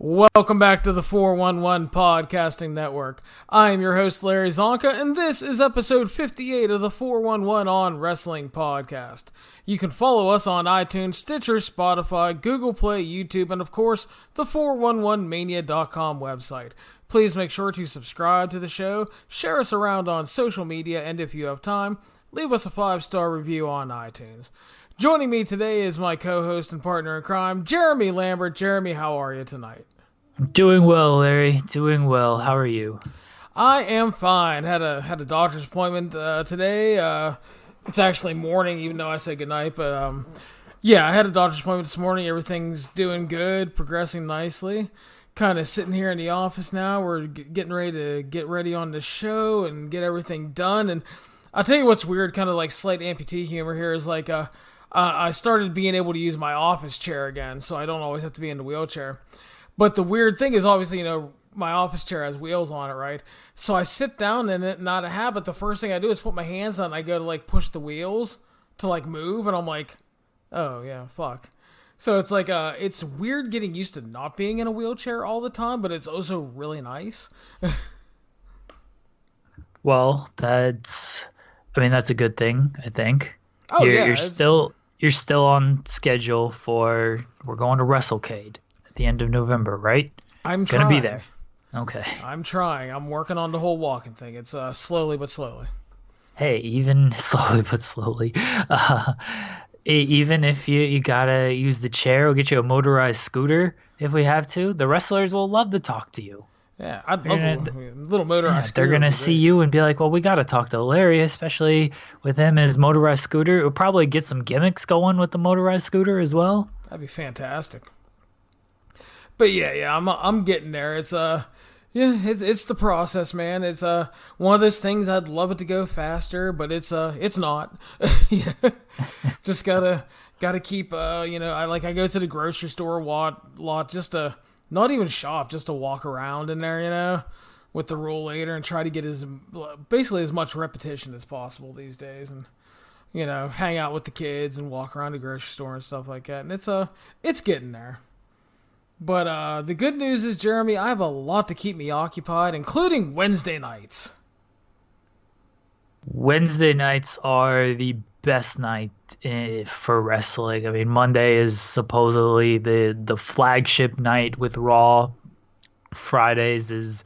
Welcome back to the 411 Podcasting Network. I am your host, Larry Csonka, and this is episode 58 of the 411 On Wrestling Podcast. You can follow us on iTunes, Stitcher, Spotify, Google Play, YouTube, and of course, the 411mania.com website. Please make sure to subscribe to the show, share us around on social media, and if you have time, leave us a 5-star review on iTunes. Joining me today is my co-host and partner in crime, Jeremy Lambert. Jeremy, how are you tonight? Doing well, Larry. Doing well. How are you? I am fine. Had a doctor's appointment today. It's actually morning, even though I said goodnight. But yeah, I had a doctor's appointment this morning. Everything's doing good, progressing nicely. Kind of sitting here in the office now. We're getting ready to get ready on the show and get everything done. And I'll tell you what's weird, kind of like slight amputee humor here, is like I started being able to use my office chair again, so I don't always have to be in the wheelchair. But the weird thing is, obviously, my office chair has wheels on it, right? So I sit down in it, not a habit. The first thing I do is put my hands on, and I go to, push the wheels to, move, and I'm like, oh, yeah, fuck. So it's it's weird getting used to not being in a wheelchair all the time, but it's also really nice. Well, that's a good thing, I think. Oh, yeah. You're still on schedule we're going to WrestleCade at the end of November, right? I'm trying. Gonna be there. Okay. I'm trying. I'm working on the whole walking thing. It's slowly but slowly. Hey, even slowly but slowly. Even if you gotta use the chair, we'll get you a motorized scooter if we have to. The wrestlers will love to talk to you. Yeah, I'd love a little motorized scooter. They're going to see you and be like, well, we got to talk to Larry, especially with him and his motorized scooter. It would probably get some gimmicks going with the motorized scooter as well. That'd be fantastic. But yeah, I'm getting there. It's it's the process, man. It's one of those things I'd love it to go faster, but it's not. Just gotta keep I go to the grocery store a lot just to not even shop, just to walk around in there, with the rollator and try to get basically as much repetition as possible these days, and hang out with the kids and walk around the grocery store and stuff like that. And it's getting there. But the good news is, Jeremy, I have a lot to keep me occupied, including Wednesday nights. Wednesday nights are the best night for wrestling. I mean, Monday is supposedly the flagship night with Raw. Fridays is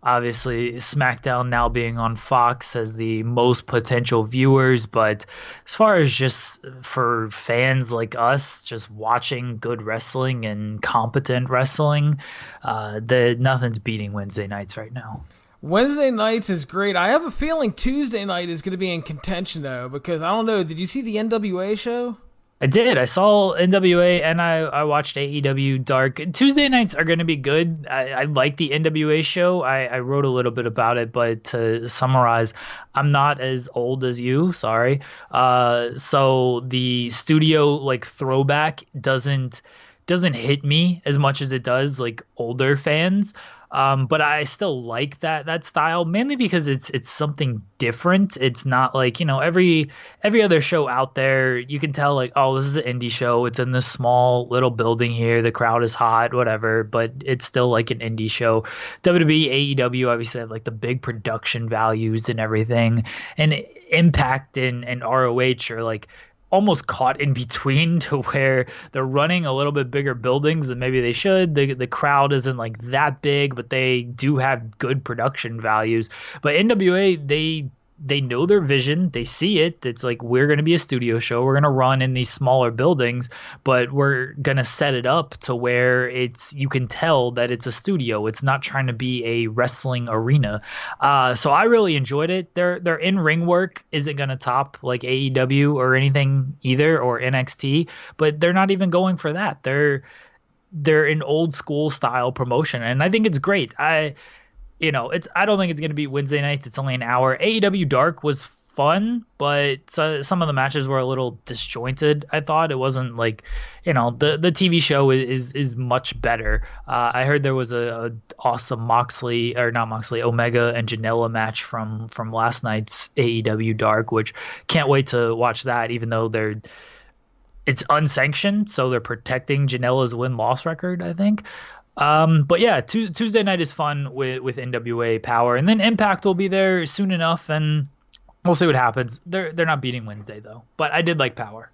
obviously SmackDown, now being on Fox, has the most potential viewers. But as far as just for fans like us, just watching good wrestling and competent wrestling, nothing's beating Wednesday nights right now. Wednesday nights is great. I have a feeling Tuesday night is going to be in contention, though, because I don't know. Did you see the NWA show? I did. I saw NWA and I watched AEW Dark. Tuesday nights are going to be good. I like the NWA show. I wrote a little bit about it, but to summarize, I'm not as old as you. Sorry. So the studio throwback doesn't hit me as much as it does older fans. But I still like that style, mainly because it's something different. It's not every other show out there. You can tell oh, this is an indie show. It's in this small little building here. The crowd is hot, whatever, but it's still an indie show. WWE, AEW obviously have the big production values and everything, and Impact and ROH are almost caught in between, to where they're running a little bit bigger buildings than maybe they should. The crowd isn't that big, but they do have good production values. But NWA, they know their vision. They see it. It's we're going to be a studio show. We're going to run in these smaller buildings, but we're going to set it up to where you can tell that it's a studio. It's not trying to be a wrestling arena. So I really enjoyed it. Their in-ring work isn't going to top AEW or anything either, or NXT, but they're not even going for that. They're an old school style promotion, and I think it's great. I don't think it's going to be Wednesday nights. It's only an hour. AEW Dark was fun, but some of the matches were a little disjointed. I thought it wasn't the TV show is much better. I heard there was a awesome Omega and Janela match from last night's AEW Dark, which can't wait to watch that, even though it's unsanctioned, so they're protecting Janela's win-loss record, I think. But yeah, Tuesday night is fun with NWA Power, and then Impact will be there soon enough, and we'll see what happens. They're not beating Wednesday though, but I did like Power.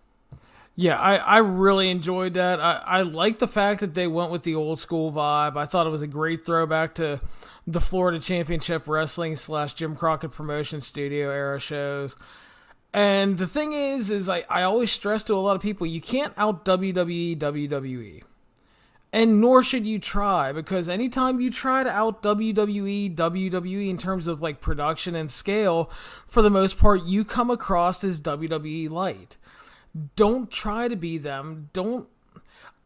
Yeah, I really enjoyed that. I like the fact that they went with the old school vibe. I thought it was a great throwback to the Florida Championship Wrestling / Jim Crockett Promotion Studio era shows. And the thing is I always stress to a lot of people, you can't out WWE. And nor should you try, because anytime you try to out WWE in terms of like production and scale, for the most part, you come across as WWE light. Don't try to be them.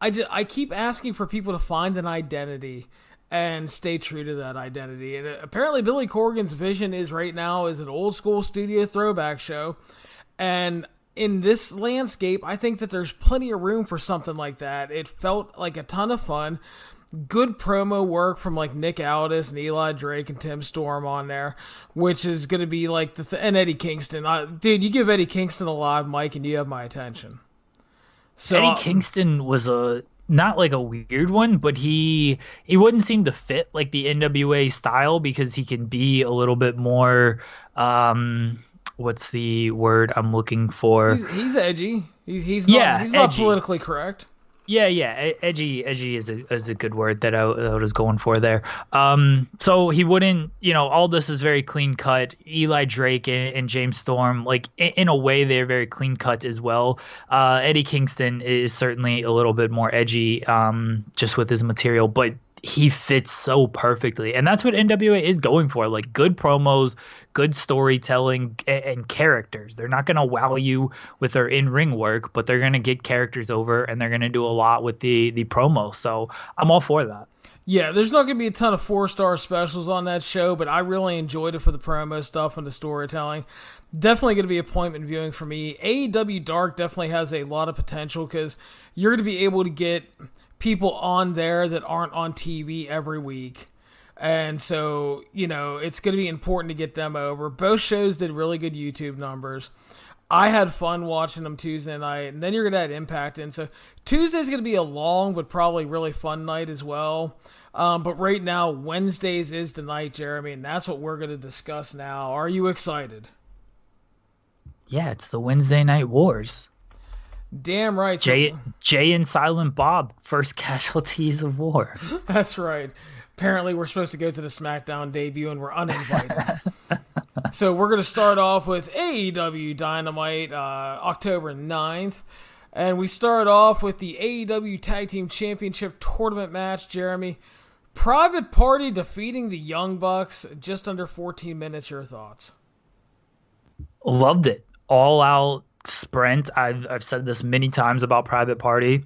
I keep asking for people to find an identity and stay true to that identity. And apparently Billy Corgan's vision is right now is an old school studio throwback show. And in this landscape, I think that there's plenty of room for something like that. It felt like a ton of fun. Good promo work from like Nick Aldis and Eli Drake and Tim Storm on there, which is going to be like and Eddie Kingston. Dude, you give Eddie Kingston a live mic and you have my attention. So Eddie Kingston was not like a weird one, but he wouldn't seem to fit like the NWA style because he can be a little bit more what's the word I'm looking for? He's edgy. He's not politically correct. Yeah, edgy is a good word that I was going for there. So he wouldn't, all this is very clean cut. Eli Drake and James Storm, like in a way, they're very clean cut as well. Eddie Kingston is certainly a little bit more edgy, just with his material, but he fits so perfectly. And that's what NWA is going for, like good promos, good storytelling, and characters. They're not going to wow you with their in-ring work, but they're going to get characters over, and they're going to do a lot with the promo. So I'm all for that. Yeah, there's not going to be a ton of 4-star specials on that show, but I really enjoyed it for the promo stuff and the storytelling. Definitely going to be appointment viewing for me. AEW Dark definitely has a lot of potential because you're going to be able to get people on there that aren't on TV every week. And so, it's going to be important to get them over. Both shows did really good YouTube numbers. I had fun watching them Tuesday night, and then you're going to have Impact in. So Tuesday's going to be a long but probably really fun night as well. But right now, Wednesdays is the night, Jeremy, and that's what we're going to discuss now. Are you excited? Yeah, it's the Wednesday Night Wars. Damn right. Jay and Silent Bob, first casualties of war. That's right. Apparently, we're supposed to go to the SmackDown debut, and we're uninvited. So we're going to start off with AEW Dynamite, October 9th. And we start off with the AEW Tag Team Championship Tournament match, Jeremy. Private Party defeating the Young Bucks, just under 14 minutes. Your thoughts? Loved it. All out sprint. I've said this many times about Private Party.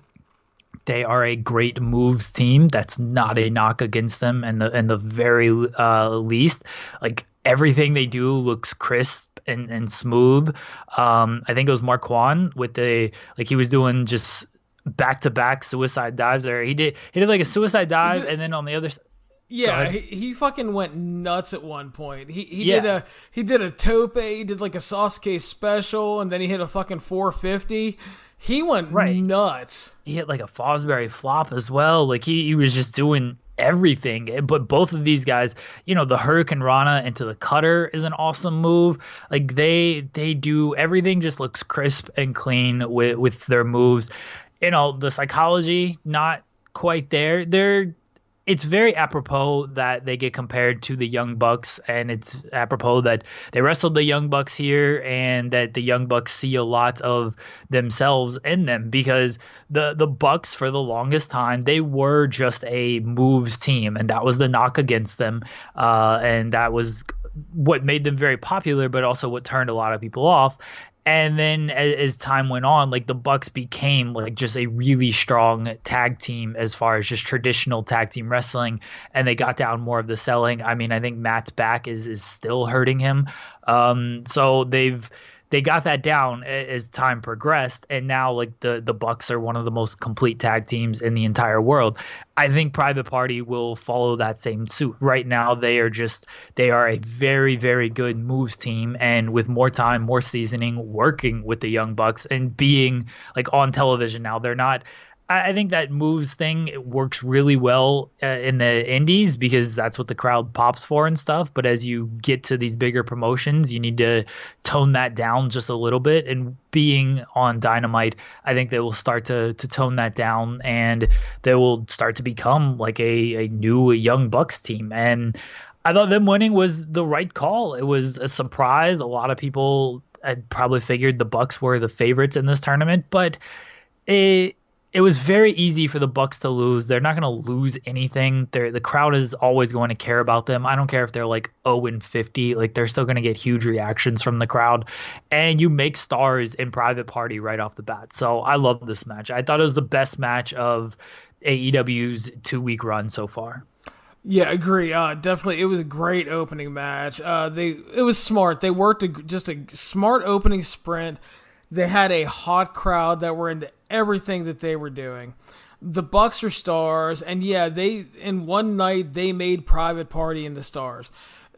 They are a great moves team. That's not a knock against them, and the very least, like everything they do looks crisp and smooth. I think it was Marquand with he was doing just back-to-back suicide dives there. He did like a suicide dive, and then on the other side. Yeah, he fucking went nuts at one point. He did a tope, he did like a Sasuke special, and then he hit a fucking 450. He went nuts. He hit like a Fosbury flop as well. Like he was just doing everything. But both of these guys, the Hurricane Rana into the cutter is an awesome move. Like they do everything, just looks crisp and clean with their moves. The psychology not quite there. It's very apropos that they get compared to the Young Bucks, and it's apropos that they wrestled the Young Bucks here and that the Young Bucks see a lot of themselves in them, because the Bucks, for the longest time, they were just a moves team, and that was the knock against them, and that was what made them very popular, but also what turned a lot of people off. And then as time went on, like the Bucks became like just a really strong tag team as far as just traditional tag team wrestling, and they got down more of the selling. I mean, I think Matt's back is still hurting him. So they got that down as time progressed, and now like the Bucks are one of the most complete tag teams in the entire world. I think Private Party will follow that same suit. Right now they are a very, very good moves team, and with more time, more seasoning, working with the Young Bucks and being like on television now. They're not I think that moves thing it works really well in the indies because that's what the crowd pops for and stuff. But as you get to these bigger promotions, you need to tone that down just a little bit. And being on Dynamite, I think they will start to tone that down, and they will start to become like a new Young Bucks team. And I thought them winning was the right call. It was a surprise. A lot of people had probably figured the Bucks were the favorites in this tournament, but it was very easy for the Bucks to lose. They're not going to lose anything. The crowd is always going to care about them. I don't care if they're like 0-50. Like, they're still going to get huge reactions from the crowd. And you make stars in Private Party right off the bat. So I love this match. I thought it was the best match of AEW's 2-week run so far. Yeah, agree. Definitely, it was a great opening match. It was smart. They worked just a smart opening sprint. They had a hot crowd that were into everything that they were doing. The Bucks are stars, and yeah, in one night they made Private Party into stars.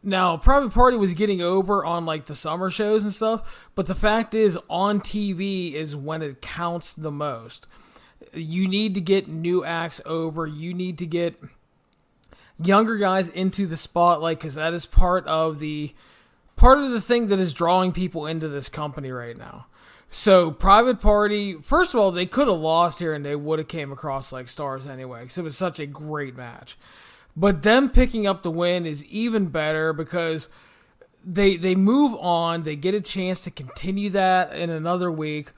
Now, Private Party was getting over on like the summer shows and stuff, but the fact is, on TV is when it counts the most. You need to get new acts over. You need to get younger guys into the spotlight, because that is part of the thing that is drawing people into this company right now. So Private Party, first of all, they could have lost here and they would have came across like stars anyway, because it was such a great match. But them picking up the win is even better because they move on. They get a chance to continue that in another week.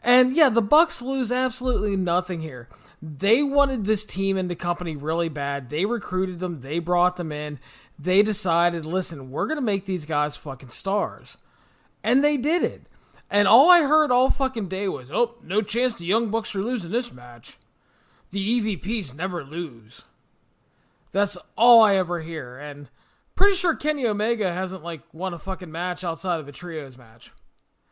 And yeah, the Bucks lose absolutely nothing here. They wanted this team in the company really bad. They recruited them. They brought them in. They decided, listen, we're going to make these guys fucking stars. And they did it. And all I heard all fucking day was, oh, no chance the Young Bucks are losing this match. The EVPs never lose. That's all I ever hear. And pretty sure Kenny Omega hasn't like won a fucking match outside of a trios match.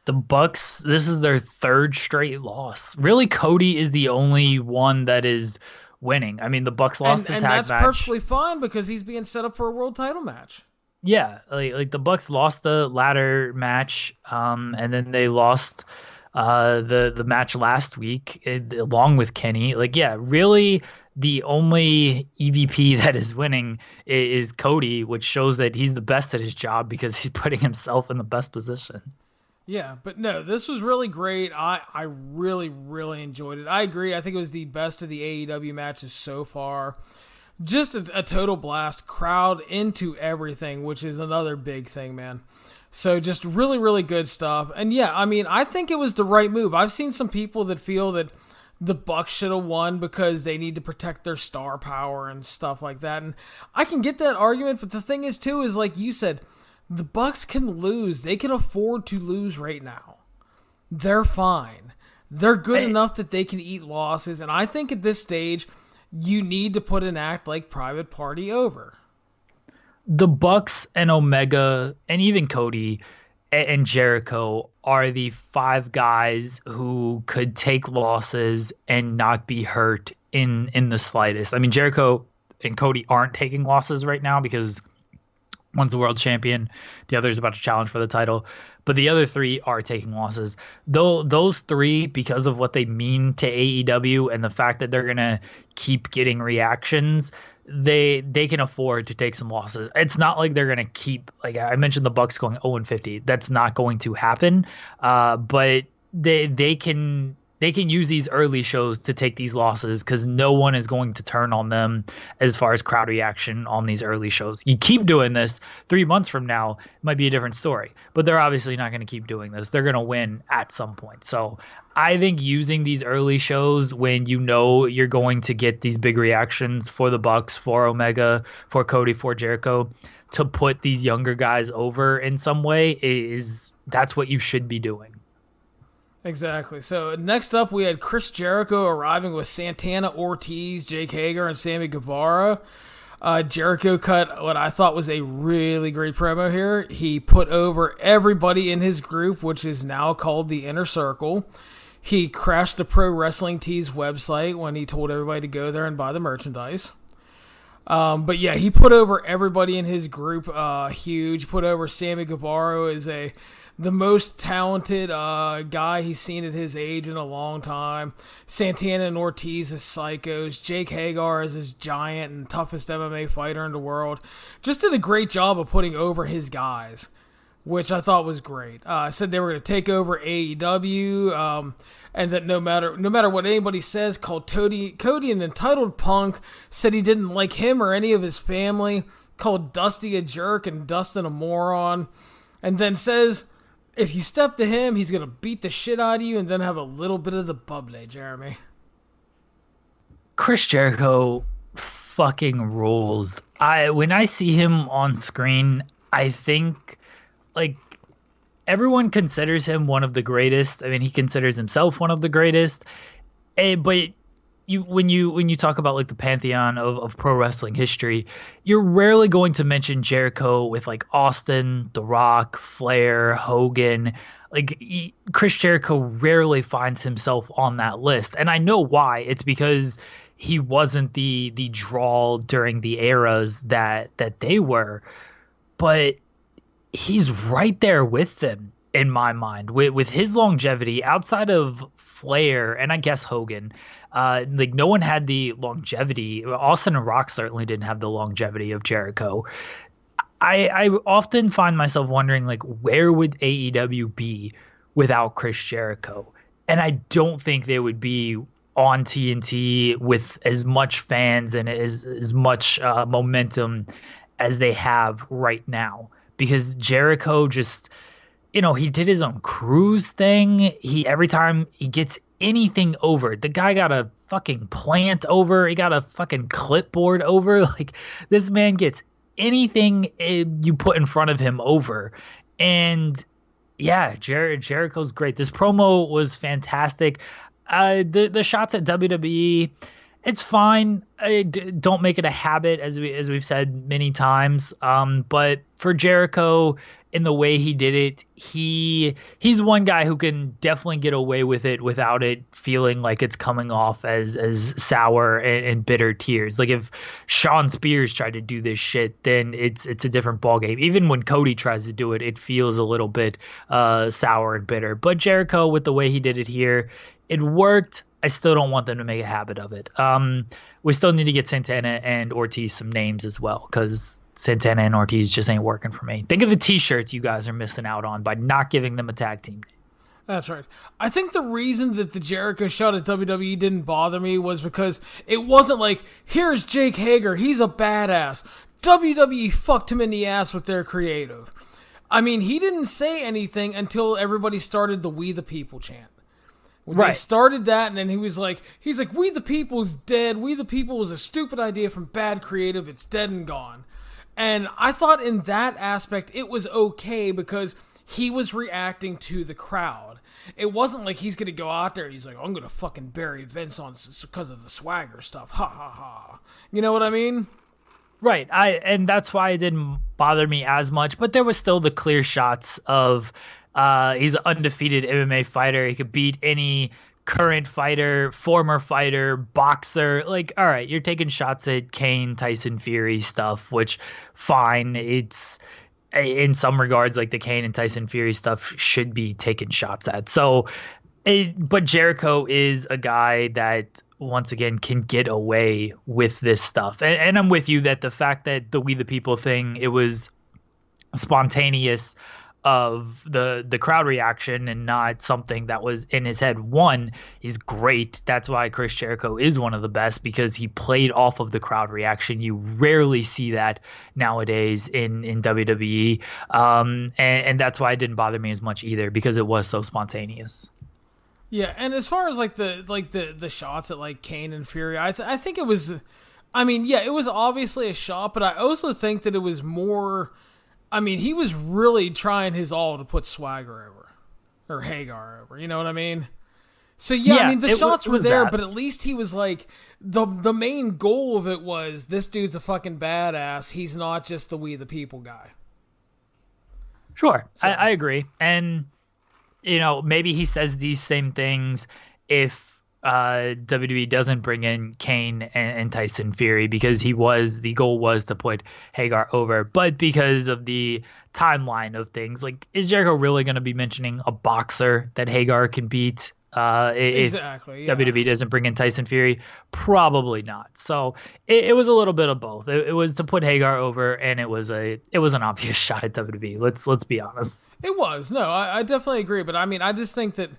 The Bucks, this is their third straight loss. Really, Cody is the only one that is winning. I mean, the Bucks lost the tag match. And that's perfectly fine because he's being set up for a world title match. Yeah, like the Bucks lost the ladder match, and then they lost the match last week along with Kenny. Like, yeah, really, the only EVP that is winning is Cody, which shows that he's the best at his job because he's putting himself in the best position. Yeah, but no, this was really great. I really, really enjoyed it. I agree. I think it was the best of the AEW matches so far. Just a total blast. Crowd into everything, which is another big thing, man. So just really, really good stuff. And yeah, I mean, I think it was the right move. I've seen some people that feel that the Bucks should have won because they need to protect their star power and stuff like that. And I can get that argument, but the thing is, too, is like you said, the Bucks can lose. They can afford to lose right now. They're fine. They're good enough that they can eat losses. And I think at this stage, you need to put an act like Private Party over. The Bucks and Omega and even Cody and Jericho are the 5 guys who could take losses and not be hurt in the slightest. I mean, Jericho and Cody aren't taking losses right now because one's the world champion, the other is about to challenge for the title. But the other 3 are taking losses. Though those 3, because of what they mean to AEW and the fact that they're gonna keep getting reactions, they can afford to take some losses. It's not like they're gonna keep, like I mentioned, the Bucks going 0-50. That's not going to happen. But they can use these early shows to take these losses because no one is going to turn on them as far as crowd reaction on these early shows. You keep doing this 3 months from now, it might be a different story, but they're obviously not going to keep doing this. They're going to win at some point. So I think using these early shows when you know you're going to get these big reactions for the Bucks, for Omega, for Cody, for Jericho, to put these younger guys over in some way that's what you should be doing. Exactly. So next up, we had Chris Jericho arriving with Santana, Ortiz, Jake Hager, and Sammy Guevara. Jericho cut what I thought was a really great promo here. He put over everybody in his group, which is now called the Inner Circle. He crashed the Pro Wrestling Tees website when he told everybody to go there and buy the merchandise. But yeah, he put over everybody in his group. Huge. Put over Sammy Guevara as the most talented guy he's seen at his age in a long time. Santana and Ortiz as psychos. Jake Hagar as his giant and toughest MMA fighter in the world. Just did a great job of putting over his guys, which I thought was great. Said they were going to take over AEW, and that no matter what anybody says, called Cody an entitled punk, said he didn't like him or any of his family, called Dusty a jerk and Dustin a moron, and then says if you step to him, he's going to beat the shit out of you and then have a little bit of the bubbly, Jeremy. Chris Jericho fucking rules. When I see him on screen, I think like everyone considers him one of the greatest. I mean, he considers himself one of the greatest. But when you talk about like the pantheon of pro wrestling history, you're rarely going to mention Jericho with like Austin, The Rock, Flair, Hogan. Like Chris Jericho rarely finds himself on that list, and I know why. It's because he wasn't the draw during the eras that they were, but he's right there with them in my mind with his longevity outside of Flair and I guess Hogan. Like no one had the longevity. Austin and Rock certainly didn't have the longevity of Jericho. I often find myself wondering like where would AEW be without Chris Jericho? And I don't think they would be on TNT with as much fans and as much momentum as they have right now. Because Jericho just, he did his own cruise thing. Every time he gets anything over, the guy got a fucking plant over. He got a fucking clipboard over. Like this man gets anything you put in front of him over. And yeah, Jericho's great. This promo was fantastic. The shots at WWE, it's fine. Don't make it a habit, as we've said many times. But for Jericho, in the way he did it, he's one guy who can definitely get away with it without it feeling like it's coming off as sour and bitter tears. Like if Sean Spears tried to do this shit, then it's a different ballgame. Even when Cody tries to do it, it feels a little bit sour and bitter. But Jericho, with the way he did it here, it worked. I still don't want them to make a habit of it. We still need to get Santana and Ortiz some names as well, because Santana and Ortiz just ain't working for me. Think of the T-shirts you guys are missing out on by not giving them a tag team name. That's right. I think the reason that the Jericho shot at WWE didn't bother me was because it wasn't like, here's Jake Hager, he's a badass. WWE fucked him in the ass with their creative. I mean, he didn't say anything until everybody started the We the People chant. When they started that, and then he's like, We the People's dead. We the People was a stupid idea from bad creative. It's dead and gone. And I thought in that aspect, it was okay because he was reacting to the crowd. It wasn't like he's going to go out there and he's like, I'm going to fucking bury Vince on because of the swagger stuff. Ha ha ha. You know what I mean? Right. And that's why it didn't bother me as much. But there was still the clear shots of he's an undefeated MMA fighter. He could beat any current fighter, former fighter, boxer. Like, all right, you're taking shots at Kane, Tyson Fury stuff, which fine. It's in some regards like the Kane and Tyson Fury stuff should be taken shots at. So, but Jericho is a guy that once again can get away with this stuff. And I'm with you that the fact that the We the People thing, it was spontaneous of the crowd reaction and not something that was in his head. One, he's great. That's why Chris Jericho is one of the best, because he played off of the crowd reaction. You rarely see that nowadays in WWE. And that's why it didn't bother me as much either, because it was so spontaneous. Yeah, and as far as the shots at like Kane and Fury, I think it was, I mean, yeah, it was obviously a shot, but I also think that it was more, I mean, he was really trying his all to put Swagger over, or Hagar over, you know what I mean? So yeah, I mean, the shots were there, but at least he was like, the main goal of it was, this dude's a fucking badass, he's not just the We the People guy. Sure, so. I agree, and maybe he says these same things if WWE doesn't bring in Kane and Tyson Fury, because the goal was to put Hagar over, but because of the timeline of things, like, is Jericho really going to be mentioning a boxer that Hagar can beat? Exactly. If WWE doesn't bring in Tyson Fury, probably not. So it was a little bit of both. It was to put Hagar over, and it was an obvious shot at WWE. Let's be honest. It was. No, I definitely agree. But I mean, I just think that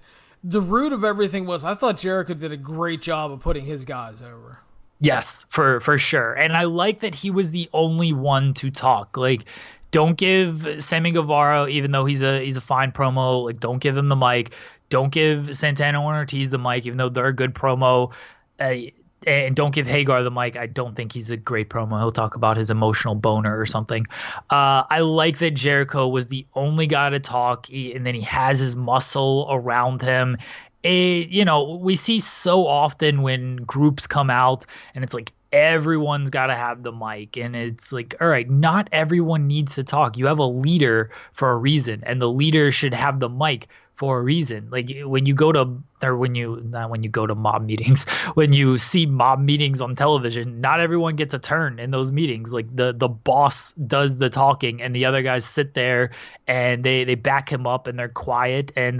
the root of everything was, I thought Jericho did a great job of putting his guys over. Yes, for sure. And I like that he was the only one to talk. Like, don't give Sammy Guevara, even though he's a fine promo, like, don't give him the mic. Don't give Santana and Ortiz the mic, even though they're a good promo. And don't give Hagar the mic. I don't think he's a great promo. He'll talk about his emotional boner or something. I like that Jericho was the only guy to talk, and then he has his muscle around him. We see so often when groups come out and it's like everyone's got to have the mic, and it's like, all right, not everyone needs to talk. You have a leader for a reason, and the leader should have the mic for a reason. Like, when you go to mob meetings, when you see mob meetings on television, not everyone gets a turn in those meetings. Like, the boss does the talking, and the other guys sit there and they back him up, and they're quiet, and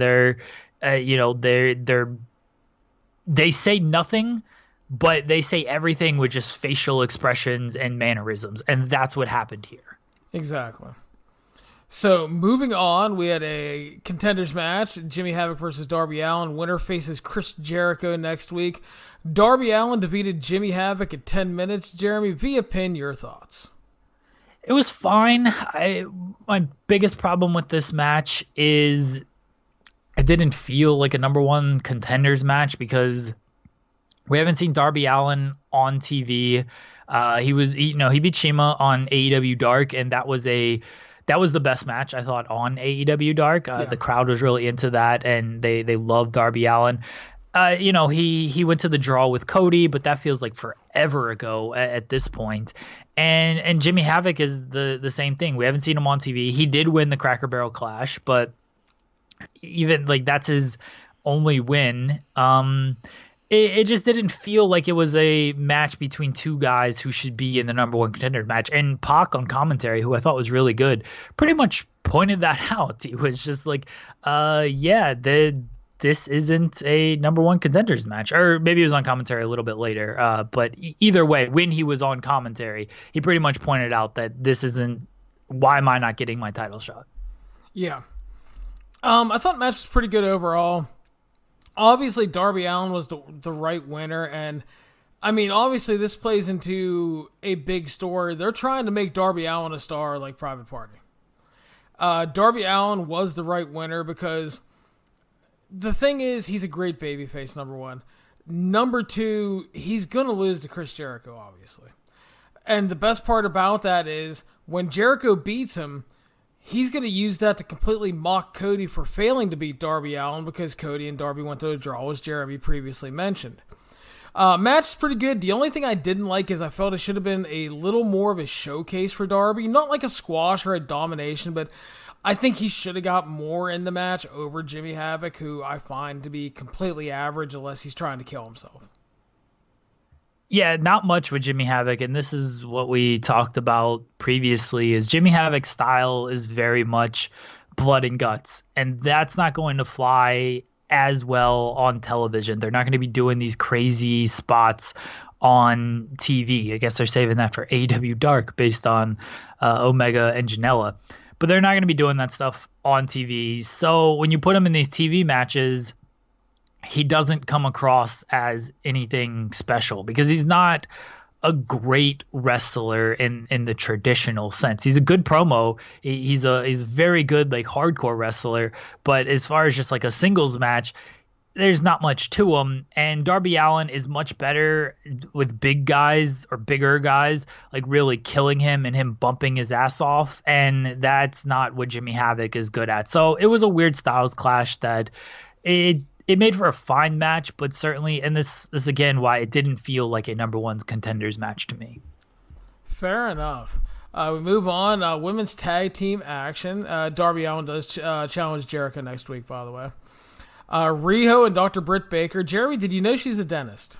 they say nothing, but they say everything with just facial expressions and mannerisms, and that's what happened here. Exactly. So, moving on, we had a contenders match. Jimmy Havoc versus Darby Allin. Winner faces Chris Jericho next week. Darby Allin defeated Jimmy Havoc in 10 minutes. Jeremy, via pin, your thoughts? It was fine. My biggest problem with this match is it didn't feel like a number one contenders match, because we haven't seen Darby Allin on TV. He beat Shima on AEW Dark, and that was the best match, I thought, on AEW Dark. The crowd was really into that, and they loved Darby Allin. He went to the draw with Cody, but that feels like forever ago at this point. And Jimmy Havoc is the same thing. We haven't seen him on TV. He did win the Cracker Barrel Clash, but even like that's his only win. It just didn't feel like it was a match between two guys who should be in the number one contender match. And Pac on commentary, who I thought was really good, pretty much pointed that out. He was just like, this isn't a number one contenders match. Or maybe he was on commentary a little bit later. But either way, when he was on commentary, he pretty much pointed out that this isn't, why am I not getting my title shot? Yeah. I thought the match was pretty good overall. Obviously, Darby Allin was the right winner, and I mean, obviously, this plays into a big story. They're trying to make Darby Allin a star like Private Party. Darby Allin was the right winner because the thing is, he's a great babyface, number one. Number two, he's going to lose to Chris Jericho, obviously. And the best part about that is when Jericho beats him, he's going to use that to completely mock Cody for failing to beat Darby Allin, because Cody and Darby went to a draw, as Jeremy previously mentioned. Match is pretty good. The only thing I didn't like is I felt it should have been a little more of a showcase for Darby. Not like a squash or a domination, but I think he should have got more in the match over Jimmy Havoc, who I find to be completely average unless he's trying to kill himself. Yeah, not much with Jimmy Havoc, and this is what we talked about previously, is Jimmy Havoc's style is very much blood and guts, and that's not going to fly as well on television. They're not going to be doing these crazy spots on TV. I guess they're saving that for AEW Dark based on Omega and Janela, but they're not going to be doing that stuff on TV. So when you put him in these TV matches, he doesn't come across as anything special because he's not a great wrestler in the traditional sense. He's a good promo. He's a very good like hardcore wrestler, but as far as just like a singles match, there's not much to him. And Darby Allin is much better with big guys or bigger guys, like really killing him and him bumping his ass off. And that's not what Jimmy Havoc is good at. So it was a weird styles clash that it made for a fine match, but certainly, and this again, why it didn't feel like a number one contenders match to me. Fair enough. We move on. Women's tag team action. Darby Allin does challenge Jericho next week, by the way. Riho and Dr. Britt Baker. Jeremy, did you know she's a dentist?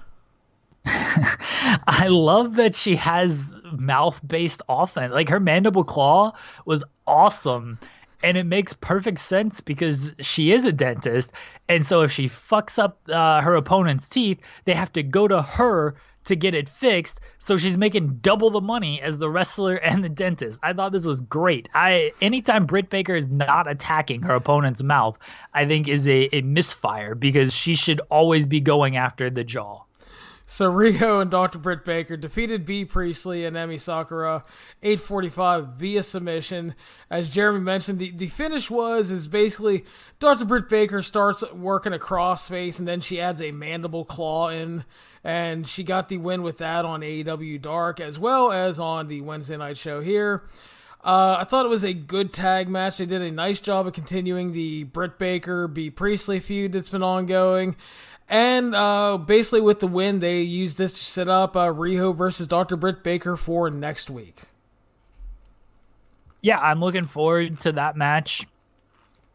I love that she has mouth-based offense. Like, her mandible claw was awesome. And it makes perfect sense because she is a dentist. And so if she fucks up her opponent's teeth, they have to go to her to get it fixed. So she's making double the money as the wrestler and the dentist. I thought this was great. Anytime Britt Baker is not attacking her opponent's mouth, I think is a misfire because she should always be going after the jaw. So Riho and Dr. Britt Baker defeated Bea Priestley and Emi Sakura 8:45 via submission. As Jeremy mentioned, the finish is basically Dr. Britt Baker starts working a crossface and then she adds a mandible claw in, and she got the win with that on AEW Dark as well as on the Wednesday night show here. I thought it was a good tag match. They did a nice job of continuing the Britt Baker Bea Priestley feud that's been ongoing. And basically with the win, they used this to set up Riho versus Dr. Britt Baker for next week. Yeah, I'm looking forward to that match.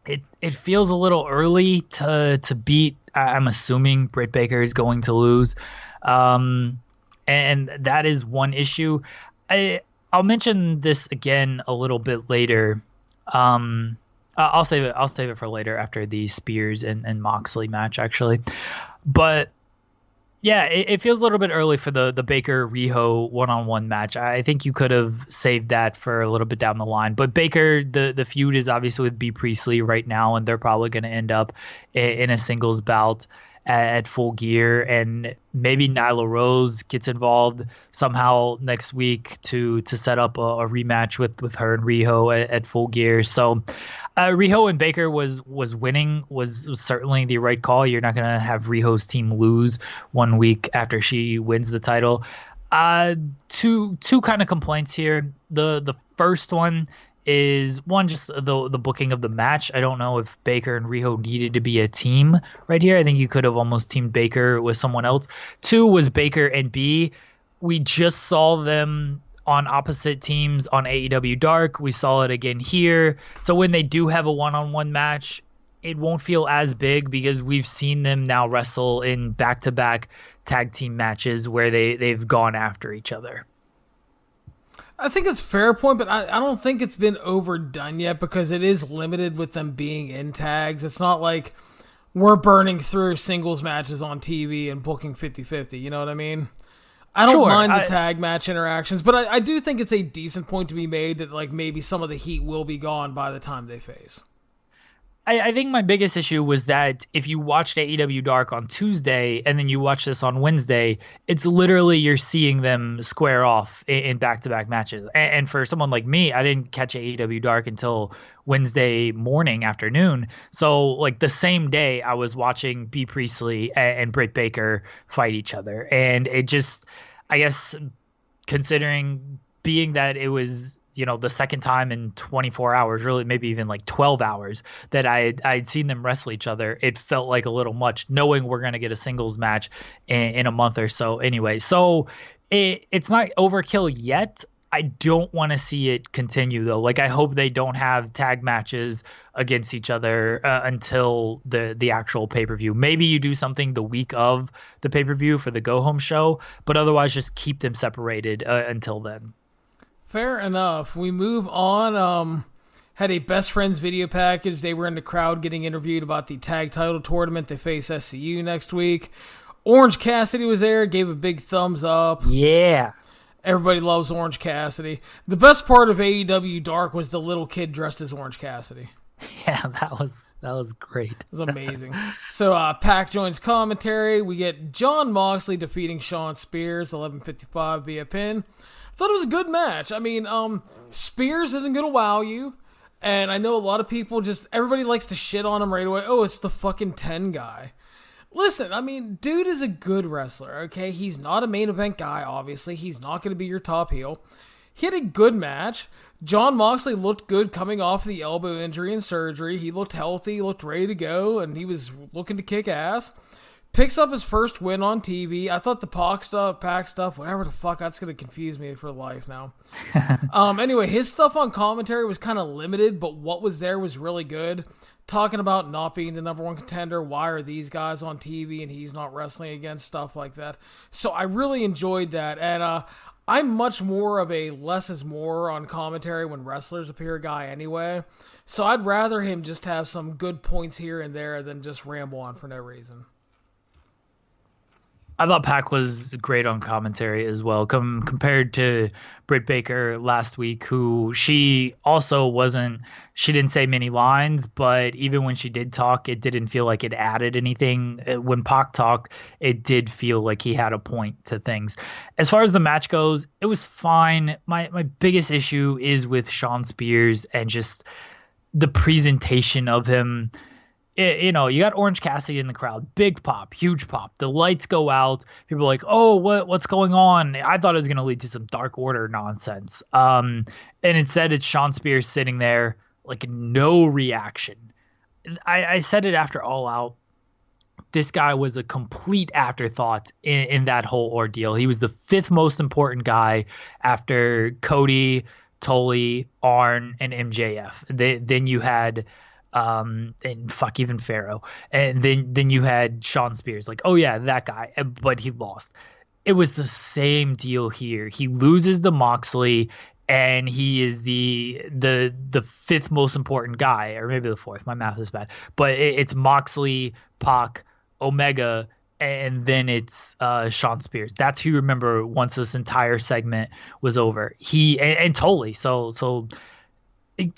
It feels a little early to beat. I'm assuming Britt Baker is going to lose. And that is one issue. I'll mention this again a little bit later. I'll save it for later after the Spears and Moxley match, actually. But yeah, it feels a little bit early for the Baker Riho one-on-one match. I think you could have saved that for a little bit down the line. But Baker, the feud is obviously with Bea Priestley right now, and they're probably going to end up in a singles bout at Full Gear, and maybe Nyla Rose gets involved somehow next week to set up a rematch with her and Riho at Full Gear. So Riho and Baker was winning was certainly the right call. You're not going to have Riho's team lose 1 week after she wins the title. Two kind of complaints here. The first one is one, just the booking of the match. I don't know if Baker and Riho needed to be a team right here. I think you could have almost teamed Baker with someone else. Two was Baker and Bea. We just saw them on opposite teams on AEW Dark. We saw it again here. So when they do have a one-on-one match, it won't feel as big because we've seen them now wrestle in back-to-back tag team matches where they've gone after each other. I think it's a fair point, but I don't think it's been overdone yet because it is limited with them being in tags. It's not like we're burning through singles matches on TV and booking 50-50, you know what I mean? I don't mind the tag match interactions, but I do think it's a decent point to be made that like maybe some of the heat will be gone by the time they face. I think my biggest issue was that if you watched AEW Dark on Tuesday and then you watch this on Wednesday, it's literally you're seeing them square off in back-to-back matches. And for someone like me, I didn't catch AEW Dark until Wednesday morning, afternoon. So like the same day I was watching Bea Priestley and Britt Baker fight each other. And it just, I guess, considering being that it was, you know, the second time in 24 hours, really maybe even like 12 hours that I'd seen them wrestle each other, it felt like a little much knowing we're going to get a singles match in a month or so anyway. So it's not overkill yet. I don't want to see it continue though. Like I hope they don't have tag matches against each other until the actual pay-per-view. Maybe you do something the week of the pay-per-view for the go-home show, but otherwise just keep them separated until then. Fair enough. We move on. Had a best friends video package. They were in the crowd getting interviewed about the tag title tournament. They face SCU next week. Orange Cassidy was there, gave a big thumbs up. Yeah. Everybody loves Orange Cassidy. The best part of AEW Dark was the little kid dressed as Orange Cassidy. Yeah, that was great. It was amazing. So Pac joins commentary. We get Jon Moxley defeating Shawn Spears, 11:55 via pin. Thought it was a good match. I mean, Spears isn't going to wow you. And I know a lot of people everybody likes to shit on him right away. Oh, it's the fucking 10 guy. Listen, I mean, dude is a good wrestler, okay? He's not a main event guy, obviously. He's not going to be your top heel. He had a good match. Jon Moxley looked good coming off the elbow injury and surgery. He looked healthy, looked ready to go, and he was looking to kick ass. Picks up his first win on TV. I thought the Pac stuff, whatever the fuck, that's going to confuse me for life now. Anyway, his stuff on commentary was kind of limited, but what was there was really good. Talking about not being the number one contender, why are these guys on TV and he's not wrestling against, stuff like that. So I really enjoyed that, and I'm much more of a less is more on commentary when wrestlers appear guy anyway. So I'd rather him just have some good points here and there than just ramble on for no reason. I thought Pac was great on commentary as well, compared to Britt Baker last week, who she didn't say many lines, but even when she did talk, it didn't feel like it added anything. When Pac talked, it did feel like he had a point to things. As far as the match goes, it was fine. My biggest issue is with Shawn Spears and just the presentation of him. You got Orange Cassidy in the crowd, big pop, huge pop. The lights go out. People are like, oh, what's going on? I thought it was going to lead to some Dark Order nonsense. And instead it's Shawn Spears sitting there, like no reaction. I said it after All Out. This guy was a complete afterthought in that whole ordeal. He was the fifth most important guy after Cody, Tully, Arn, and MJF. Then you had... and fuck even Pharaoh, and then you had Shawn Spears, like, oh yeah, that guy, but he lost. It was the same deal here. He loses to Moxley, and he is the fifth most important guy, or maybe the fourth. My math is bad, but it's Moxley, Pac, Omega, and then it's Shawn Spears. That's who you remember once this entire segment was over. He and Tully. So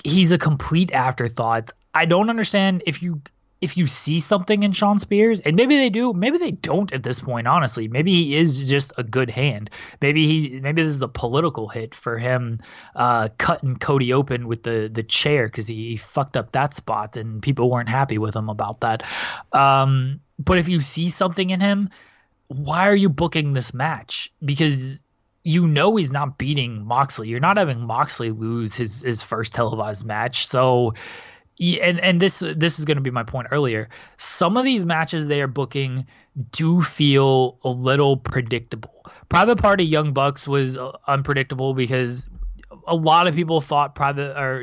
he's a complete afterthought. I don't understand if you see something in Shawn Spears, and maybe they do, maybe they don't at this point, honestly. Maybe he is just a good hand. Maybe this is a political hit for him cutting Cody open with the chair because he fucked up that spot and people weren't happy with him about that. But if you see something in him, why are you booking this match? Because he's not beating Moxley. You're not having Moxley lose his first televised match. So... And this is going to be my point earlier. Some of these matches they are booking do feel a little predictable. Private Party Young Bucks was unpredictable because a lot of people thought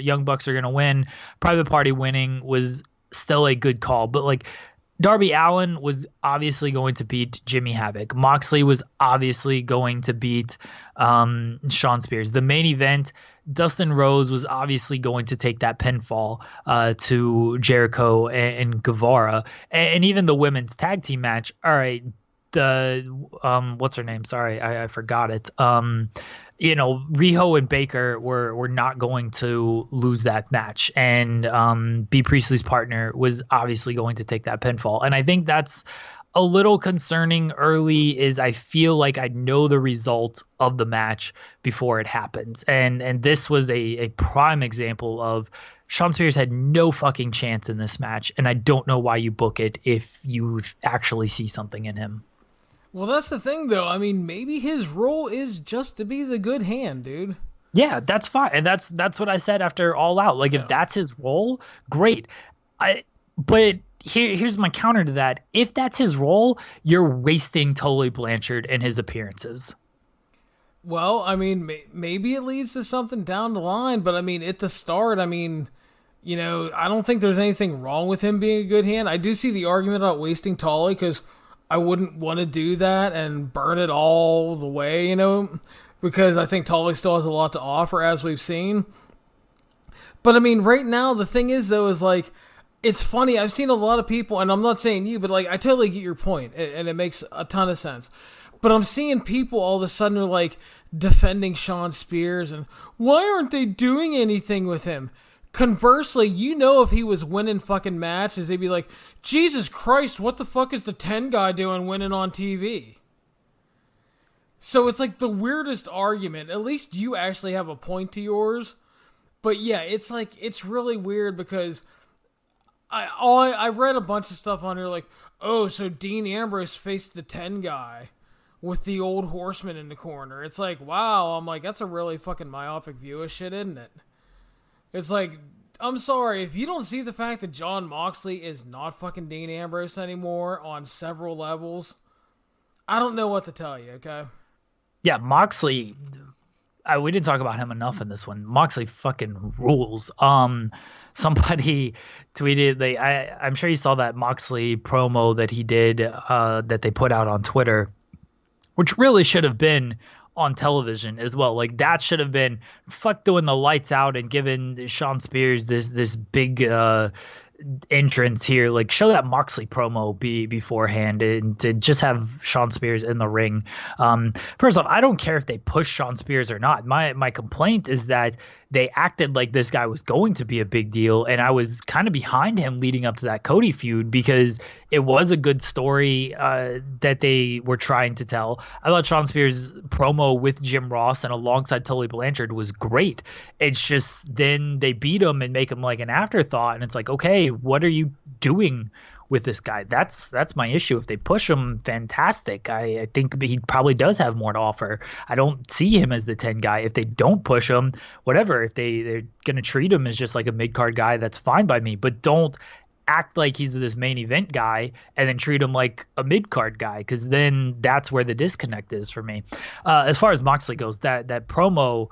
Young Bucks are going to win. Private Party winning was still a good call, but like Darby Allin was obviously going to beat Jimmy Havoc. Moxley was obviously going to beat Shawn Spears. The main event, Dustin Rhodes was obviously going to take that pinfall to Jericho and Guevara. And even the women's tag team match, all right, what's her name? Sorry, I forgot it. Riho and Baker were not going to lose that match, and B. Priestley's partner was obviously going to take that pinfall. And I think that's a little concerning early. Is I feel like I know the result of the match before it happens, and this was a prime example of Shawn Spears had no fucking chance in this match, and I don't know why you book it if you actually see something in him. Well, that's the thing, though. I mean, maybe his role is just to be the good hand, dude. Yeah, that's fine. And that's what I said after All Out. Like, if that's his role, great. But here's my counter to that. If that's his role, you're wasting Tully Blanchard and his appearances. Well, I mean, maybe it leads to something down the line. But, I mean, at the start, I mean, I don't think there's anything wrong with him being a good hand. I do see the argument about wasting Tully because I wouldn't want to do that and burn it all the way, because I think Tully still has a lot to offer, as we've seen. But, I mean, right now, the thing is, though, is like, it's funny. I've seen a lot of people, and I'm not saying you, but, like, I totally get your point, and it makes a ton of sense. But I'm seeing people all of a sudden are, like, defending Shawn Spears, and why aren't they doing anything with him? Conversely, if he was winning fucking matches, they'd be like, Jesus Christ, what the fuck is the 10 guy doing winning on TV? So it's like the weirdest argument. At least you actually have a point to yours. But yeah, it's like, it's really weird because I read a bunch of stuff on here like, oh, so Dean Ambrose faced the 10 guy with the old horseman in the corner. It's like, wow. I'm like, that's a really fucking myopic view of shit, isn't it? It's like, I'm sorry, if you don't see the fact that Jon Moxley is not fucking Dean Ambrose anymore on several levels, I don't know what to tell you, okay? Yeah, Moxley, we didn't talk about him enough in this one. Moxley fucking rules. Somebody tweeted, I'm sure you saw that Moxley promo that he did, that they put out on Twitter, which really should have been on television as well. Like, that should have been fuck doing the lights out and giving Shawn Spears this big entrance here. Like, show that Moxley promo beforehand and to just have Shawn Spears in the ring. First off, I don't care if they push Shawn Spears or not. My complaint is that they acted like this guy was going to be a big deal, and I was kind of behind him leading up to that Cody feud because it was a good story that they were trying to tell. I thought Shawn Spears' promo with Jim Ross and alongside Tully Blanchard was great. It's just then they beat him and make him like an afterthought, and it's like, okay, what are you doing with this guy? That's my issue. If they push him, fantastic. I think he probably does have more to offer. I don't see him as the 10 guy. If they don't push him, whatever. If they're going to treat him as just like a mid-card guy, that's fine by me. But don't act like he's this main event guy and then treat him like a mid-card guy, because then that's where the disconnect is for me. As far as Moxley goes, that promo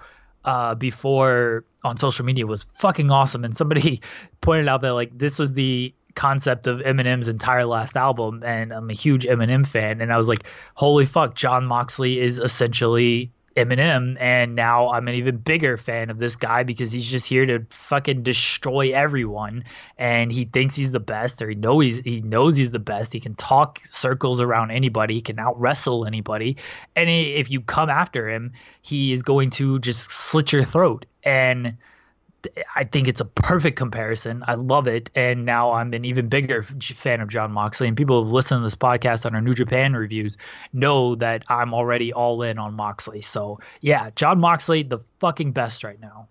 before on social media was fucking awesome. And somebody pointed out that like this was the concept of Eminem's entire last album, and I'm a huge Eminem fan, and I was like, holy fuck, Jon Moxley is essentially Eminem, and now I'm an even bigger fan of this guy because he's just here to fucking destroy everyone, and he thinks he's the best, or he knows he's the best. He can talk circles around anybody, he can out wrestle anybody, and if you come after him, he is going to just slit your throat. And I think it's a perfect comparison. I love it. And now I'm an even bigger fan of Jon Moxley. And people who have listened to this podcast on our New Japan reviews know that I'm already all in on Moxley. So, yeah, Jon Moxley, the fucking best right now.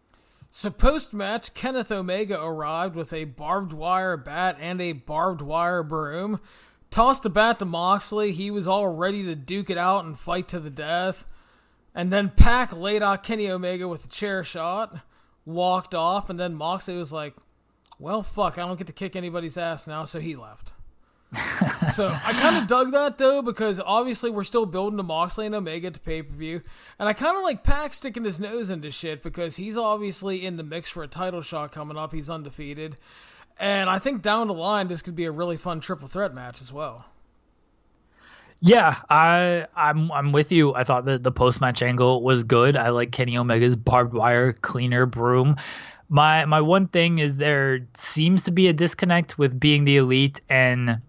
So post-match, Kenneth Omega arrived with a barbed wire bat and a barbed wire broom. Tossed the bat to Moxley. He was all ready to duke it out and fight to the death. And then Pac laid out Kenny Omega with a chair shot. Walked off, and then Moxley was like, well, fuck, I don't get to kick anybody's ass now, so he left. So I kind of dug that, though, because obviously we're still building to Moxley and Omega to pay-per-view, and I kind of like Pac sticking his nose into shit because he's obviously in the mix for a title shot coming up. He's undefeated, and I think down the line this could be a really fun triple threat match as well. Yeah, I'm with you. I thought that the post-match angle was good. I like Kenny Omega's barbed wire cleaner broom. My one thing is there seems to be a disconnect with being the Elite and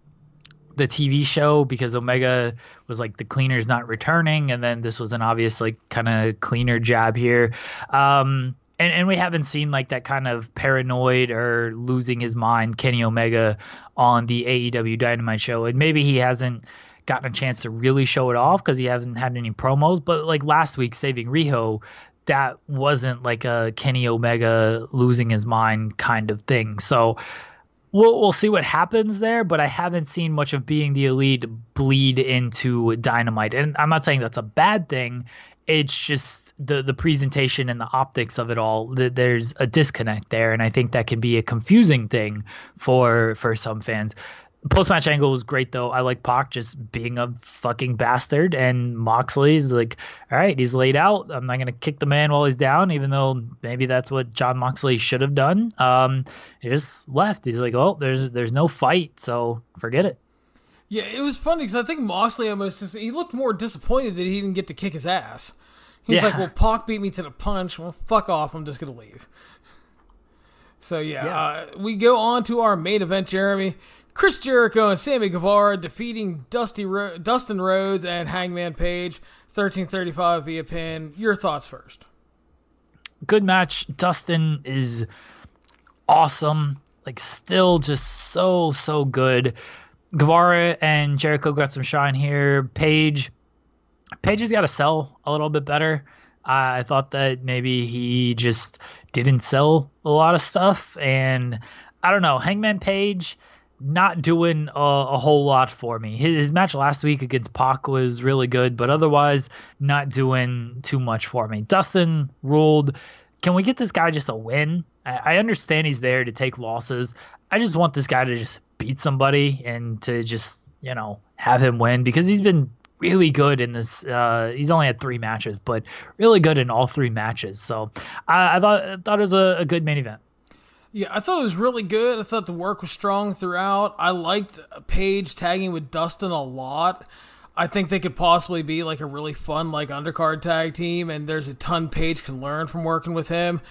the TV show, because Omega was like the cleaner's not returning, and then this was an obvious like kind of cleaner jab here. And we haven't seen like that kind of paranoid or losing his mind Kenny Omega on the AEW Dynamite show, and maybe he hasn't gotten a chance to really show it off because he hasn't had any promos. But like last week, Saving Riho, that wasn't like a Kenny Omega losing his mind kind of thing. So we'll see what happens there, but I haven't seen much of being the Elite bleed into Dynamite. And I'm not saying that's a bad thing. It's just the presentation and the optics of it all. There's a disconnect there, and I think that can be a confusing thing for some fans. Post-match angle was great, though. I like Pac just being a fucking bastard, and Moxley's like, all right, he's laid out. I'm not going to kick the man while he's down, even though maybe that's what Jon Moxley should have done. He just left. He's like, well, there's no fight, so forget it. Yeah, it was funny because I think Moxley he looked more disappointed that he didn't get to kick his ass. He's like, well, Pac beat me to the punch. Well, fuck off. I'm just going to leave. So, we go on to our main event, Jeremy. Chris Jericho and Sammy Guevara defeating Dustin Rhodes and Hangman Page, 13:35 via pin. Your thoughts first. Good match. Dustin is awesome. Like, still just so good. Guevara and Jericho got some shine here. Page has got to sell a little bit better. I thought that maybe he just didn't sell a lot of stuff. And I don't know, Hangman Page not doing a whole lot for me. His match last week against Pac was really good, but otherwise not doing too much for me. Dustin ruled. can we get this guy just a win? I understand he's there to take losses. I just want this guy to just beat somebody and to just, have him win, because he's been really good in this. He's only had 3 matches, but really good in all 3 matches. So I thought it was a good main event. Yeah, I thought it was really good. I thought the work was strong throughout. I liked Paige tagging with Dustin a lot. I think they could possibly be like a really fun undercard tag team, and there's a ton Paige can learn from working with him.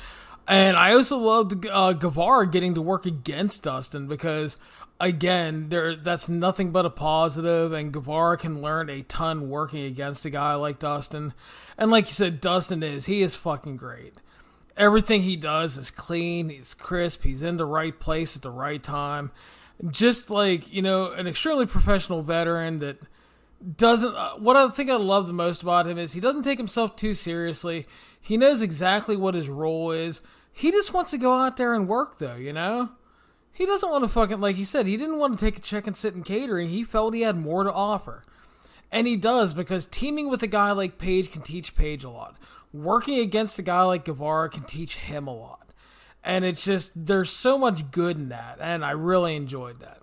And I also loved Guevara getting to work against Dustin, because again, that's nothing but a positive, and Guevara can learn a ton working against a guy like Dustin. And like you said, he is fucking great. Everything he does is clean, he's crisp, he's in the right place at the right time. Just an extremely professional veteran that doesn't... what I think I love the most about him is he doesn't take himself too seriously. He knows exactly what his role is. He just wants to go out there and work, though, He doesn't want to fucking... Like he said, he didn't want to take a check and sit in catering. He felt he had more to offer. And he does, because teaming with a guy like Paige can teach Paige a lot. Working against a guy like Guevara can teach him a lot. And it's just, there's so much good in that, and I really enjoyed that.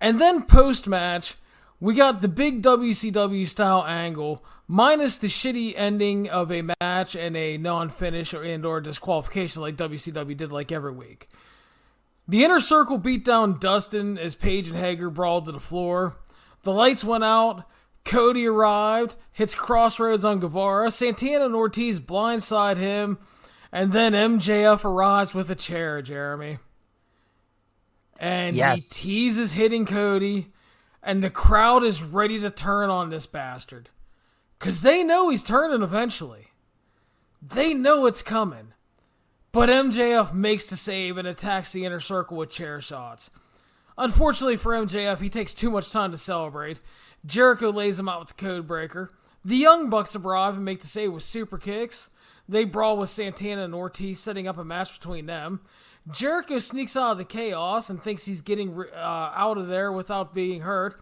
And then post-match, we got the big WCW style angle, minus the shitty ending of a match and a non-finish or disqualification like WCW did every week. The Inner Circle beat down Dustin as Paige and Hager brawled to the floor. The lights went out. Cody arrived, hits Crossroads on Guevara. Santana and Ortiz blindside him. And then MJF arrives with a chair, Jeremy. And yes, he teases hitting Cody. And the crowd is ready to turn on this bastard. Because they know he's turning eventually. They know it's coming. But MJF makes the save and attacks the Inner Circle with chair shots. Unfortunately for MJF, he takes too much time to celebrate. Jericho lays him out with the code breaker. The Young Bucks arrive and make the save with super kicks. They brawl with Santana and Ortiz, setting up a match between them. Jericho sneaks out of the chaos and thinks he's getting out of there without being hurt.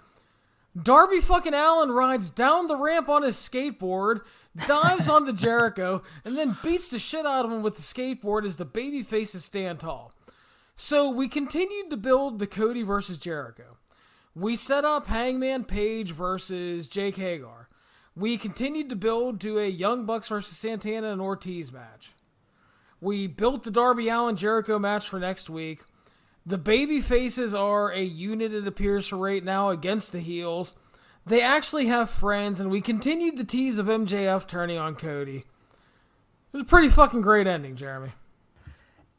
Darby fucking Allin rides down the ramp on his skateboard, dives onto Jericho, and then beats the shit out of him with the skateboard as the baby faces stand tall. So we continued to build the Cody versus Jericho. We set up Hangman Page versus Jake Hagar. We continued to build to a Young Bucks versus Santana and Ortiz match. We built the Darby Allin Jericho match for next week. The baby faces are a unit, it appears, for right now against the heels. They actually have friends, and we continued the tease of MJF turning on Cody. It was a pretty fucking great ending, Jeremy.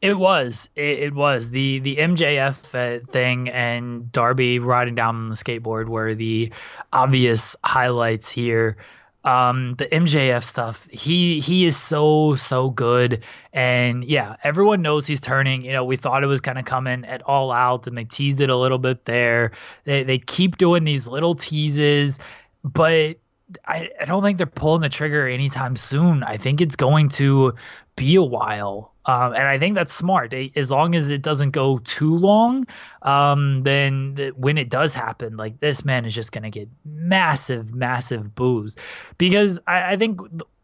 It was. It was. The MJF thing and Darby riding down on the skateboard were the obvious highlights here. The MJF stuff, he is so good. And yeah, everyone knows he's turning. We thought it was kind of coming at All Out, and they teased it a little bit there. They keep doing these little teases, but I don't think they're pulling the trigger anytime soon. I think it's going to be a while. And I think that's smart. As long as it doesn't go too long, then when it does happen, this man is just going to get massive boos. Because I think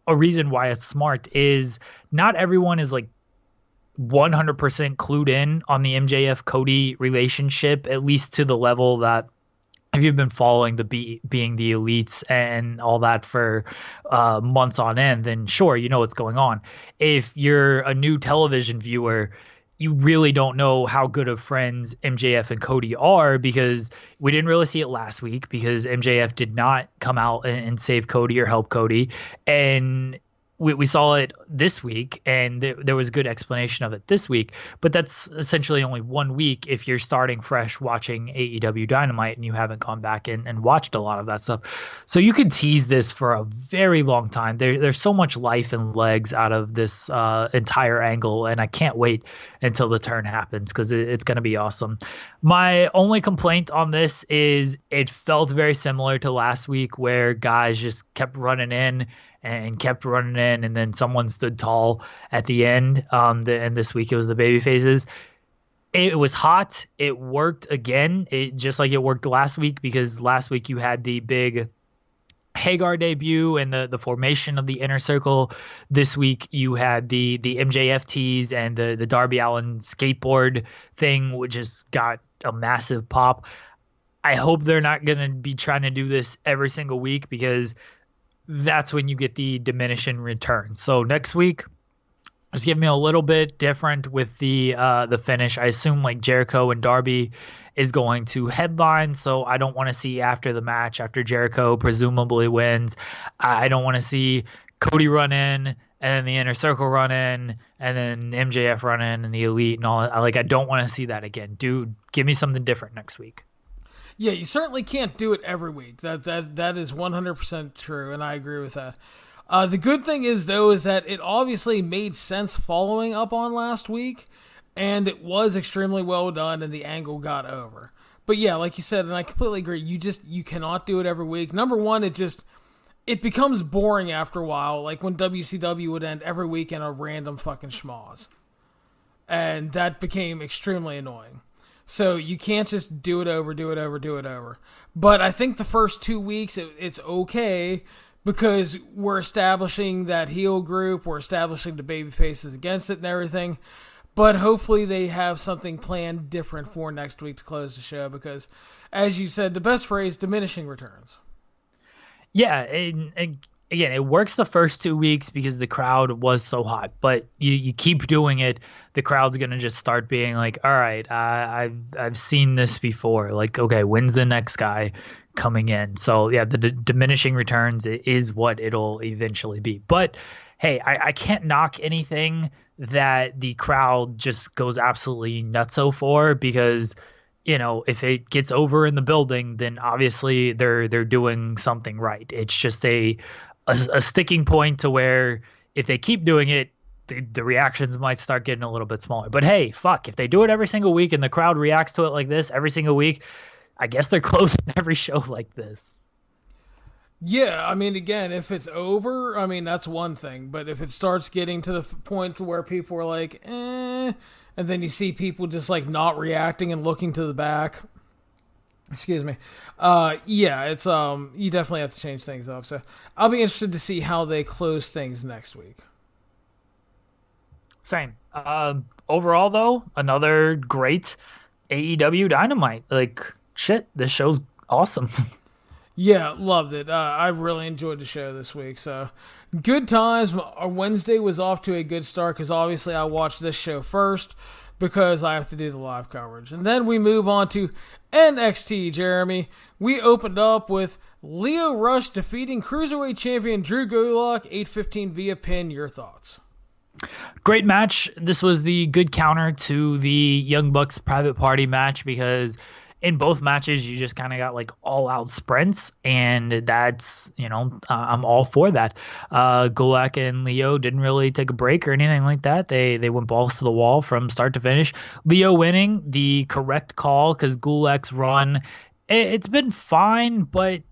a reason why it's smart is not everyone is 100% clued in on the MJF Cody relationship, at least to the level that if you've been following the being the elites and all that for months on end, then sure, you know what's going on. If you're a new television viewer, you really don't know how good of friends MJF and Cody are, because we didn't really see it last week because MJF did not come out and save Cody or help Cody. And we saw it this week, and there was good explanation of it this week, but that's essentially only 1 week if you're starting fresh watching AEW Dynamite and you haven't gone back and watched a lot of that stuff. So you could tease this for a very long time. There's so much life and legs out of this entire angle, and I can't wait until the turn happens because it's going to be awesome. My only complaint on this is it felt very similar to last week, where guys just kept running in, and then someone stood tall at the end. And this week it was the baby faces. It was hot. It worked again. Just like it worked last week, because last week you had the big Hagar debut and the formation of the Inner Circle. This week you had the MJFTs and the Darby Allin skateboard thing, which just got a massive pop. I hope they're not going to be trying to do this every single week, because that's when you get the diminishing returns. So next week, just give me a little bit different with the finish. I assume like Jericho and Darby is going to headline, so I don't want to see after the match, after Jericho presumably wins, I don't want to see Cody run in and then the Inner Circle run in and then MJF run in and the Elite and all that. I don't want to see that again. Dude, give me something different next week. Yeah, you certainly can't do it every week. That is 100% true, and I agree with that. The good thing is, though, is that it obviously made sense following up on last week, and it was extremely well done, and the angle got over. But yeah, like you said, and I completely agree, you cannot do it every week. Number one, it becomes boring after a while, like when WCW would end every week in a random fucking schmoz. And that became extremely annoying. So you can't just do it over. But I think the first 2 weeks, it's okay, because we're establishing that heel group, we're establishing the baby faces against it and everything. But hopefully they have something planned different for next week to close the show, because, as you said, the best phrase, diminishing returns. Yeah, and again, it works the first 2 weeks because the crowd was so hot. But you keep doing it, the crowd's gonna just start being like, all right, I've seen this before. Like, okay, when's the next guy coming in? So yeah, the diminishing returns is what it'll eventually be. But hey, I can't knock anything that the crowd just goes absolutely nutso for, because if it gets over in the building, then obviously they're doing something right. It's just a sticking point to where if they keep doing it, the reactions might start getting a little bit smaller. But hey, fuck, if they do it every single week and the crowd reacts to it like this every single week, I guess they're closing every show like this. Yeah, I mean, again, if it's over, I mean, that's one thing. But if it starts getting to the point where people are like, and then you see people just like not reacting and looking to the back. Excuse me. Yeah, it's you definitely have to change things up. So I'll be interested to see how they close things next week. Same. Overall, though, another great AEW Dynamite. Like, shit, this show's awesome. Yeah, loved it. I really enjoyed the show this week. So, good times. Our Wednesday was off to a good start because obviously I watched this show first because I have to do the live coverage. And then we move on to NXT, Jeremy. We opened up with Lio Rush defeating Cruiserweight Champion Drew Gulak, 8:15 via pin. Your thoughts? Great match. This was the good counter to the Young Bucks Private Party match, because in both matches, you just kind of got like all-out sprints, and that's, I'm all for that. Gulak and Leo didn't really take a break or anything like that. They went balls to the wall from start to finish. Leo winning, the correct call, because Gulak's run, it's been fine, but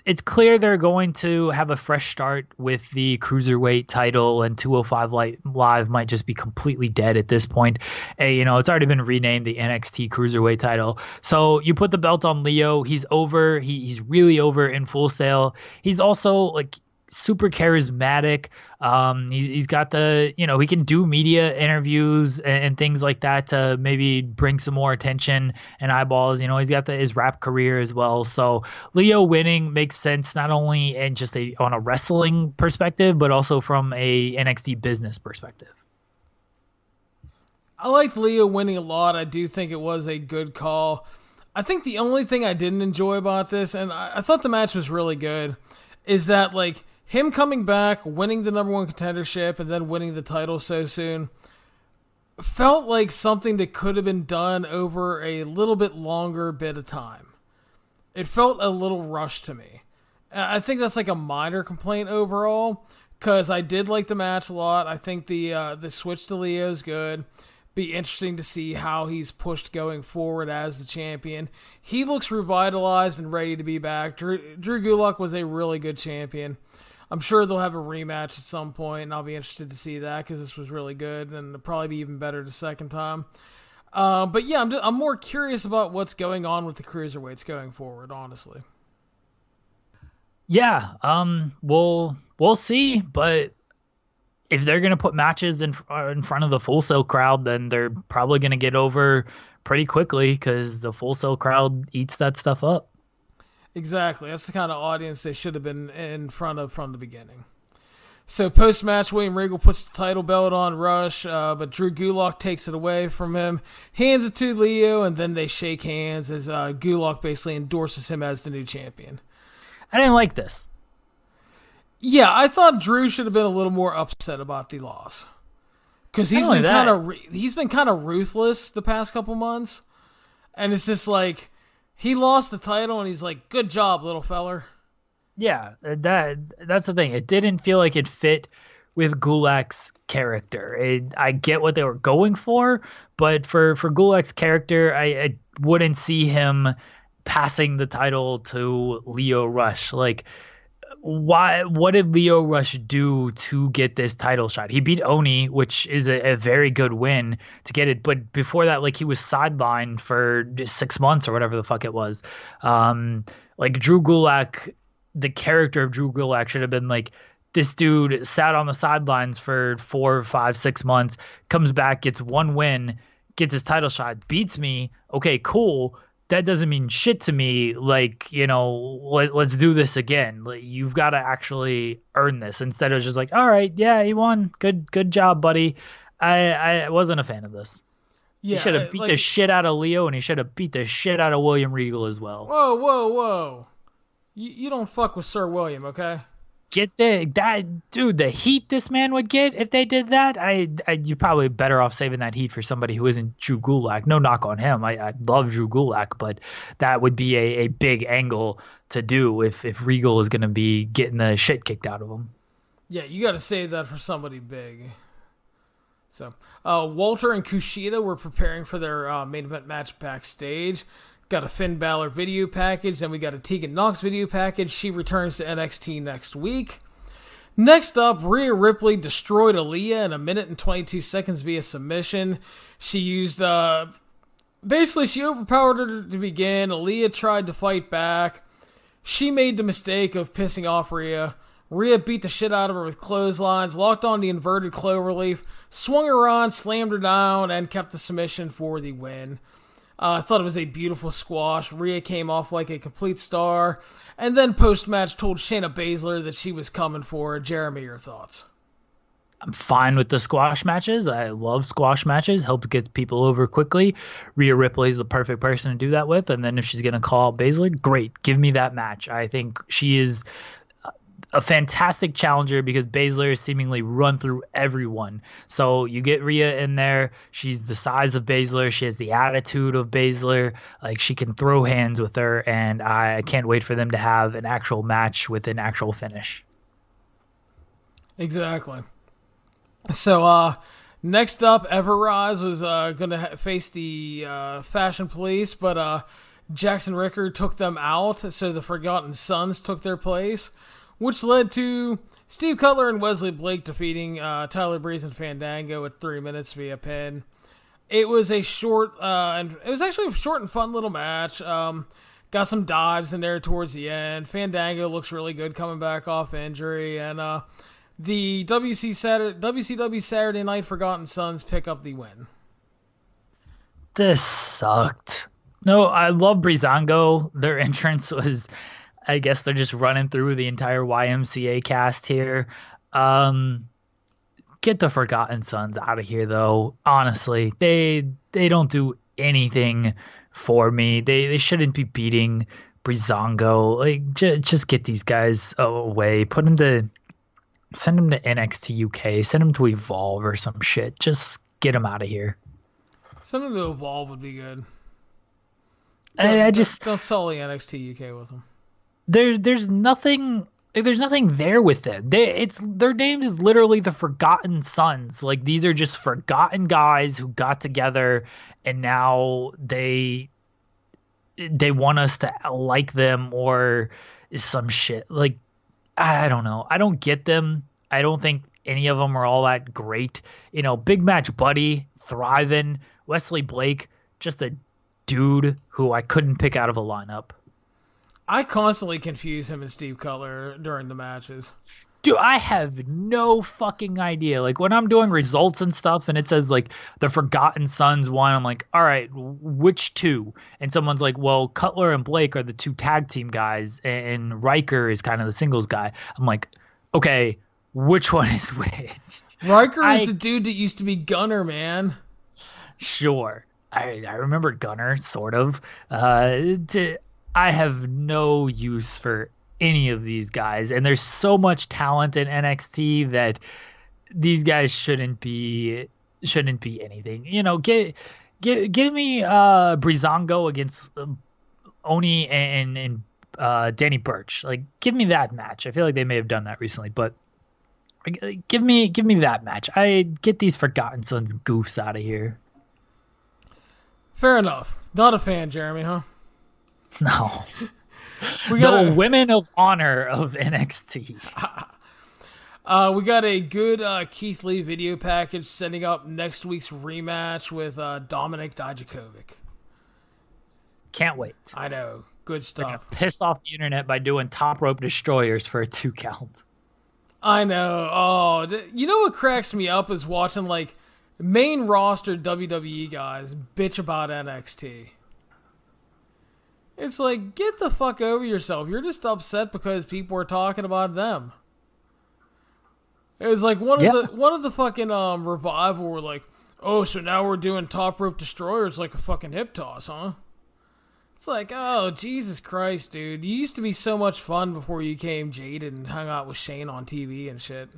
it's clear they're going to have a fresh start with the Cruiserweight title, and 205 Live might just be completely dead at this point. It's already been renamed the NXT Cruiserweight title. So you put the belt on Leo. He's over. He's really over in Full Sail. He's also like super charismatic. He's got the, he can do media interviews and things like that to maybe bring some more attention and eyeballs. He's got his rap career as well. So Leo winning makes sense, not only in just on a wrestling perspective, but also from a NXT business perspective. I liked Leo winning a lot. I do think it was a good call. I think the only thing I didn't enjoy about this, and I thought the match was really good, is that like him coming back, winning the number one contendership, and then winning the title so soon felt like something that could have been done over a little bit longer bit of time. It felt a little rushed to me. I think that's like a minor complaint overall, because I did like the match a lot. I think the switch to Leo is good. Be interesting to see how he's pushed going forward as the champion. He looks revitalized and ready to be back. Drew Gulak was a really good champion. I'm sure they'll have a rematch at some point, and I'll be interested to see that because this was really good, and it'll probably be even better the second time. But yeah, I'm more curious about what's going on with the Cruiserweights going forward, honestly. Yeah, we'll see, but if they're gonna put matches in front of the Full Sail crowd, then they're probably gonna get over pretty quickly because the Full Sail crowd eats that stuff up. Exactly. That's the kind of audience they should have been in front of from the beginning. So post-match, William Regal puts the title belt on Rush, but Drew Gulak takes it away from him, hands it to Leo, and then they shake hands as Gulak basically endorses him as the new champion. I didn't like this. Yeah, I thought Drew should have been a little more upset about the loss. Because he's been kind of ruthless the past couple months. And it's just like, he lost the title and he's like, good job, little feller. Yeah, that's the thing. It didn't feel like it fit with Gulak's character. I get what they were going for, but for Gulak's character, I wouldn't see him passing the title to Leo Rush. Like, what did Leo Rush do to get this title shot? He beat Oni, which is a very good win to get it. But before that, like, he was sidelined for 6 months or whatever the fuck it was. Like, Drew Gulak, the character of Drew Gulak should have been like, this dude sat on the sidelines for 4, 5, 6 months, comes back, gets one win, gets his title shot, beats me. Okay, cool. That doesn't mean shit to me. Like, let's do this again. Like, you've got to actually earn this instead of just like, all right, yeah, he won. Good job, buddy. I wasn't a fan of this. Yeah, he should have beat the shit out of Leo, and he should have beat the shit out of William Regal as well. Whoa. You don't fuck with Sir William, okay? Get the heat this man would get if they did that. You're probably better off saving that heat for somebody who isn't Drew Gulak. No knock on him. I love Drew Gulak, but that would be a big angle to do if Regal is going to be getting the shit kicked out of him. Yeah, you got to save that for somebody big. So, Walter and Kushida were preparing for their main event match backstage. Got a Finn Balor video package, then we got a Tegan Nox video package. She returns to NXT next week. Next up, Rhea Ripley destroyed Aaliyah in 1 minute and 22 seconds via submission. She used, basically she overpowered her to begin. Aaliyah tried to fight back. She made the mistake of pissing off Rhea. Rhea beat the shit out of her with clotheslines, locked on the inverted cloverleaf, swung her on, slammed her down, and kept the submission for the win. I thought it was a beautiful squash. Rhea came off like a complete star. And then post-match told Shayna Baszler that she was coming for her. Jeremy, your thoughts? I'm fine with the squash matches. I love squash matches. Help get people over quickly. Rhea Ripley is the perfect person to do that with. And then if she's going to call Baszler, great. Give me that match. I think she is a fantastic challenger because Baszler has seemingly run through everyone. So you get Rhea in there. She's the size of Baszler. She has the attitude of Baszler. Like, she can throw hands with her, and I can't wait for them to have an actual match with an actual finish. Exactly. So, next up, Everrise was going to face the Fashion Police, but Jackson Ricker took them out, so the Forgotten Sons took their place, which led to Steve Cutler and Wesley Blake defeating Tyler Breeze and Fandango at 3 minutes via pin. It was a short, and it was actually a short and fun little match. Got some dives in there towards the end. Fandango looks really good coming back off injury, and the WCW Saturday Night Forgotten Sons pick up the win. This sucked. No, I love Breezango. Their entrance was, I guess they're just running through the entire YMCA cast here. Get the Forgotten Sons out of here, though. Honestly, they don't do anything for me. They shouldn't be beating Breezango. Like, just get these guys away. Send them to NXT UK. Send them to Evolve or some shit. Just get them out of here. Send them to Evolve would be good. Don't sully NXT UK with them. There's nothing there with them. Their name is literally the Forgotten Sons. Like, these are just forgotten guys who got together, and now they want us to like them or some shit. Like, I don't know. I don't get them. I don't think any of them are all that great. Big Match Buddy, thriving. Wesley Blake, just a dude who I couldn't pick out of a lineup. I constantly confuse him and Steve Cutler during the matches. Dude, I have no fucking idea. Like when I'm doing results and stuff and it says like the Forgotten Sons won, I'm like, all right, which two? And someone's like, well, Cutler and Blake are the two tag team guys and Riker is kind of the singles guy. I'm like, okay, which one is which? Riker is the dude that used to be Gunner, man. Sure. I remember Gunner, sort of. I have no use for any of these guys, and there's so much talent in NXT that these guys shouldn't be anything. You know, give me Breezango against Oni and Danny Burch. Like, give me that match. I feel like they may have done that recently, but give me that match. I get these Forgotten Sons goofs out of here. Fair enough. Not a fan, Jeremy, huh? No. We got the women of honor of NXT. We got a good Keith Lee video package setting up next week's rematch with Dominik Dijakovic. Can't wait. I know. Good stuff. They're gonna piss off the internet by doing top rope destroyers for a 2 count. I know. Oh, you know what cracks me up is watching like main roster WWE guys bitch about NXT. It's like, get the fuck over yourself. You're just upset because people are talking about them. It was like one of the fucking Revival were like, oh, so now we're doing top rope destroyers like a fucking hip toss, huh? It's like, oh, Jesus Christ, dude. You used to be so much fun before you came jaded and hung out with Shane on TV and shit.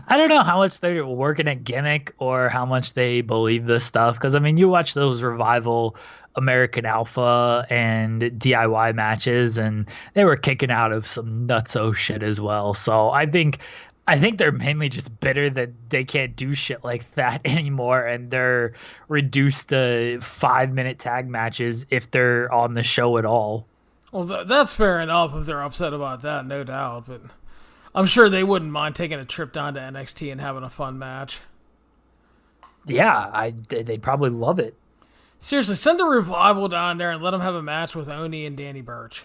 I don't know how much they're working at gimmick or how much they believe this stuff. Because, I mean, you watch those Revival American Alpha and DIY matches, and they were kicking out of some nutso shit as well. So I think they're mainly just bitter that they can't do shit like that anymore, and they're reduced to 5-minute tag matches if they're on the show at all. Well, that's fair enough if they're upset about that, no doubt. But I'm sure they wouldn't mind taking a trip down to NXT and having a fun match. Yeah, they'd probably love it. Seriously, send a Revival down there and let them have a match with Oni and Danny Burch.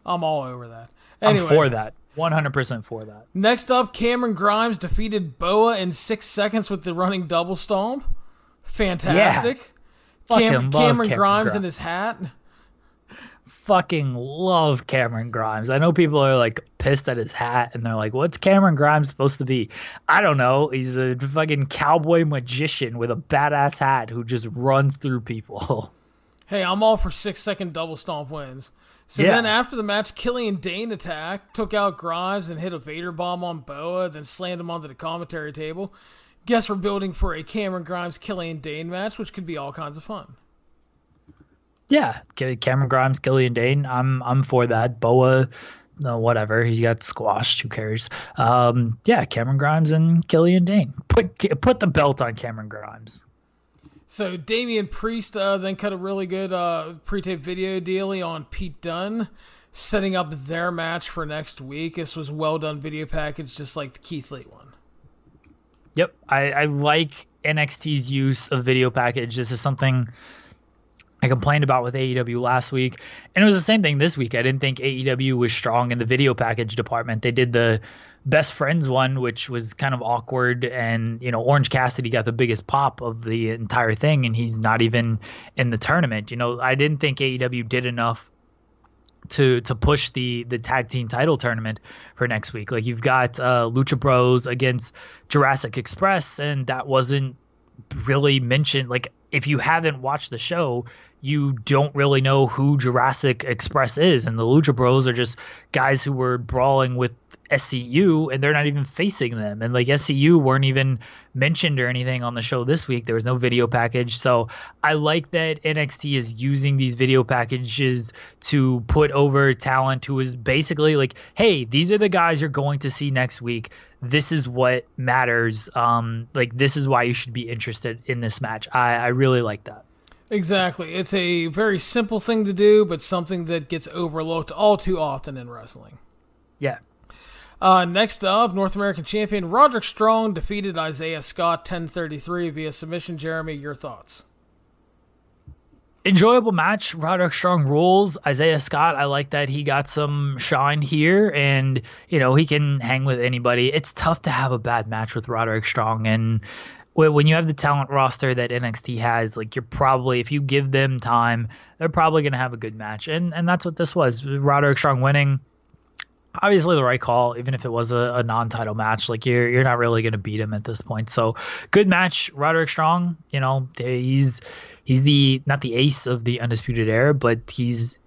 I'm all over that. Anyway, I'm for that. 100% for that. Next up, Cameron Grimes defeated Boa in 6 seconds with the running double stomp. Fantastic. Yeah. Cameron Grimes in his hat. Fucking love Cameron Grimes. I know people are like pissed at his hat and they're like, what's Cameron Grimes supposed to be? I don't know. He's a fucking cowboy magician with a badass hat who just runs through people. Hey, I'm all for 6-second double stomp wins. So then after the match, Killian Dane attacked, took out Grimes and hit a Vader bomb on Boa, then slammed him onto the commentary table. Guess we're building for a Cameron Grimes Killian Dane match, which could be all kinds of fun. Yeah, Cameron Grimes, Killian Dane. I'm for that. Boa, whatever. He got squashed. Who cares? Yeah, Cameron Grimes and Killian Dane. Put the belt on Cameron Grimes. So Damian Priest then cut a really good pre-tape video dealie on Pete Dunne, setting up their match for next week. This was well done video package, just like the Keith Lee one. Yep, I like NXT's use of video package. This is something I complained about with AEW last week, and it was the same thing this week. I didn't think AEW was strong in the video package department. They did the Best Friends one, which was kind of awkward, and Orange Cassidy got the biggest pop of the entire thing, and he's not even in the tournament. I didn't think AEW did enough to push the tag team title tournament for next week. Like, you've got Lucha Bros against Jurassic Express, and that wasn't really mentioned. Like, if you haven't watched the show, you don't really know who Jurassic Express is, and the Lucha Bros are just guys who were brawling with SCU, and they're not even facing them. And like, SCU weren't even mentioned or anything on the show this week. There was no video package. So I like that NXT is using these video packages to put over talent who is basically like, hey, these are the guys you're going to see next week. This is what matters. Like, this is why you should be interested in this match. I really like that. Exactly. It's a very simple thing to do, but something that gets overlooked all too often in wrestling. Yeah. Next up, North American Champion Roderick Strong defeated Isaiah Scott 10-33 via submission. Jeremy, your thoughts? Enjoyable match. Roderick Strong rules. Isaiah Scott, I like that he got some shine here, and he can hang with anybody. It's tough to have a bad match with Roderick Strong, and when you have the talent roster that NXT has, like, you're probably, if you give them time, they're probably going to have a good match, and that's what this was. Roderick Strong winning, obviously the right call, even if it was a non-title match. Like, you're not really going to beat him at this point. So good match. Roderick Strong, he's the, not the ace of the Undisputed Era, but he's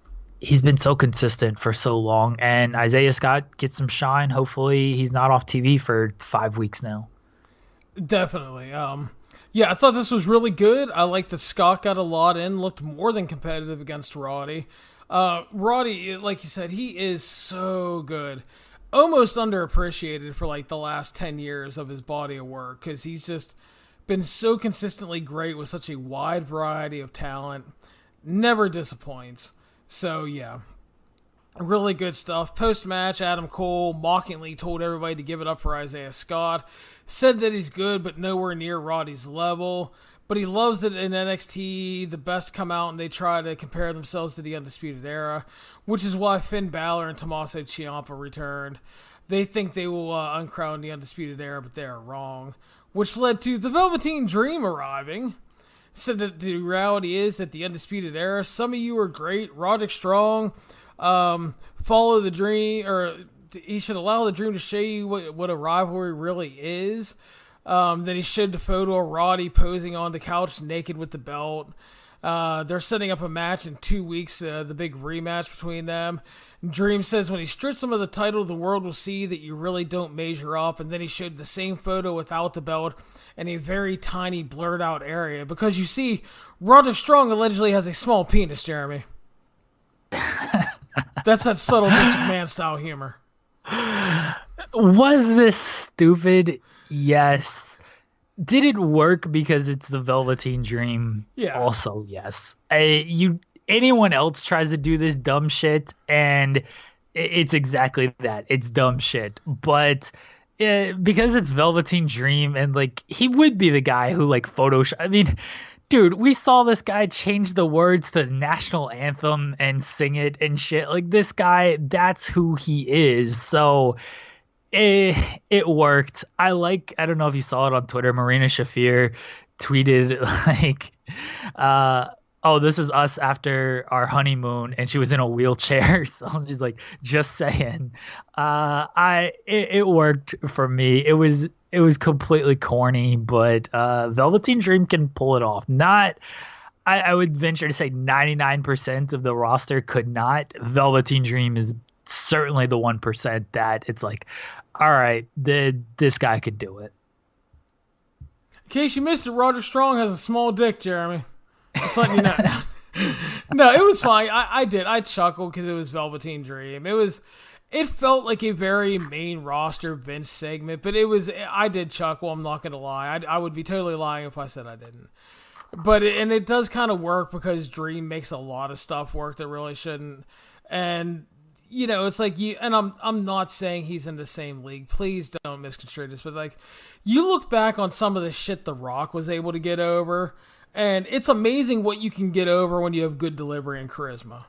been so consistent for so long. And Isaiah Scott gets some shine. Hopefully he's not off TV for 5 weeks now. Definitely. Yeah, I thought this was really good. I like that Scott got a lot in, looked more than competitive against Roddy. Roddy, like you said, he is so good. Almost underappreciated for like the last 10 years of his body of work, because he's just been so consistently great with such a wide variety of talent. Never disappoints. So, yeah. Really good stuff. Post-match, Adam Cole mockingly told everybody to give it up for Isaiah Scott. Said that he's good, but nowhere near Roddy's level. But he loves that in NXT, the best come out and they try to compare themselves to the Undisputed Era, which is why Finn Balor and Tommaso Ciampa returned. They think they will uncrown the Undisputed Era, but they are wrong. Which led to the Velveteen Dream arriving. Said that the reality is that the Undisputed Era, some of you are great. Roderick Strong, follow the dream, or he should allow the dream to show you what a rivalry really is. Then he showed the photo of Roddy posing on the couch naked with the belt. They're setting up a match in 2 weeks, the big rematch between them. Dream says when he strips him of the title, the world will see that you really don't measure up. And then he showed the same photo without the belt in a very tiny blurred out area. Because you see, Roderick Strong allegedly has a small penis, Jeremy. That's that subtle Vince McMahon style humor. Was this stupid? Yes. Did it work because it's the Velveteen Dream? Yeah. Also, yes. Anyone else tries to do this dumb shit, and it's exactly that. It's dumb shit. But because it's Velveteen Dream, and like, he would be the guy who like Photoshop. I mean, dude, we saw this guy change the words to the national anthem and sing it and shit. Like, this guy, that's who he is. So it worked. I don't know if you saw it on Twitter. Marina Shafir tweeted like, oh, this is us after our honeymoon, and she was in a wheelchair. So she's like, just saying. It worked for me. It was completely corny, but Velveteen Dream can pull it off. I would venture to say 99% of the roster could not. Velveteen Dream is certainly the 1% that it's like, all right, this guy could do it. In case you missed it, Roderick Strong has a small dick, Jeremy. Just letting you know. No, it was fine. I chuckled because it was Velveteen Dream. It felt like a very main roster Vince segment, but I did chuckle. I'm not going to lie. I would be totally lying if I said I didn't. But it does kind of work because Dream makes a lot of stuff work that really shouldn't. And it's like and I'm not saying he's in the same league. Please don't misconstrue this, but like, you look back on some of the shit The Rock was able to get over, and it's amazing what you can get over when you have good delivery and charisma.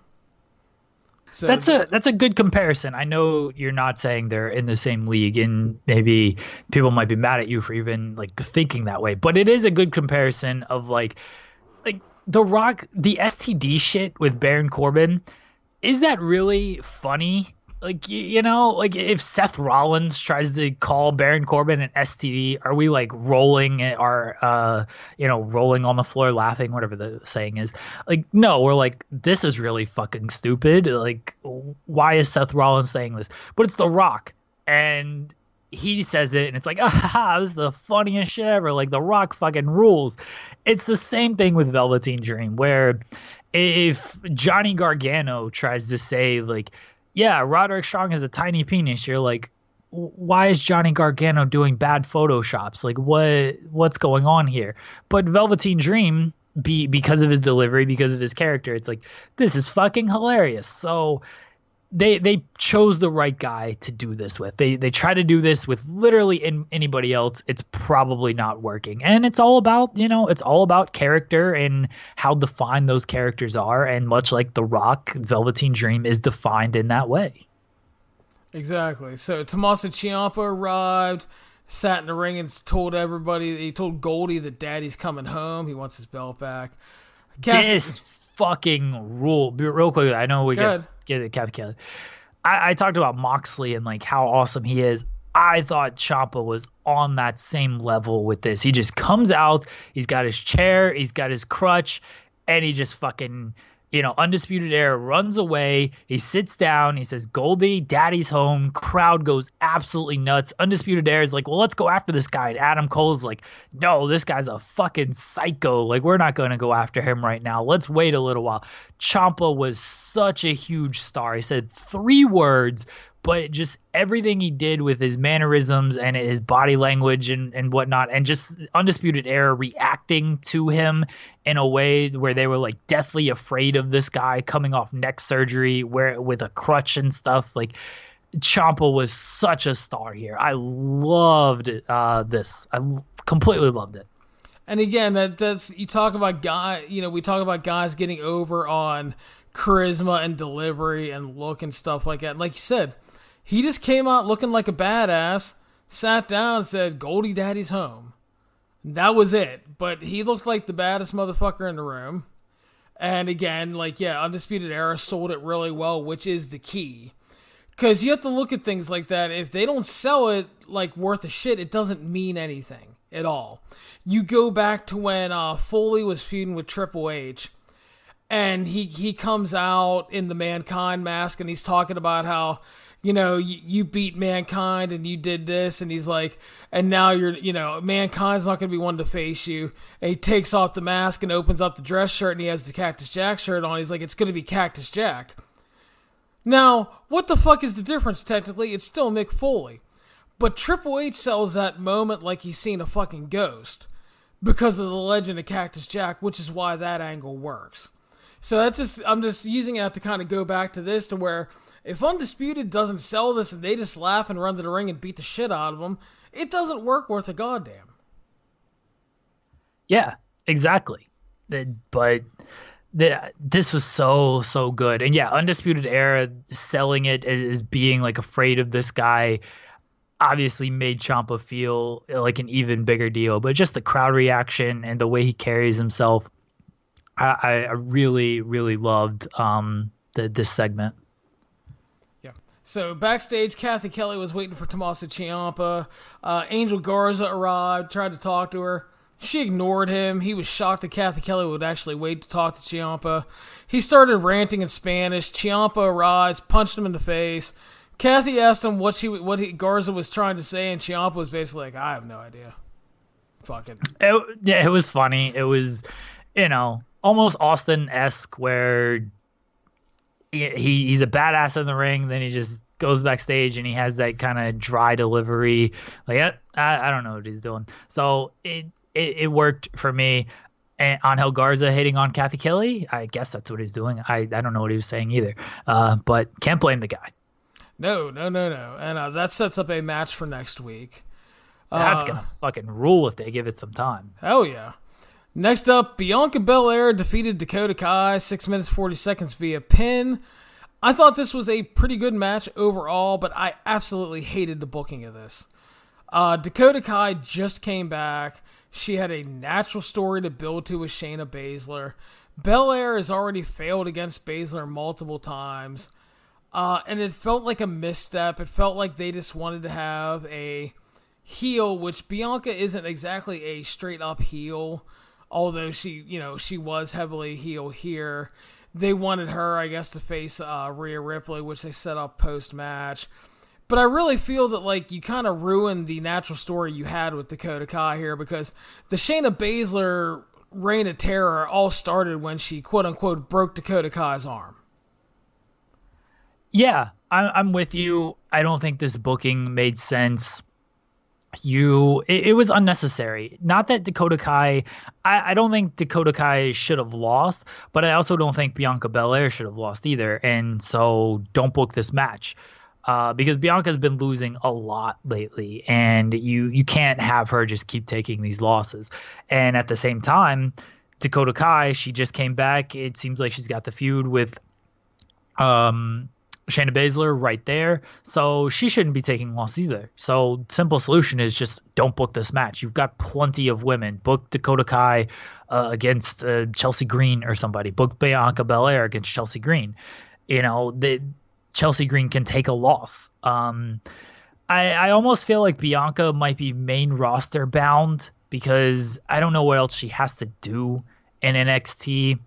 So that's a good comparison. I know you're not saying they're in the same league, and maybe people might be mad at you for even like thinking that way, but it is a good comparison of like The Rock, the STD shit with Baron Corbin. Is that really funny? Like, like if Seth Rollins tries to call Baron Corbin an STD, are we like rolling rolling on the floor laughing, whatever the saying is? Like, no, we're like, this is really fucking stupid. Like, why is Seth Rollins saying this? But it's The Rock, and he says it, and it's like, this is the funniest shit ever. Like, The Rock fucking rules. It's the same thing with Velveteen Dream, where if Johnny Gargano tries to say like, yeah, Roderick Strong has a tiny penis, you're like, why is Johnny Gargano doing bad photoshops? Like, what's going on here? But Velveteen Dream, because of his delivery, because of his character, it's like, this is fucking hilarious. So they chose the right guy to do this with. They try to do this with literally anybody else. It's probably not working. And it's all about, it's all about character and how defined those characters are. And much like The Rock, Velveteen Dream is defined in that way. Exactly. So Tommaso Ciampa arrived, sat in the ring and told everybody, he told Goldie that Daddy's coming home. He wants his belt back. This fucking rule. Real quick, I know we get it, Kathy Kelly. I talked about Moxley and like how awesome he is. I thought Ciampa was on that same level with this. He just comes out, he's got his chair, he's got his crutch, and he just fucking, Undisputed Era runs away. He sits down. He says, Goldie, Daddy's home. Crowd goes absolutely nuts. Undisputed Era is like, well, let's go after this guy. And Adam Cole's like, no, this guy's a fucking psycho. Like, we're not going to go after him right now. Let's wait a little while. Ciampa was such a huge star. He said 3 words, but just everything he did with his mannerisms and his body language and whatnot, and just Undisputed Era reacting to him in a way where they were like deathly afraid of this guy coming off neck surgery with a crutch and stuff. Like, Ciampa was such a star here. I loved this. I completely loved it. And again, that's you talk about we talk about guys getting over on charisma and delivery and look and stuff like that. And like you said, he just came out looking like a badass, sat down and said, Goldie, Daddy's home. And that was it. But he looked like the baddest motherfucker in the room. And again, Undisputed Era sold it really well, which is the key. Because you have to look at things like that. If they don't sell it like worth a shit, it doesn't mean anything at all. You go back to when Foley was feuding with Triple H. And he comes out in the Mankind mask and he's talking about how, you beat Mankind and you did this. And he's like, and now Mankind's not going to be one to face you. And he takes off the mask and opens up the dress shirt and he has the Cactus Jack shirt on. He's like, it's going to be Cactus Jack. Now, what the fuck is the difference technically? It's still Mick Foley. But Triple H sells that moment like he's seen a fucking ghost because of the legend of Cactus Jack, which is why that angle works. So I'm just using that to kind of go back to this, to where if Undisputed doesn't sell this and they just laugh and run to the ring and beat the shit out of them, it doesn't work worth a goddamn. Yeah, exactly. But this was so good. And yeah, Undisputed Era selling it as being like afraid of this guy obviously made Ciampa feel like an even bigger deal. But just the crowd reaction and the way he carries himself, I really, really loved this segment. Yeah. So backstage, Kathy Kelly was waiting for Tommaso Ciampa. Angel Garza arrived, tried to talk to her. She ignored him. He was shocked that Kathy Kelly would actually wait to talk to Ciampa. He started ranting in Spanish. Ciampa arrives, punched him in the face. Kathy asked him what Garza was trying to say, and Ciampa was basically like, I have no idea. Fucking. It was funny. It was, almost Austin-esque, where he's a badass in the ring, then he just goes backstage and he has that kind of dry delivery. Like, I don't know what he's doing. So it worked for me. And Angel Garza hitting on Kathy Kelly, I guess that's what he's doing. I don't know what he was saying either. But can't blame the guy. No. And that sets up a match for next week. That's going to fucking rule if they give it some time. Hell yeah. Next up, Bianca Belair defeated Dakota Kai 6 minutes 40 seconds via pin. I thought this was a pretty good match overall, but I absolutely hated the booking of this. Dakota Kai just came back. She had a natural story to build to with Shayna Baszler. Belair has already failed against Baszler multiple times. And it felt like a misstep. It felt like they just wanted to have a heel, which Bianca isn't exactly a straight up heel. Although she was heavily heel here. They wanted her, I guess, to face Rhea Ripley, which they set up post-match. But I really feel that, you kind of ruined the natural story you had with Dakota Kai here, because the Shayna Baszler reign of terror all started when she, quote-unquote, broke Dakota Kai's arm. Yeah, I'm with you. I don't think this booking made sense. it was unnecessary. Not that Dakota Kai, I don't think Dakota Kai should have lost, but I also don't think Bianca Belair should have lost either. And so don't book this match. Because Bianca's been losing a lot lately, and you can't have her just keep taking these losses. And at the same time, Dakota Kai, she just came back. It seems like she's got the feud with Shayna Baszler right there, so she shouldn't be taking losses either. So simple solution is just don't book this match. You've got plenty of women. Book Dakota Kai against Chelsea Green or somebody. Book Bianca Belair against Chelsea Green. Chelsea Green can take a loss. I almost feel like Bianca might be main roster bound because I don't know what else she has to do in NXT.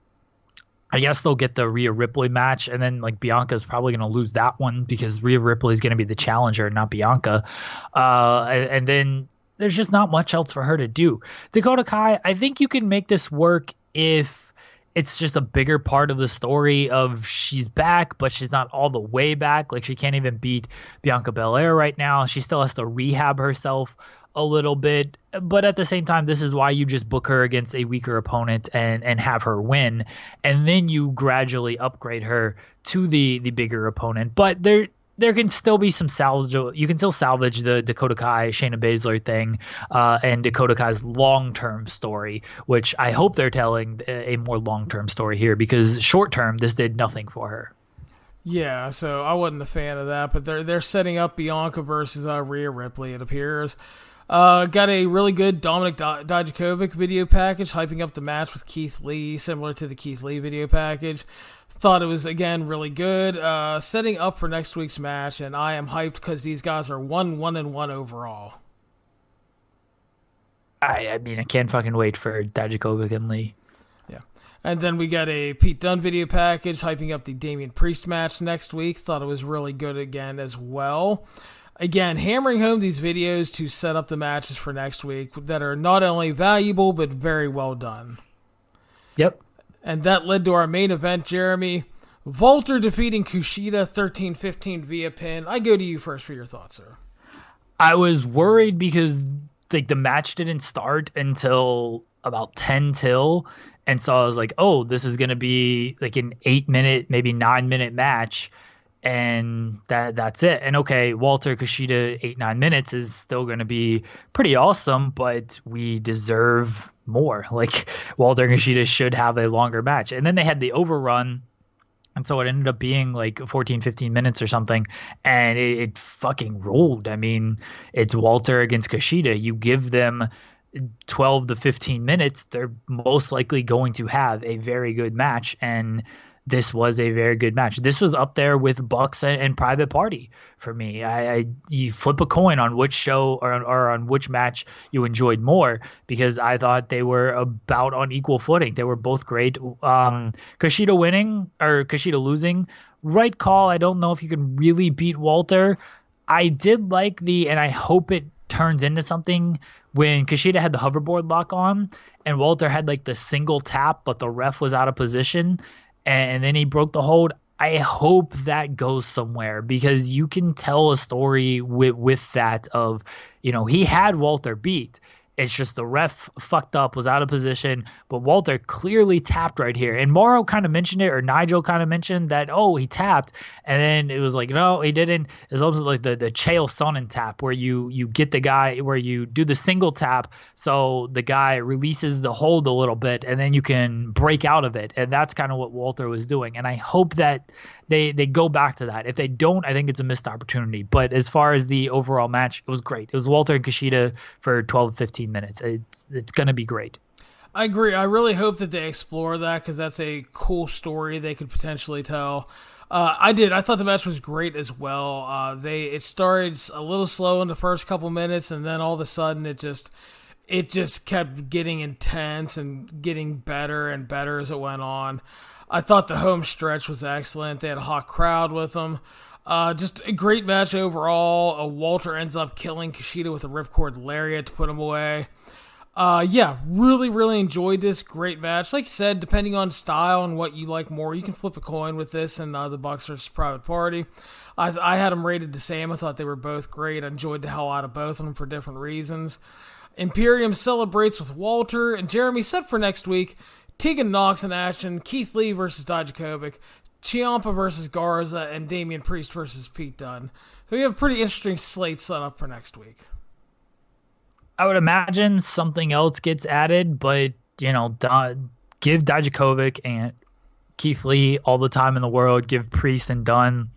I guess they'll get the Rhea Ripley match, and then like Bianca's probably going to lose that one because Rhea Ripley is going to be the challenger, not Bianca. And then there's just not much else for her to do. Dakota Kai, I think you can make this work if it's just a bigger part of the story of she's back, but she's not all the way back. Like she can't even beat Bianca Belair right now. She still has to rehab herself a little bit. But at the same time, this is why you just book her against a weaker opponent and have her win. And then you gradually upgrade her to the bigger opponent. But there can still be some salvage. You can still salvage the Dakota Kai, Shayna Baszler thing, and Dakota Kai's long-term story, which I hope they're telling a more long-term story here because short-term, this did nothing for her. Yeah, so I wasn't a fan of that, but they're setting up Bianca versus Rhea Ripley, it appears. Got a really good Dominik Dijakovic video package, hyping up the match with Keith Lee, similar to the Keith Lee video package. Thought it was, again, really good. Setting up for next week's match, and I am hyped because these guys are 1-1-1 overall. I mean, I can't fucking wait for Dijakovic and Lee. Yeah. And then we got a Pete Dunne video package, hyping up the Damian Priest match next week. Thought it was really good again as well. Again, hammering home these videos to set up the matches for next week that are not only valuable, but very well done. Yep. And that led to our main event, Jeremy. Walter defeating Kushida 13-15 via pin. I go to you first for your thoughts, sir. I was worried because like the match didn't start until about 10 till. And so I was like, oh, this is going to be like an 8-minute, maybe 9-minute match. And that's it. And okay, Walter Kushida 8-9 minutes is still going to be pretty awesome, but we deserve more. Like Walter Kushida should have a longer match. And then they had the overrun, and so it ended up being like 14-15 minutes or something, and it fucking ruled. I mean, it's Walter against Kushida. You give them 12 to 15 minutes, they're most likely going to have a very good match, and this was a very good match. This was up there with Bucks and Private Party for me. You flip a coin on which show or on which match you enjoyed more, because I thought they were about on equal footing. They were both great. Kushida winning or Kushida losing, right call. I don't know if you can really beat Walter. I did like and I hope it turns into something when Kushida had the hoverboard lock on and Walter had like the single tap, but the ref was out of position. And then he broke the hold. I hope that goes somewhere because you can tell a story with that of, he had Walter beat. It's just the ref fucked up, was out of position, but Walter clearly tapped right here. And Mauro kind of mentioned it, or Nigel kind of mentioned that, oh, he tapped. And then it was like, no, he didn't. It's almost like the Chael Sonnen tap where you get the guy, where you do the single tap so the guy releases the hold a little bit and then you can break out of it. And that's kind of what Walter was doing. And I hope that they go back to that. If they don't, I think it's a missed opportunity. But as far as the overall match, it was great. It was Walter and Kushida for 12 to 15 minutes. It's going to be great. I agree. I really hope that they explore that because that's a cool story they could potentially tell. I thought the match was great as well. It started a little slow in the first couple minutes, and then all of a sudden it just kept getting intense and getting better and better as it went on. I thought the home stretch was excellent. They had a hot crowd with them. Just a great match overall. Walter ends up killing Kushida with a ripcord lariat to put him away. Yeah, really, really enjoyed this. Great match. Like you said, depending on style and what you like more, you can flip a coin with this and the Bucks versus Private Party. I had them rated the same. I thought they were both great. I enjoyed the hell out of both of them for different reasons. Imperium celebrates with Walter and Jeremy set for next week. Tegan Knox in action. Keith Lee versus Dijakovic. Ciampa versus Garza. And Damian Priest versus Pete Dunne. So we have a pretty interesting slate set up for next week. I would imagine something else gets added, but, give Dijakovic and Keith Lee all the time in the world. Give Priest and Dunne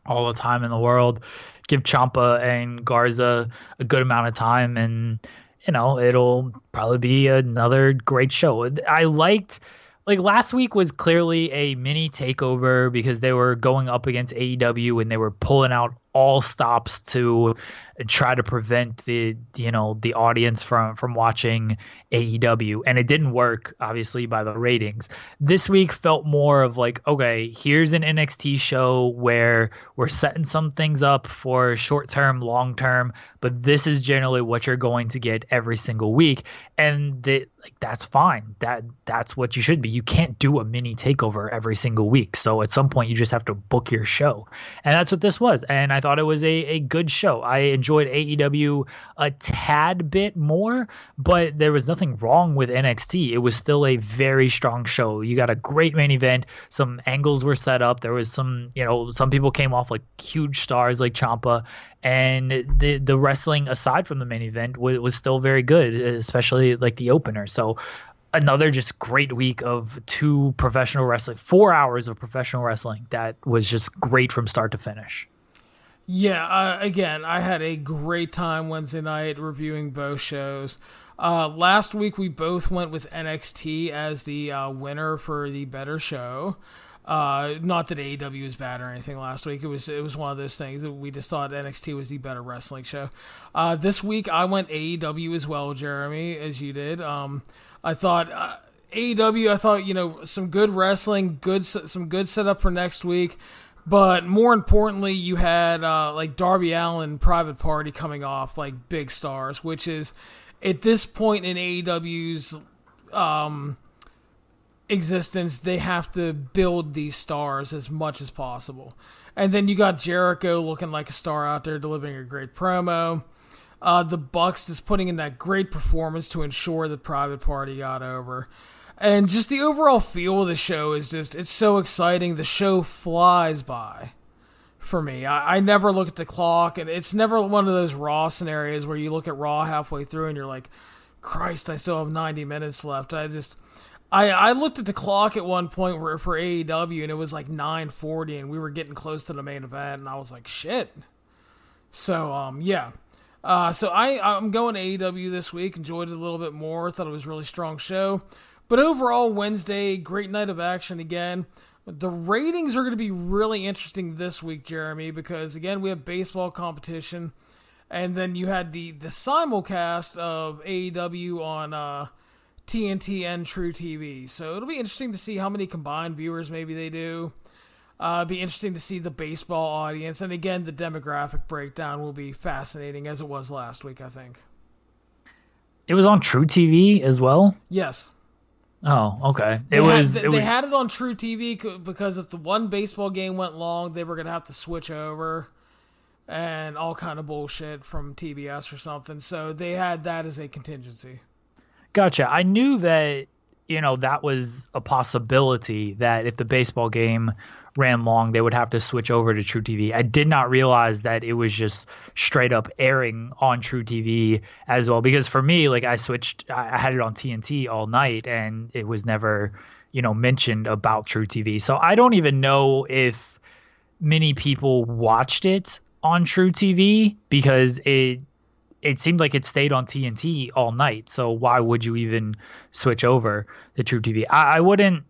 all the time in the world. Give Ciampa and Garza a good amount of time, and, it'll probably be another great show. I liked... last week was clearly a mini takeover because they were going up against AEW and they were pulling out all stops to try to prevent the audience from watching AEW, and it didn't work, obviously, by the ratings. This week felt more of okay, here's an NXT show where we're setting some things up for short term, long term, but this is generally what you're going to get every single week, and that's fine. That's what you should be. You can't do a mini takeover every single week, so at some point you just have to book your show, and that's what this was. And I thought it was a good show. I enjoyed AEW a tad bit more, but there was nothing wrong with NXT. It was still a very strong show. You got a great main event. Some angles were set up. There was some people came off like huge stars like Ciampa, and the wrestling aside from the main event was still very good, especially like the opener. So another just great week of 4 hours of professional wrestling that was just great from start to finish. Yeah, again, I had a great time Wednesday night reviewing both shows. Last week, we both went with NXT as the winner for the better show. Not that AEW was bad or anything last week. It was one of those things that we just thought NXT was the better wrestling show. This week, I went AEW as well, Jeremy, as you did. I thought AEW, some good wrestling, some good setup for next week. But more importantly, you had Darby Allin, Private Party coming off like big stars, which is at this point in AEW's existence, they have to build these stars as much as possible. And then you got Jericho looking like a star out there, delivering a great promo. The Bucks is putting in that great performance to ensure that Private Party got over. And just the overall feel of the show is it's so exciting. The show flies by for me. I never look at the clock, and it's never one of those Raw scenarios where you look at Raw halfway through and you're like, Christ, I still have 90 minutes left. I looked at the clock at one point for AEW, and it was like 9:40, and we were getting close to the main event, and I was like, shit. So, yeah. So I'm going to AEW this week. Enjoyed it a little bit more. Thought it was a really strong show. But overall, Wednesday, great night of action again. The ratings are going to be really interesting this week, Jeremy, because, again, we have baseball competition. And then you had the simulcast of AEW on TNT and True TV. So it'll be interesting to see how many combined viewers maybe they do. Be interesting to see the baseball audience. And, again, the demographic breakdown will be fascinating, as it was last week, I think. It was on True TV as well? Yes. Oh, okay. They had it on True TV because if the one baseball game went long, they were going to have to switch over and all kind of bullshit from TBS or something. So they had that as a contingency. Gotcha. I knew that, that was a possibility that if the baseball game ran long, they would have to switch over to True TV. I did not realize that it was just straight up airing on True TV as well. Because for me, I had it on TNT all night, and it was never, mentioned about True TV. So I don't even know if many people watched it on True TV because it seemed like it stayed on TNT all night. So why would you even switch over to True TV? I wouldn't.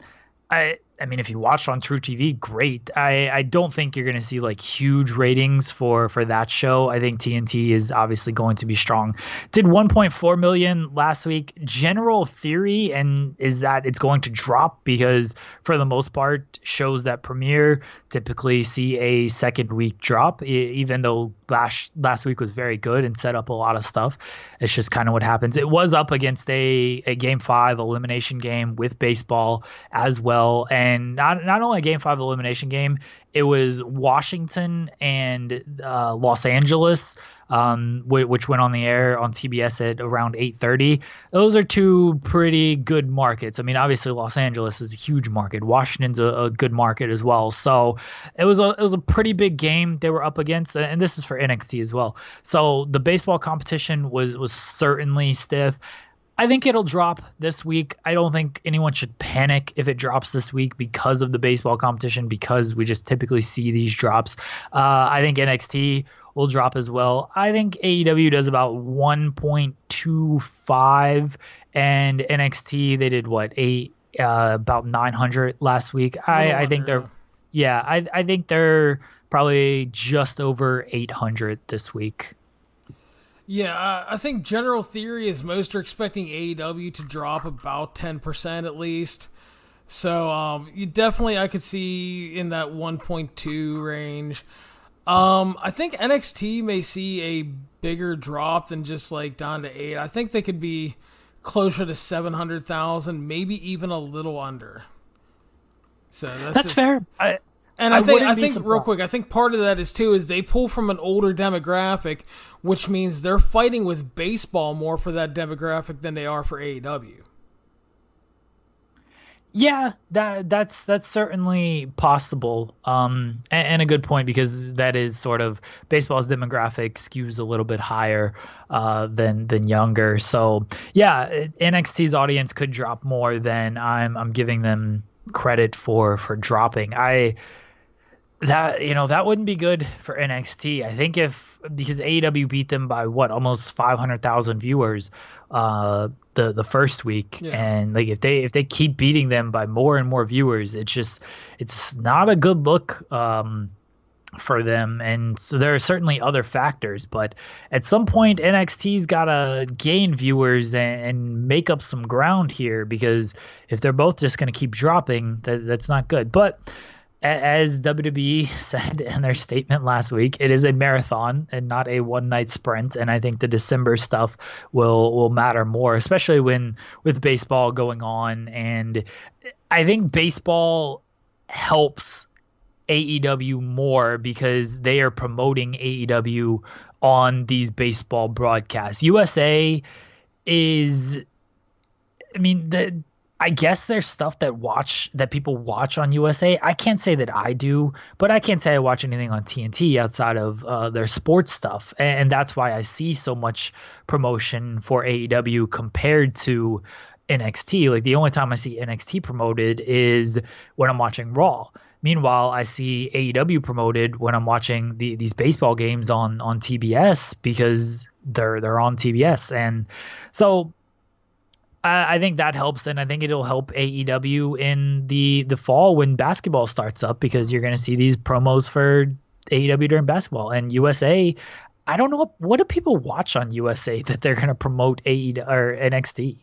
I mean, if you watch on True TV, great. I don't think you're going to see like huge ratings for that show. I think TNT is obviously going to be strong. Did 1.4 million last week. General theory and is that it's going to drop because for the most part, shows that premiere typically see a second week drop, even though last week was very good and set up a lot of stuff. It's just kind of what happens. It was up against a Game 5 elimination game with baseball as well. And not only a Game 5 elimination game, it was Washington and Los Angeles, which went on the air on TBS at around 8:30. Those are two pretty good markets. I mean, obviously Los Angeles is a huge market. Washington's a good market as well. So it was a pretty big game they were up against, and this is for NXT as well. So the baseball competition was certainly stiff. I think it'll drop this week. I don't think anyone should panic if it drops this week because of the baseball competition, because we just typically see these drops. I think NXT will drop as well. I think AEW does about 1.25, and NXT, they did what, about 900 last week. I think I think they're probably just over 800 this week. Yeah, I think general theory is most are expecting AEW to drop about 10% at least. So you definitely, I could see in that 1.2 range. I think NXT may see a bigger drop than just like down to 8. I think they could be closer to 700,000, maybe even a little under. So that's fair. I think real quick, I think part of that is they pull from an older demographic, which means they're fighting with baseball more for that demographic than they are for AEW. Yeah, that's certainly possible, and a good point, because that is sort of baseball's demographic skews a little bit higher than younger. So yeah, NXT's audience could drop more than I'm giving them credit for dropping. That wouldn't be good for NXT. I think because AEW beat them by almost 500,000 viewers the first week, and like if they keep beating them by more and more viewers, it's not a good look for them. And so there are certainly other factors, but at some point NXT's got to gain viewers and make up some ground here, because if they're both just going to keep dropping, that's not good. But as WWE said in their statement last week, it is a marathon and not a one-night sprint, and I think the December stuff will matter more, especially with baseball going on. And I think baseball helps AEW more because they are promoting AEW on these baseball broadcasts. USA is, I guess there's stuff that people watch on USA. I can't say that I do, but I can't say I watch anything on TNT outside of their sports stuff. And that's why I see so much promotion for AEW compared to NXT. Like the only time I see NXT promoted is when I'm watching Raw. Meanwhile, I see AEW promoted when I'm watching these baseball games on TBS, because they're on TBS. And so I think that helps, and I think it'll help AEW in the fall when basketball starts up, because you're going to see these promos for AEW during basketball. And USA, I don't know, what do people watch on USA that they're going to promote AEW or NXT?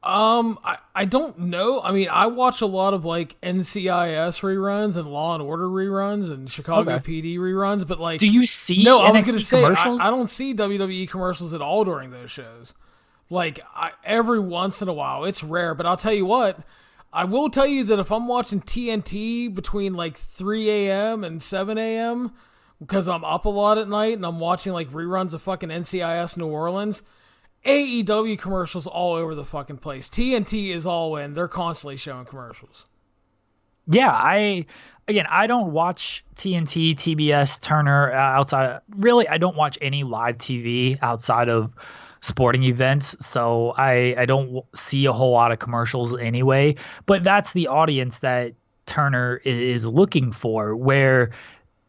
I don't know. I mean, I watch a lot of like NCIS reruns and Law and Order reruns and Chicago PD reruns, but like, do you see? No, NXT I was going to say commercials? I don't see WWE commercials at all during those shows. Like, every once in a while. It's rare, but I'll tell you what. I will tell you that if I'm watching TNT between like 3 a.m. and 7 a.m., because I'm up a lot at night and I'm watching like reruns of fucking NCIS New Orleans, AEW commercials all over the fucking place. TNT is all in. They're constantly showing commercials. Yeah, I don't watch TNT, TBS, Turner outside. Really, I don't watch any live TV outside of sporting events, so I don't see a whole lot of commercials anyway. But that's the audience that Turner is looking for, where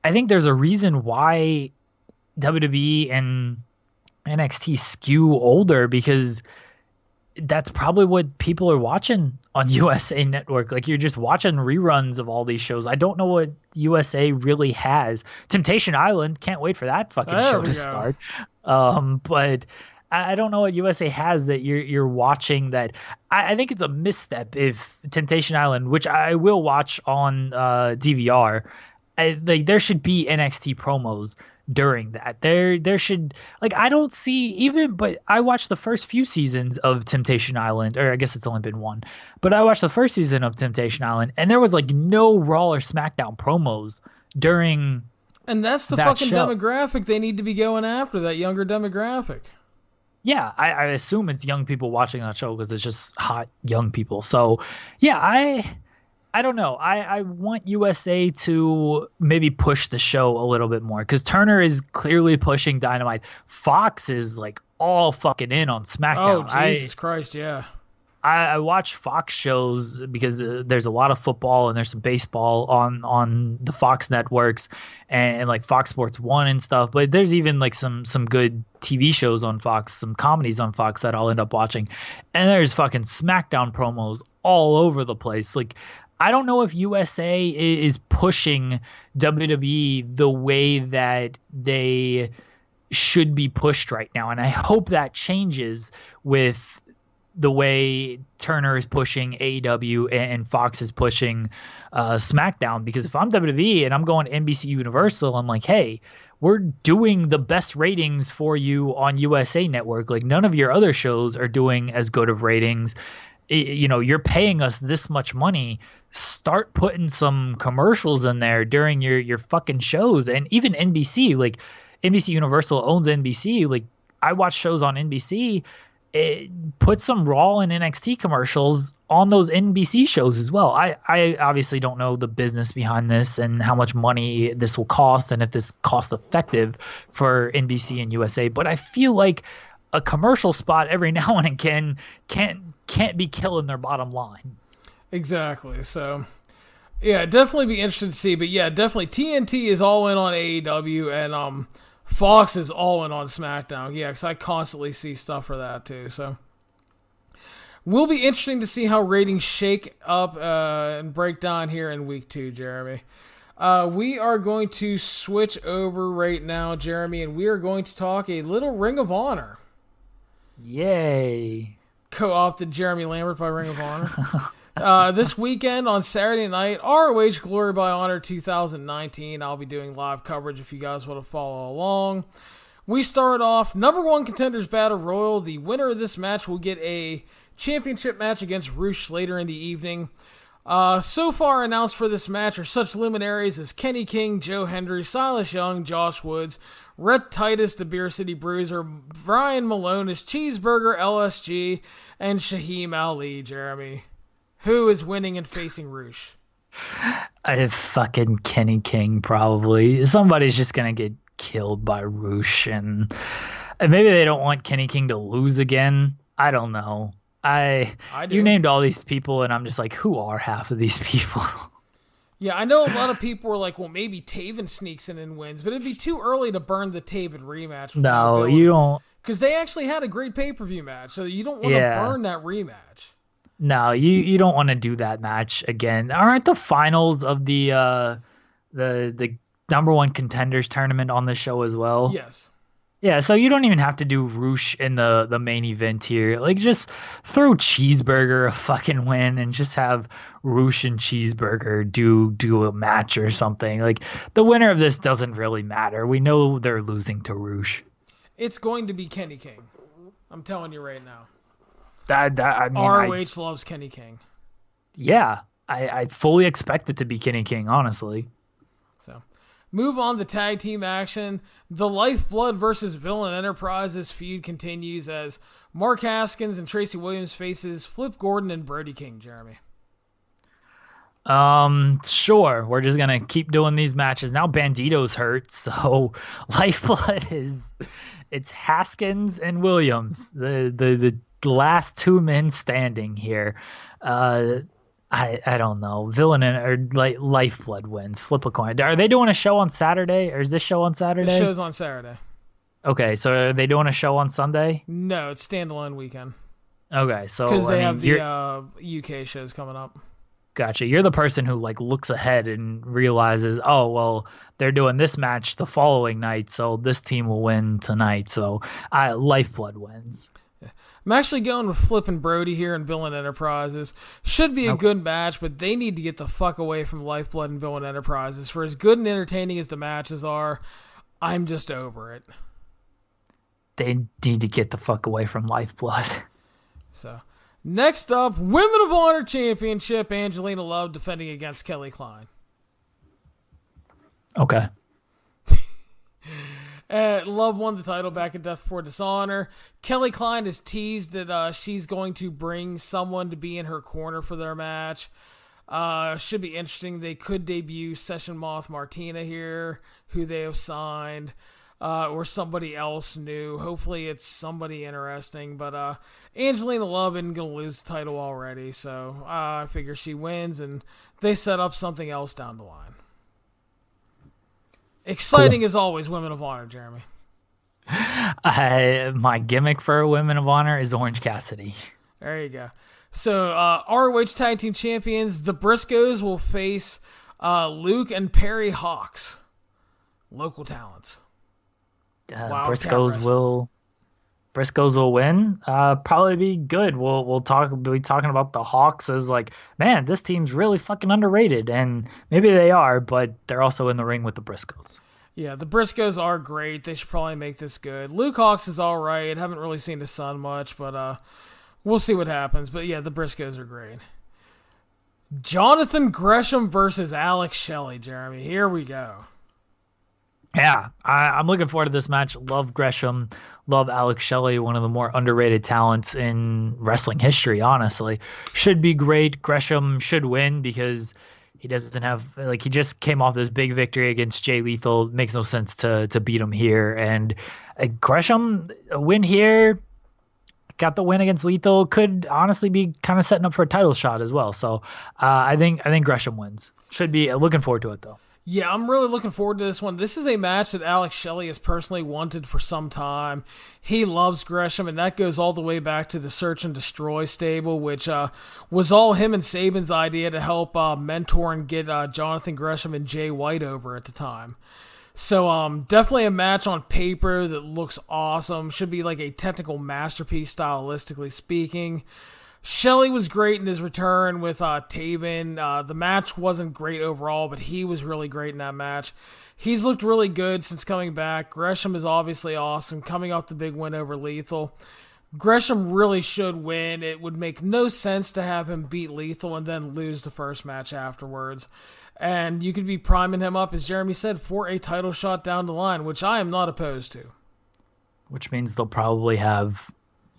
I think there's a reason why WWE and NXT skew older, because that's probably what people are watching on USA Network. Like, you're just watching reruns of all these shows. I don't know what USA really has. Temptation Island, can't wait for that fucking show to start. But I don't know what USA has that you're watching that. I think it's a misstep if Temptation Island, which I will watch on DVR, there should be NXT promos during that. There should, like, I don't see even, but I watched the first few seasons of Temptation Island, or I guess it's only been one, but I watched the first season of Temptation Island, and there was like no Raw or SmackDown promos during. And that's the fucking demographic they need to be going after, that younger demographic. Yeah, I assume it's young people watching that show because it's just hot young people. So, yeah, I don't know. I want USA to maybe push the show a little bit more because Turner is clearly pushing Dynamite. Fox is like all fucking in on SmackDown. Oh, Jesus Christ, yeah. I watch Fox shows because there's a lot of football and there's some baseball on the Fox networks and like Fox Sports 1 and stuff. But there's even like some good TV shows on Fox, some comedies on Fox that I'll end up watching. And there's fucking SmackDown promos all over the place. Like, I don't know if USA is pushing WWE the way that they should be pushed right now. And I hope that changes with the way Turner is pushing AEW and Fox is pushing SmackDown. Because if I'm WWE and I'm going to NBC Universal, I'm like, hey, we're doing the best ratings for you on USA Network. Like, none of your other shows are doing as good of ratings. You know, you're paying us this much money. Start putting some commercials in there during your fucking shows. And even NBC, like NBC Universal owns NBC. Like, I watch shows on NBC. Put some Raw and NXT commercials on those NBC shows as well. I obviously don't know the business behind this and how much money this will cost and if this cost effective for NBC and USA, but I feel like a commercial spot every now and again can't be killing their bottom line. Exactly. So, yeah, definitely be interested to see. But yeah, definitely TNT is all in on AEW and Fox is all in on SmackDown. Yeah, because I constantly see stuff for that too. So, will be interesting to see how ratings shake up and break down here in week 2, Jeremy. We are going to switch over right now, Jeremy, and we are going to talk a little Ring of Honor. Yay. Co-opted Jeremy Lambert by Ring of Honor. This weekend on Saturday night, ROH Glory by Honor 2019. I'll be doing live coverage if you guys want to follow along. We start off number 1 contenders battle royal. The winner of this match will get a championship match against Rush later in the evening. So far announced for this match are such luminaries as Kenny King, Joe Hendry, Silas Young, Josh Woods, Rhett Titus, the Beer City Bruiser, Brian Malone as Cheeseburger, LSG, and Shaheem Ali, Jeremy. Who is winning and facing Rush? I fucking Kenny King, probably. Somebody's just going to get killed by Rush, and maybe they don't want Kenny King to lose again. I don't know. I do. You named all these people, and I'm just like, who are half of these people? Yeah, I know a lot of people were like, well, maybe Taven sneaks in and wins, but it'd be too early to burn the Taven rematch. No, you don't. Because they actually had a great pay-per-view match, so you don't want to burn that rematch. No, you don't want to do that match again. Aren't the finals of the number 1 contenders tournament on the show as well? Yes. Yeah, so you don't even have to do Rush in the main event here. Like, just throw Cheeseburger a fucking win and just have Rush and Cheeseburger do a match or something. Like, the winner of this doesn't really matter. We know they're losing to Rush. It's going to be Kenny King. I'm telling you right now. I mean, ROH loves Kenny King. Yeah, I fully expect it to be Kenny King, honestly. So, move on to tag team action. The Lifeblood versus Villain Enterprises feud continues as Mark Haskins and Tracy Williams faces Flip Gordon and Brody King, Jeremy. Sure. We're just going to keep doing these matches. Now Bandito's hurt, so Lifeblood it's Haskins and Williams, the last 2 men standing here. I don't know. Villain or Lifeblood wins. Flip a coin. Are they doing a show on Saturday, or is this show on Saturday? The show's on Saturday. Okay, so are they doing a show on Sunday? No, it's standalone weekend. Okay, so because they have you're, the UK shows coming up. gotcha. You're the person who like looks ahead and realizes, oh well, they're doing this match the following night, so this team will win tonight. So Lifeblood wins. I'm actually going with Flip and Brody here in Villain Enterprises. Should be a good match, but they need to get the fuck away from Lifeblood and Villain Enterprises. For as good and entertaining as the matches are, I'm just over it. They need to get the fuck away from Lifeblood. So, next up, Women of Honor Championship. Angelina Love defending against Kelly Klein. Okay. Love won the title back in Death Before Dishonor. Kelly Klein has teased that she's going to bring someone to be in her corner for their match. Should be interesting. They could debut Session Moth Martina here, who they have signed, or somebody else new. Hopefully it's somebody interesting. But Angelina Love isn't going to lose the title already, so I figure she wins, and they set up something else down the line. Exciting as always, Women of Honor, Jeremy. My gimmick for Women of Honor is Orange Cassidy. There you go. So, ROH Tag Team Champions, the Briscoes will face Luke and Perry Hawks. Local talents. Briscoes will win. Probably be good. We'll be talking about the Hawks as like, man, this team's really fucking underrated, and maybe they are, but they're also in the ring with the Briscoes. Yeah, the Briscoes are great. They should probably make this good. Luke Hawks is all right. Haven't really seen the son much, but we'll see what happens. But yeah, the Briscoes are great. Jonathan Gresham versus Alex Shelley, Jeremy. Here we go. Yeah, I'm looking forward to this match. Love Gresham. Love Alex Shelley, one of the more underrated talents in wrestling history, honestly. Should be great. Gresham should win because he doesn't have, like, he just came off this big victory against Jay Lethal. Makes no sense to beat him here. And Gresham, a win here, got the win against Lethal, could honestly be kind of setting up for a title shot as well. So I think Gresham wins. Should be looking forward to it, though. Yeah, I'm really looking forward to this one. This is a match that Alex Shelley has personally wanted for some time. He loves Gresham, and that goes all the way back to the Search and Destroy stable, which was all him and Saban's idea to help mentor and get Jonathan Gresham and Jay White over at the time. So definitely a match on paper that looks awesome. Should be like a technical masterpiece stylistically speaking. Shelley was great in his return with Taven. The match wasn't great overall, but he was really great in that match. He's looked really good since coming back. Gresham is obviously awesome, coming off the big win over Lethal. Gresham really should win. It would make no sense to have him beat Lethal and then lose the first match afterwards. And you could be priming him up, as Jeremy said, for a title shot down the line, which I am not opposed to. Which means they'll probably have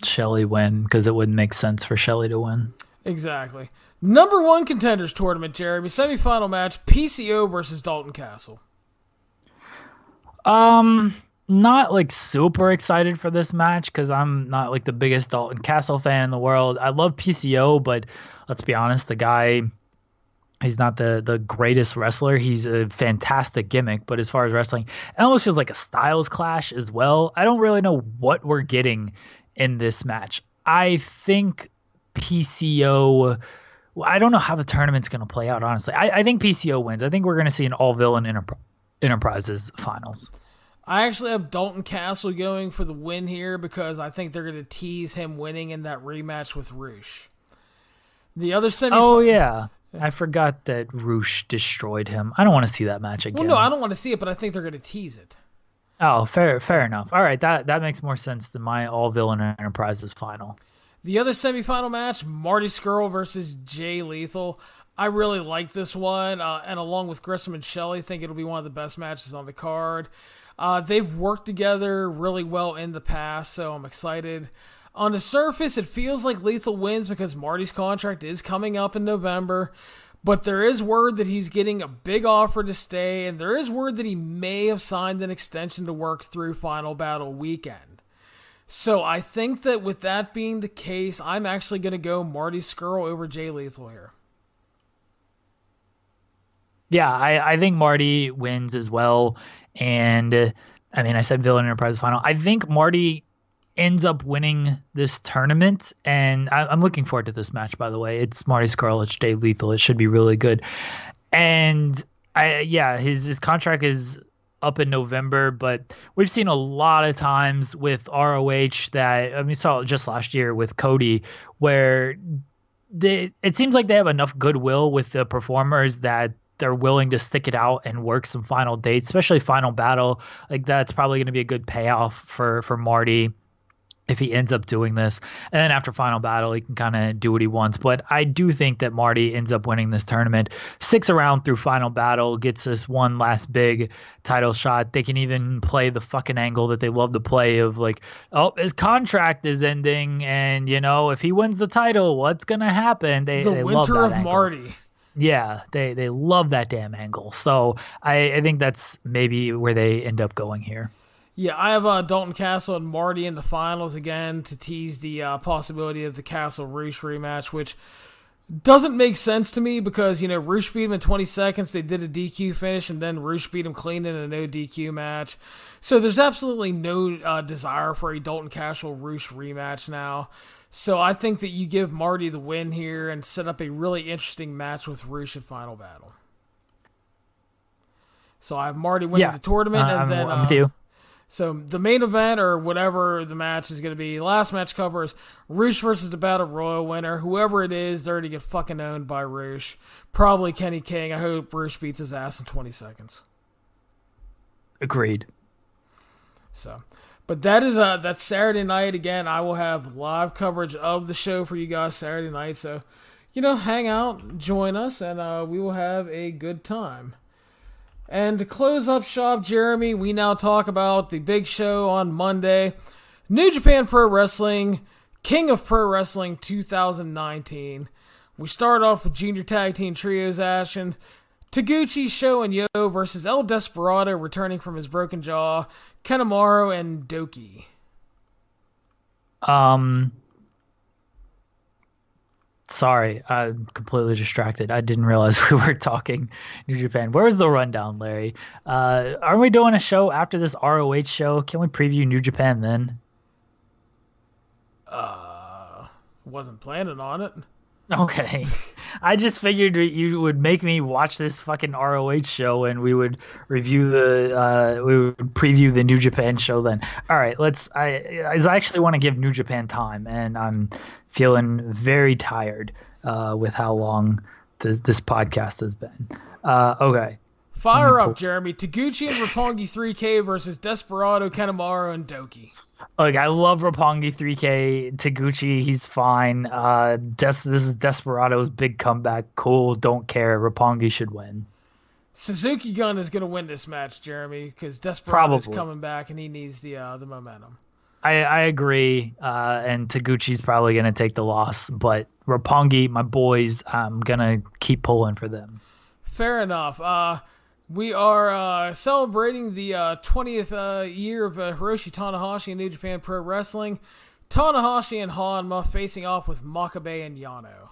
Shelley win because it wouldn't make sense for Shelley to win. Exactly. Number one contenders tournament, Jeremy. Semifinal match, PCO versus Dalton Castle. Not like super excited for this match because I'm not like the biggest Dalton Castle fan in the world. I love PCO, but let's be honest, the guy, he's not the greatest wrestler. He's a fantastic gimmick, but as far as wrestling, it almost feels like a styles clash as well. I don't really know what we're getting in this match. I think PCO, I don't know how the tournament's going to play out, honestly. I think PCO wins. I think we're going to see an all-villain Enterprises finals. I actually have Dalton Castle going for the win here because I think they're going to tease him winning in that rematch with Roosh. The other Oh, yeah. I forgot that Roosh destroyed him. I don't want to see that match again. Well, no, I don't want to see it, but I think they're going to tease it. Oh, fair enough. All right, that makes more sense than my all-villain Enterprises final. The other semifinal match, Marty Scurll versus Jay Lethal. I really like this one, and along with Grissom and Shelley, I think it'll be one of the best matches on the card. They've worked together really well in the past, so I'm excited. On the surface, it feels like Lethal wins because Marty's contract is coming up in November. But there is word that he's getting a big offer to stay, and there is word that he may have signed an extension to work through Final Battle weekend. So I think that with that being the case, I'm actually going to go Marty Scurll over Jay Lethal here. Yeah, I think Marty wins as well. And I mean, I said Villain Enterprise final. I think Marty ends up winning this tournament, and I'm looking forward to this match, by the way. It's Marty Scurll, Jay Lethal. It should be really good. And his contract is up in November, but we've seen a lot of times with ROH that, we saw it just last year with Cody, where it seems like they have enough goodwill with the performers that they're willing to stick it out and work some final dates, especially Final Battle. Like, that's probably going to be a good payoff for Marty if he ends up doing this. And then after Final Battle, he can kind of do what he wants. But I do think that Marty ends up winning this tournament, sticks around through Final Battle, gets this one last big title shot. They can even play the fucking angle that they love to play of like, oh, his contract is ending, and, if he wins the title, what's going to happen? They love that winter of angle. Marty. Yeah, they love that damn angle. So I think that's maybe where they end up going here. Yeah, I have Dalton Castle and Marty in the finals again to tease the possibility of the Castle-Roosh rematch, which doesn't make sense to me because, Roosh beat him in 20 seconds. They did a DQ finish, and then Roosh beat him clean in a no DQ match. So there's absolutely no desire for a Dalton Castle-Roosh rematch now. So I think that you give Marty the win here and set up a really interesting match with Roosh at Final Battle. So I have Marty winning the tournament, and then I'm with you. So the main event, or whatever the match is going to be, last match covers Roosh versus the Battle Royal winner. Whoever it is, they're going to get fucking owned by Roosh. Probably Kenny King. I hope Roosh beats his ass in 20 seconds. Agreed. So, but that is that's Saturday night. Again, I will have live coverage of the show for you guys Saturday night. So, hang out, join us, and we will have a good time. And to close up shop, Jeremy, we now talk about the big show on Monday. New Japan Pro Wrestling, King of Pro Wrestling 2019. We start off with Junior Tag Team Trios action. Taguchi, Sho, and Yo versus El Desperado returning from his broken jaw, Kanemaru, and Doki. Sorry, I'm completely distracted. I didn't realize we were talking New Japan. Where's the rundown, Larry? Aren't we doing a show after this ROH show? Can we preview New Japan then? Wasn't planning on it. Okay. I just figured you would make me watch this fucking ROH show and we would review we would preview the New Japan show then. All right, I actually want to give New Japan time, and I'm feeling very tired with how long this podcast has been. Okay. Fire up, Jeremy. Taguchi and Roppongi 3K versus Desperado, Kanemaru, and Doki. Like, I love Roppongi 3K. Taguchi, he's fine. This is Desperado's big comeback. Cool, don't care. Roppongi should win. Suzuki Gun is going to win this match, Jeremy, because Desperado's coming back and he needs the momentum. I agree, and Taguchi's probably going to take the loss, but Roppongi, my boys, I'm going to keep pulling for them. Fair enough. We are celebrating the 20th year of Hiroshi Tanahashi in New Japan Pro Wrestling. Tanahashi and Hanma facing off with Makabe and Yano.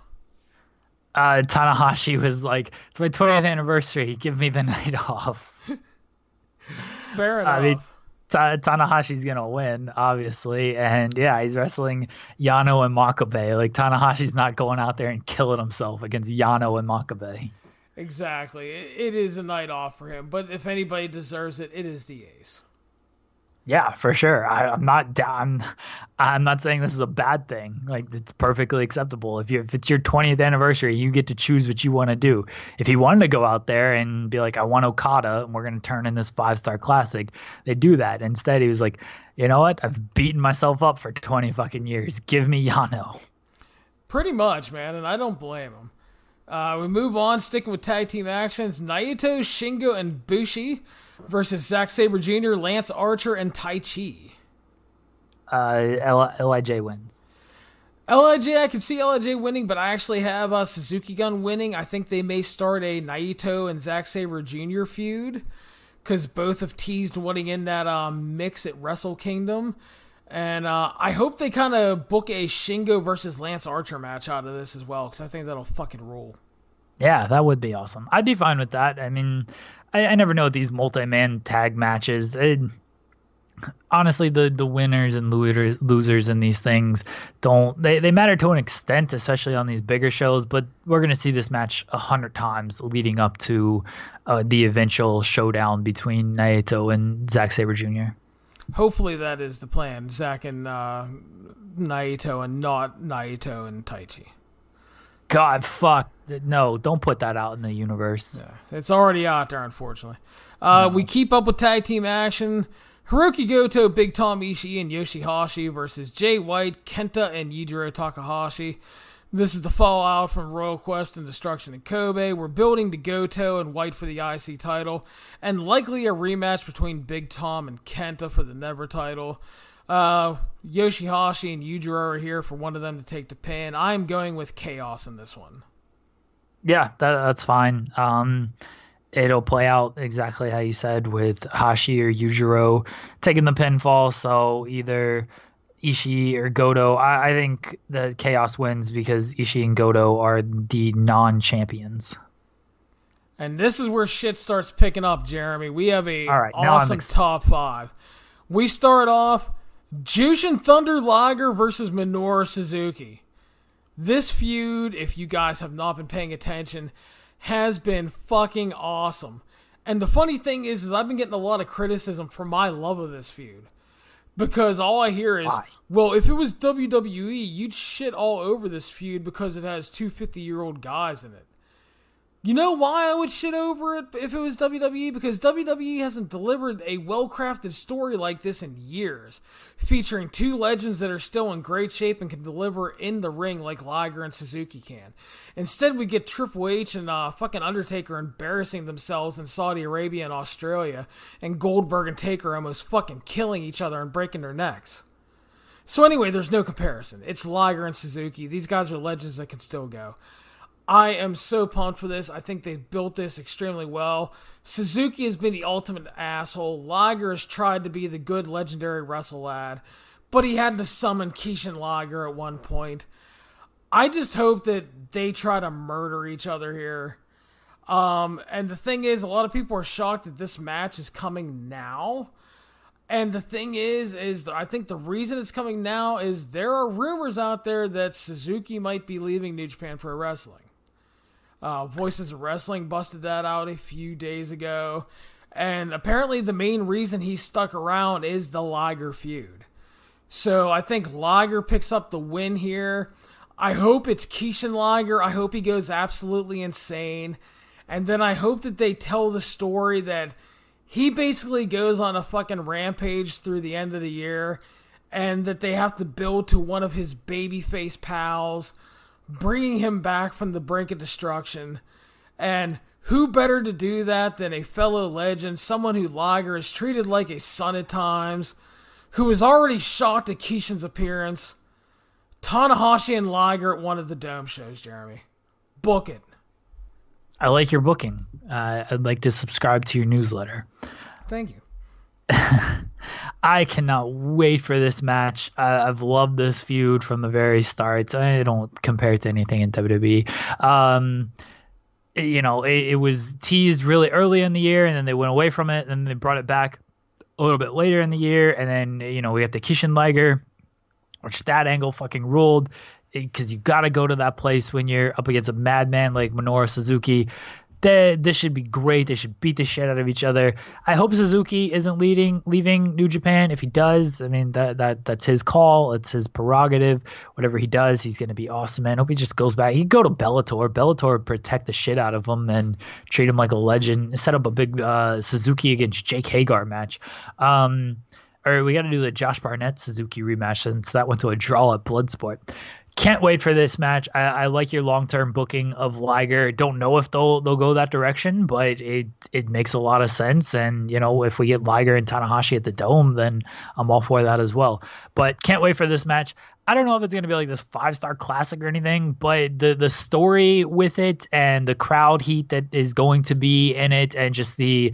Tanahashi was like, it's my 20th anniversary, give me the night off. Fair enough. I mean, Tanahashi's gonna win, obviously, and yeah, he's wrestling Yano and Makabe. Like, Tanahashi's not going out there and killing himself against Yano and Makabe. Exactly. It is a night off for him, but if anybody deserves it, it is the Ace. Yeah, for sure. I'm not saying this is a bad thing. Like, it's perfectly acceptable. If it's your 20th anniversary, you get to choose what you want to do. If he wanted to go out there and be like, I want Okada, and we're going to turn in this 5-star classic, they do that. Instead, he was like, you know what? I've beaten myself up for 20 fucking years. Give me Yano. Pretty much, man, and I don't blame him. We move on, sticking with tag team actions. Naito, Shingo, and Bushi versus Zack Sabre Jr., Lance Archer, and Tai Chi. LIJ wins. LIJ, I can see LIJ winning, but I actually have Suzuki Gun winning. I think they may start a Naito and Zack Sabre Jr. feud, because both have teased wanting in that mix at Wrestle Kingdom. And I hope they kind of book a Shingo versus Lance Archer match out of this as well, because I think that'll fucking roll. Yeah, that would be awesome. I'd be fine with that. I mean, I never know these multi-man tag matches. honestly, the winners and losers in these things they matter to an extent, especially on these bigger shows. But we're gonna see this match 100 times leading up to the eventual showdown between Naito and Zack Sabre Jr. Hopefully that is the plan, Zack and Naito, and not Naito and Taichi. God, fuck. No, don't put that out in the universe. Yeah, it's already out there, unfortunately. We keep up with tag team action. Hiroki Goto, Big Tom Ishii, and Yoshihashi versus Jay White, Kenta, and Yujiro Takahashi. This is the fallout from Royal Quest and Destruction in Kobe. We're building to Goto and White for the IC title, and likely a rematch between Big Tom and Kenta for the Never title. Yoshihashi and Yujiro are here for one of them to take the pin. I'm going with Chaos in this one. Yeah, that's fine. It'll play out exactly how you said, with Hashi or Yujiro taking the pinfall. So either Ishii or Goto. I think the Chaos wins because Ishii and Goto are the non-champions. And this is where shit starts picking up, Jeremy. We have a awesome top 5. We start off Jushin Thunder Liger versus Minoru Suzuki. This feud, if you guys have not been paying attention, has been fucking awesome. And the funny thing is I've been getting a lot of criticism for my love of this feud. Because all I hear is, well, if it was WWE, you'd shit all over this feud because it has two 50-year-old guys in it. You know why I would shit over it if it was WWE? Because WWE hasn't delivered a well-crafted story like this in years, featuring two legends that are still in great shape and can deliver in the ring like Liger and Suzuki can. Instead, we get Triple H and fucking Undertaker embarrassing themselves in Saudi Arabia and Australia, and Goldberg and Taker almost fucking killing each other and breaking their necks. So anyway, there's no comparison. It's Liger and Suzuki. These guys are legends that can still go. I am so pumped for this. I think they've built this extremely well. Suzuki has been the ultimate asshole. Liger has tried to be the good legendary wrestle lad, but he had to summon Kishin Liger at one point. I just hope that they try to murder each other here. And the thing is, a lot of people are shocked that this match is coming now. And the thing is I think the reason it's coming now is there are rumors out there that Suzuki might be leaving New Japan Pro Wrestling. Voices of Wrestling busted that out a few days ago. And apparently the main reason he's stuck around is the Liger feud. So I think Liger picks up the win here. I hope it's Kishin Liger. I hope he goes absolutely insane. And then I hope that they tell the story that he basically goes on a fucking rampage through the end of the year, and that they have to build to one of his babyface pals, bringing him back from the brink of destruction. And who better to do that than a fellow legend, someone who Liger has treated like a son at times, who was already shocked at Kishin's appearance. Tanahashi and Liger at one of the Dome shows, Jeremy. Book it. I like your booking. I'd like to subscribe to your newsletter. Thank you. I cannot wait for this match. I've loved this feud from the very start. I don't compare it to anything in WWE. It was teased really early in the year, and then they went away from it, and then they brought it back a little bit later in the year, and then we have the Kishin Liger, which that angle fucking ruled, because you got to go to that place when you're up against a madman like Minoru Suzuki. This should be great. They should beat the shit out of each other. I hope Suzuki isn't leaving New Japan. If he does, I mean, that's his call. It's his prerogative. Whatever he does, he's going to be awesome, man. I hope he just goes back. He'd go to Bellator. Bellator would protect the shit out of him and treat him like a legend. Set up a big Suzuki against Jake Hagar match. Or we got to do the Josh Barnett Suzuki rematch, since that went to a draw at Bloodsport. Can't wait for this match. I like your long-term booking of Liger. Don't know if they'll go that direction, but it makes a lot of sense. And, if we get Liger and Tanahashi at the Dome, then I'm all for that as well. But can't wait for this match. I don't know if it's going to be like this 5-star classic or anything, but the story with it and the crowd heat that is going to be in it and just the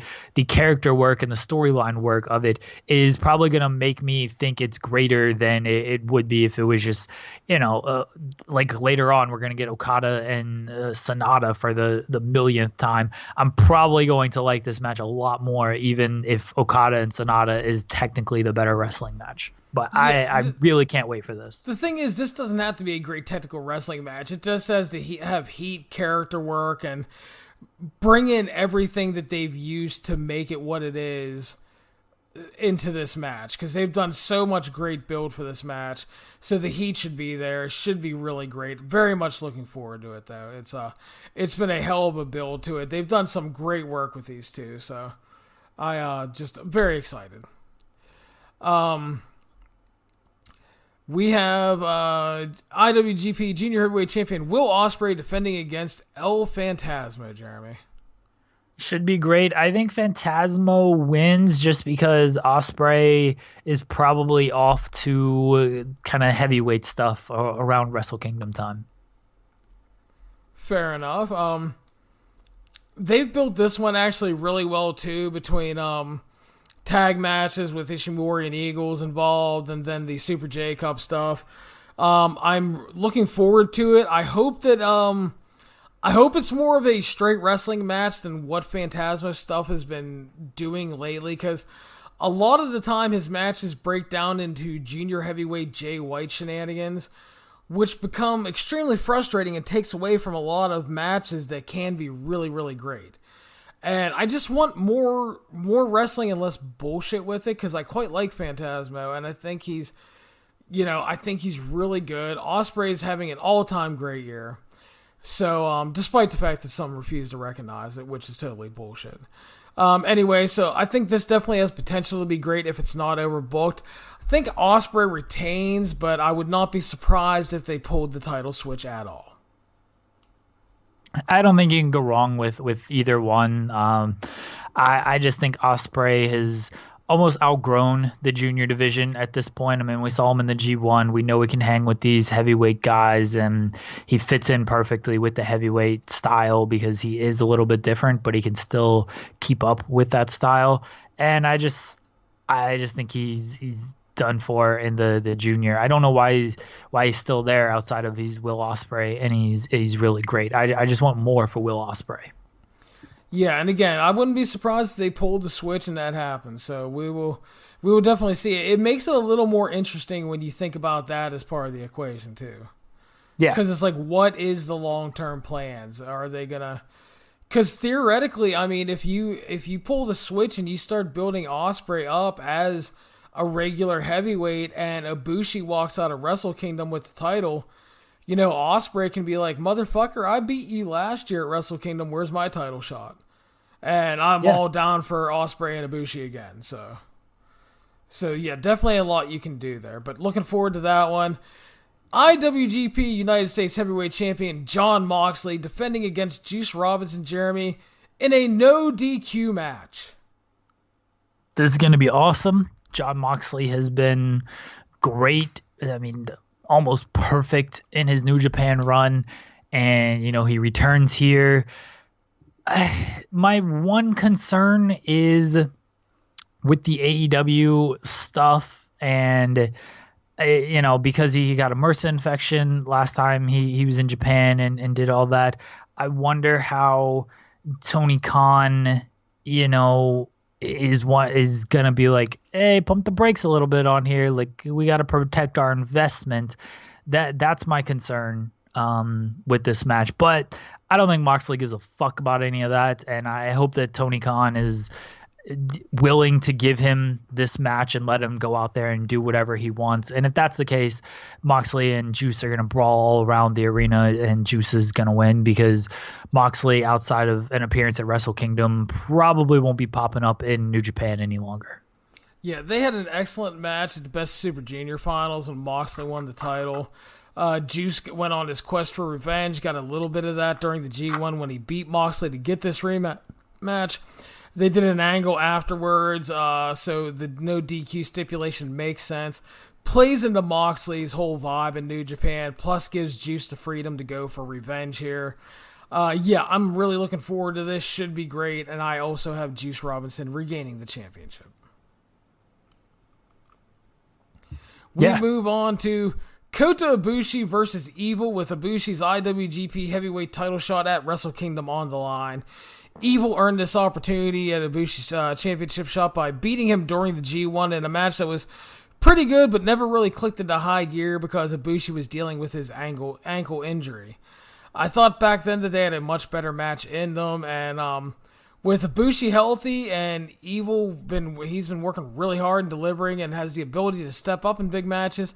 character work and the storyline work of it is probably going to make me think it's greater than it would be if it was just, like later on we're going to get Okada and Sonata for the millionth time. I'm probably going to like this match a lot more, even if Okada and Sonata is technically the better wrestling match. But yeah, I really can't wait for this. The thing is, this doesn't have to be a great technical wrestling match. It just has to have heat, character work, and bring in everything that they've used to make it what it is into this match. Because they've done so much great build for this match. So the heat should be there. It should be really great. Very much looking forward to it, though. It's been a hell of a build to it. They've done some great work with these two. So I just very excited. We have IWGP Junior Heavyweight Champion Will Ospreay defending against El Phantasmo, Jeremy. Should be great. I think Phantasmo wins just because Ospreay is probably off to kind of heavyweight stuff around Wrestle Kingdom time. Fair enough. They've built this one actually really well, too, between tag matches with Ishimori and Eagles involved, and then the Super J Cup stuff. I'm looking forward to it. I hope it's more of a straight wrestling match than what Phantasmo stuff has been doing lately, because a lot of the time his matches break down into junior heavyweight Jay White shenanigans, which become extremely frustrating and takes away from a lot of matches that can be really, really great. And I just want more wrestling and less bullshit with it, because I quite like Phantasmo, and I think he's really good. Ospreay's having an all-time great year. So, despite the fact that some refuse to recognize it, which is totally bullshit. Anyway, so I think this definitely has potential to be great if it's not overbooked. I think Ospreay retains, but I would not be surprised if they pulled the title switch at all. I don't think you can go wrong with either one. I just think Ospreay has almost outgrown the junior division at this point. I mean, we saw him in the G1. We know he can hang with these heavyweight guys, and he fits in perfectly with the heavyweight style because he is a little bit different, but he can still keep up with that style. And I just think he's done for in the junior. I don't know why he's still there outside of he's Will Ospreay, and he's really great. I just want more for Will Ospreay. Yeah, and again, I wouldn't be surprised if they pulled the switch and that happened. So we will definitely see it. It makes it a little more interesting when you think about that as part of the equation too. Yeah, because it's like, what is the long-term plans? Are they gonna? Because theoretically, I mean, if you pull the switch and you start building Ospreay up as a regular heavyweight, and Ibushi walks out of Wrestle Kingdom with the title, Ospreay can be like, motherfucker, I beat you last year at Wrestle Kingdom. Where's my title shot? And I'm all down for Ospreay and Ibushi again. So yeah, definitely a lot you can do there. But looking forward to that one. IWGP United States Heavyweight Champion Jon Moxley defending against Juice Robinson, Jeremy, in a no DQ match. This is going to be awesome. Jon Moxley has been great. I mean, almost perfect in his New Japan run. And, he returns here. My one concern is with the AEW stuff. And, because he got a MRSA infection last time he was in Japan and did all that, I wonder how Tony Khan, is going to be like, hey, pump the brakes a little bit on here. Like, we got to protect our investment. That's my concern with this match. But I don't think Moxley gives a fuck about any of that. And I hope that Tony Khan is willing to give him this match and let him go out there and do whatever he wants. And if that's the case, Moxley and Juice are going to brawl all around the arena, and Juice is going to win because Moxley, outside of an appearance at Wrestle Kingdom, probably won't be popping up in New Japan any longer. Yeah, they had an excellent match at the Best Super Junior Finals when Moxley won the title. Juice went on his quest for revenge, got a little bit of that during the G1 when he beat Moxley to get this rematch. They did an angle afterwards, so the no DQ stipulation makes sense. plays into Moxley's whole vibe in New Japan, plus gives Juice the freedom to go for revenge here. Yeah, I'm really looking forward to this. Should be great. And I also have Juice Robinson regaining the championship. We move on to Kota Ibushi versus Evil, with Ibushi's IWGP Heavyweight title shot at Wrestle Kingdom on the line. Evil earned this opportunity at Ibushi's championship shot by beating him during the G1 in a match that was pretty good, but never really clicked into high gear because Ibushi was dealing with his ankle injury. I thought back then that they had a much better match in them, and with Ibushi healthy and Evil, he's been working really hard and delivering and has the ability to step up in big matches.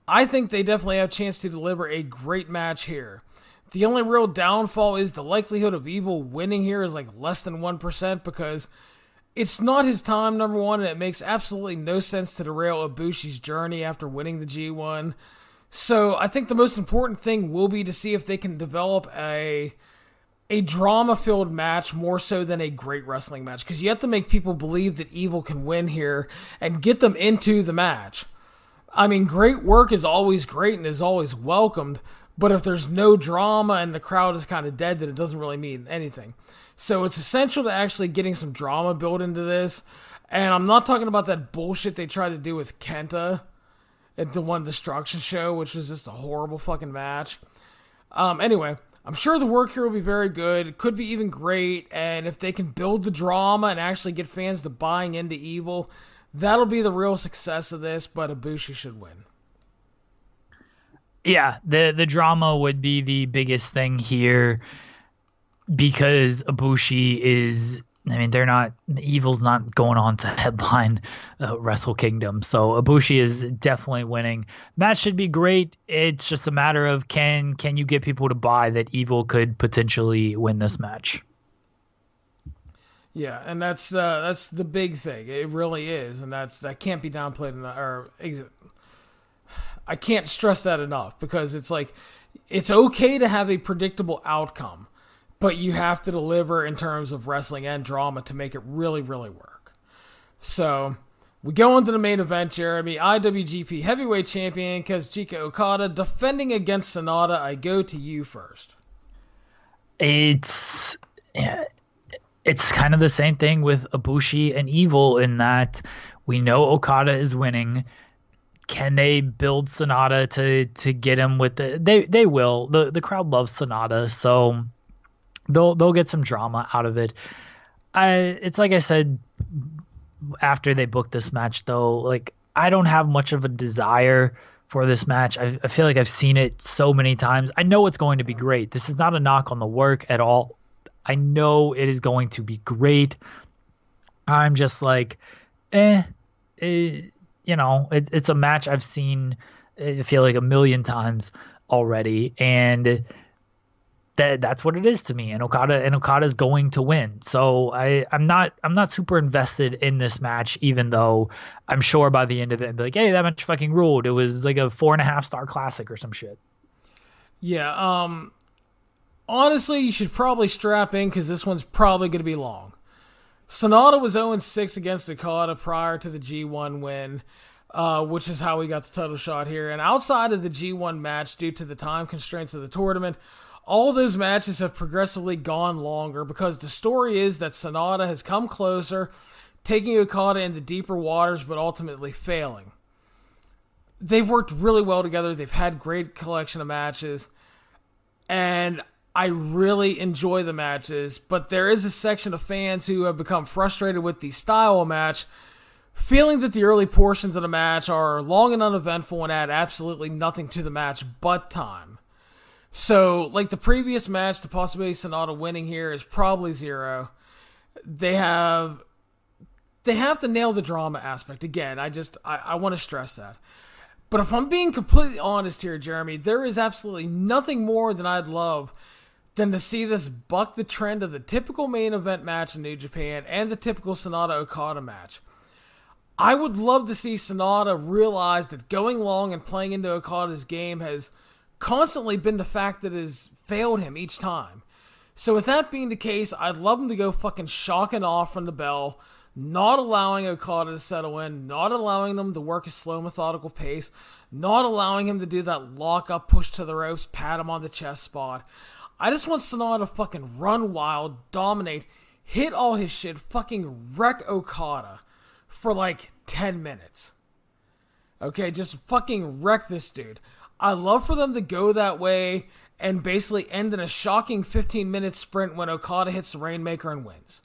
I think they definitely have a chance to deliver a great match here. The only real downfall is the likelihood of Evil winning here is like less than 1% because it's not his time, number one, and it makes absolutely no sense to derail Ibushi's journey after winning the G1. So I think the most important thing will be to see if they can develop a drama-filled match more so than a great wrestling match, because you have to make people believe that Evil can win here and get them into the match. I mean, great work is always great and is always welcomed, but if there's no drama and the crowd is kind of dead, then it doesn't really mean anything. So it's essential to actually getting some drama built into this, and I'm not talking about that bullshit they tried to do with Kenta at the One Destruction show, which was just a horrible fucking match. Anyway, I'm sure the work here will be very good. It could be even great, and if they can build the drama and actually get fans to buying into Evil, that'll be the real success of this, but Ibushi should win. Yeah, the drama would be the biggest thing here because Ibushi is, I mean, Evil's not going on to headline Wrestle Kingdom, so Ibushi is definitely winning. Match should be great. It's just a matter of can you get people to buy that Evil could potentially win this match? Yeah, and that's the big thing. It really is, and that can't be downplayed I can't stress that enough, because it's like, it's okay to have a predictable outcome, but you have to deliver in terms of wrestling and drama to make it really, really work. So we go into the main event, Jeremy. IWGP Heavyweight Champion Kazuchika Okada defending against Sonata. I go to you first. It's kind of the same thing with Ibushi and Evil in that we know Okada is winning. Can they build Sonata to get him with they will. The crowd loves Sonata, so they'll get some drama out of it. It's like I said after they booked this match, though, like, I don't have much of a desire for this match. I feel like I've seen it so many times. I know it's going to be great. This is not a knock on the work at all. I know it is going to be great. I'm just like, it's a match I've seen, I feel like, a million times already, and that's what it is to me. And Okada's going to win. So I'm not super invested in this match, even though I'm sure by the end of it, I'd be like, hey, that match fucking ruled. It was like a 4.5-star classic or some shit. Yeah. Honestly, you should probably strap in, because this one's probably going to be long. Sonata was 0-6 against Okada prior to the G1 win, which is how we got the title shot here. And outside of the G1 match, due to the time constraints of the tournament, all those matches have progressively gone longer, because the story is that Sonata has come closer, taking Okada into deeper waters, but ultimately failing. They've worked really well together. They've had great collection of matches, and I really enjoy the matches, but there is a section of fans who have become frustrated with the style of match, feeling that the early portions of the match are long and uneventful and add absolutely nothing to the match but time. So, like the previous match, the possibility of Sonata winning here is probably 0. They have to nail the drama aspect. Again, I want to stress that. But if I'm being completely honest here, Jeremy, there is absolutely nothing more than I'd love than to see this buck the trend of the typical main event match in New Japan and the typical Sonata-Okada match. I would love to see Sonata realize that going long and playing into Okada's game has constantly been the fact that has failed him each time. So with that being the case, I'd love him to go fucking shock and off from the bell, not allowing Okada to settle in, not allowing them to work a slow, methodical pace, not allowing him to do that lock-up push to the ropes, pat him on the chest spot. I just want Sonata to fucking run wild, dominate, hit all his shit, fucking wreck Okada for like 10 minutes. Okay, just fucking wreck this dude. I love for them to go that way and basically end in a shocking 15-minute sprint when Okada hits the Rainmaker and wins.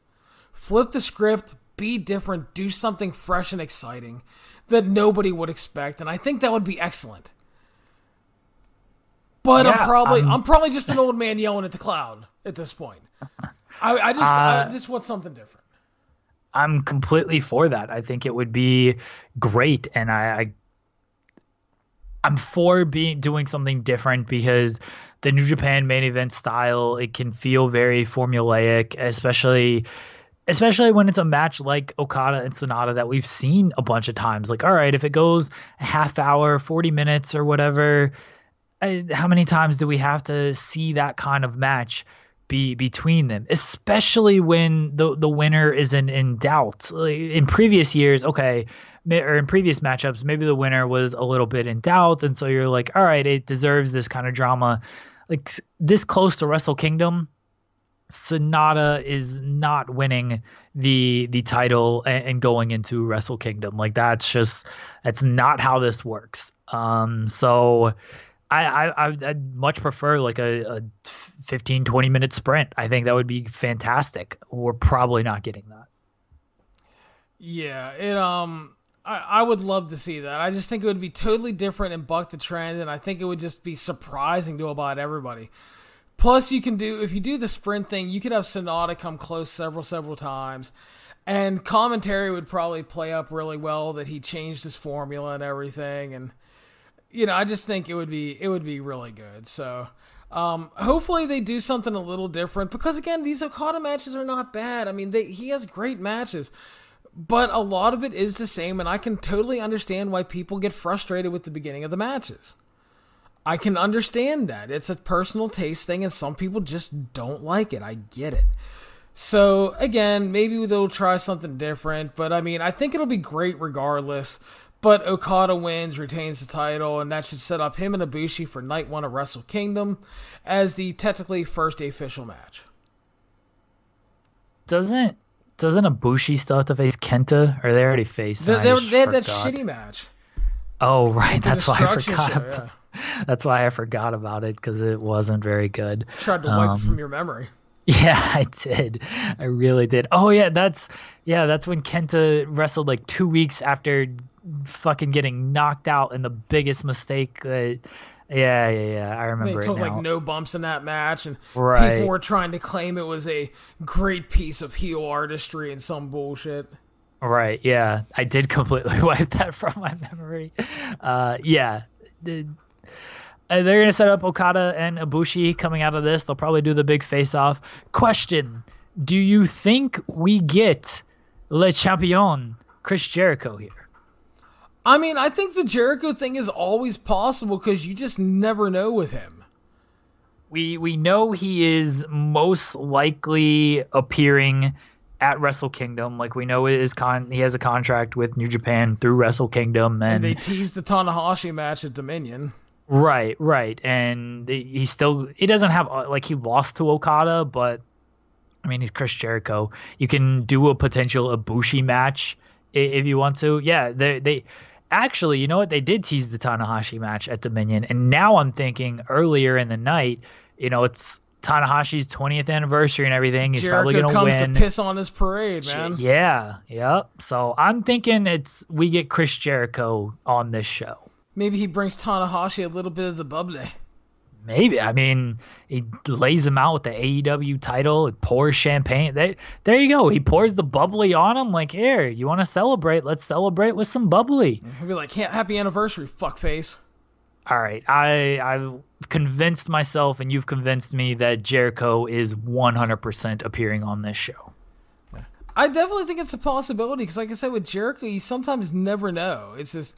Flip the script, be different, do something fresh and exciting that nobody would expect, and I think that would be excellent. But yeah, I'm probably just an old man yelling at the cloud at this point. I just want something different. I'm completely for that. I think it would be great, and I'm for doing something different because the New Japan main event style, it can feel very formulaic, especially when it's a match like Okada and Sonata that we've seen a bunch of times. Like, all right, if it goes a half hour, 40 minutes or whatever, how many times do we have to see that kind of match be between them? Especially when the winner isn't in doubt. Like in previous years, okay, or in previous matchups, maybe the winner was a little bit in doubt, and so you're like, all right, it deserves this kind of drama. Like this close to Wrestle Kingdom, Sonata is not winning the title and going into Wrestle Kingdom. Like that's not how this works. So I'd much prefer like a 15-20 minute sprint. I think that would be fantastic. We're probably not getting that. Yeah, I would love to see that. I just think it would be totally different and buck the trend, and I think it would just be surprising to about everybody. Plus, if you do the sprint thing, you could have Sonata come close several times, and commentary would probably play up really well that he changed his formula and everything, and I just think it would be really good. So, hopefully they do something a little different, because again, these Okada matches are not bad. I mean, he has great matches, but a lot of it is the same, and I can totally understand why people get frustrated with the beginning of the matches. I can understand that. It's a personal taste thing, and some people just don't like it. I get it. So, again, maybe they'll try something different, but I mean, I think it'll be great regardless. But Okada wins, retains the title, and that should set up him and Ibushi for Night 1 of Wrestle Kingdom as the technically first official match. Doesn't Ibushi still have to face Kenta, or they already faced? They had that shitty match. Oh, right. That's why I forgot. That's why I forgot about it, because it wasn't very good. Tried to wipe it from your memory. Yeah, I did. I really did. Oh, yeah, that's when Kenta wrestled like 2 weeks after fucking getting knocked out in the biggest mistake that... Yeah, I remember it now. They took like no bumps in that match, and people were trying to claim it was a great piece of heel artistry and some bullshit. Right, yeah. I did completely wipe that from my memory. Yeah. They're going to set up Okada and Ibushi coming out of this. They'll probably do the big face-off. Question, do you think we get Le Champion, Chris Jericho, here? I mean, I think the Jericho thing is always possible because you just never know with him. We know he is most likely appearing at Wrestle Kingdom. Like, we know he has a contract with New Japan through Wrestle Kingdom. And they teased the Tanahashi match at Dominion. Right. And he doesn't have, like, he lost to Okada, but I mean, he's Chris Jericho. You can do a potential Ibushi match if you want to. Yeah, they actually, you know what? They did tease the Tanahashi match at Dominion, and now I'm thinking earlier in the night, it's Tanahashi's 20th anniversary and everything. He's Jericho probably going to win. Comes to piss on his parade, man. Yeah, yep. So I'm thinking we get Chris Jericho on this show. Maybe he brings Tanahashi a little bit of the bubbly. Maybe. I mean, he lays him out with the AEW title. It pours champagne. There you go. He pours the bubbly on him. Like, here, you want to celebrate? Let's celebrate with some bubbly. He'll be like, happy anniversary, fuckface. All right. I've convinced myself, and you've convinced me that Jericho is 100% appearing on this show. I definitely think it's a possibility, because like I said, with Jericho, you sometimes never know. It's just...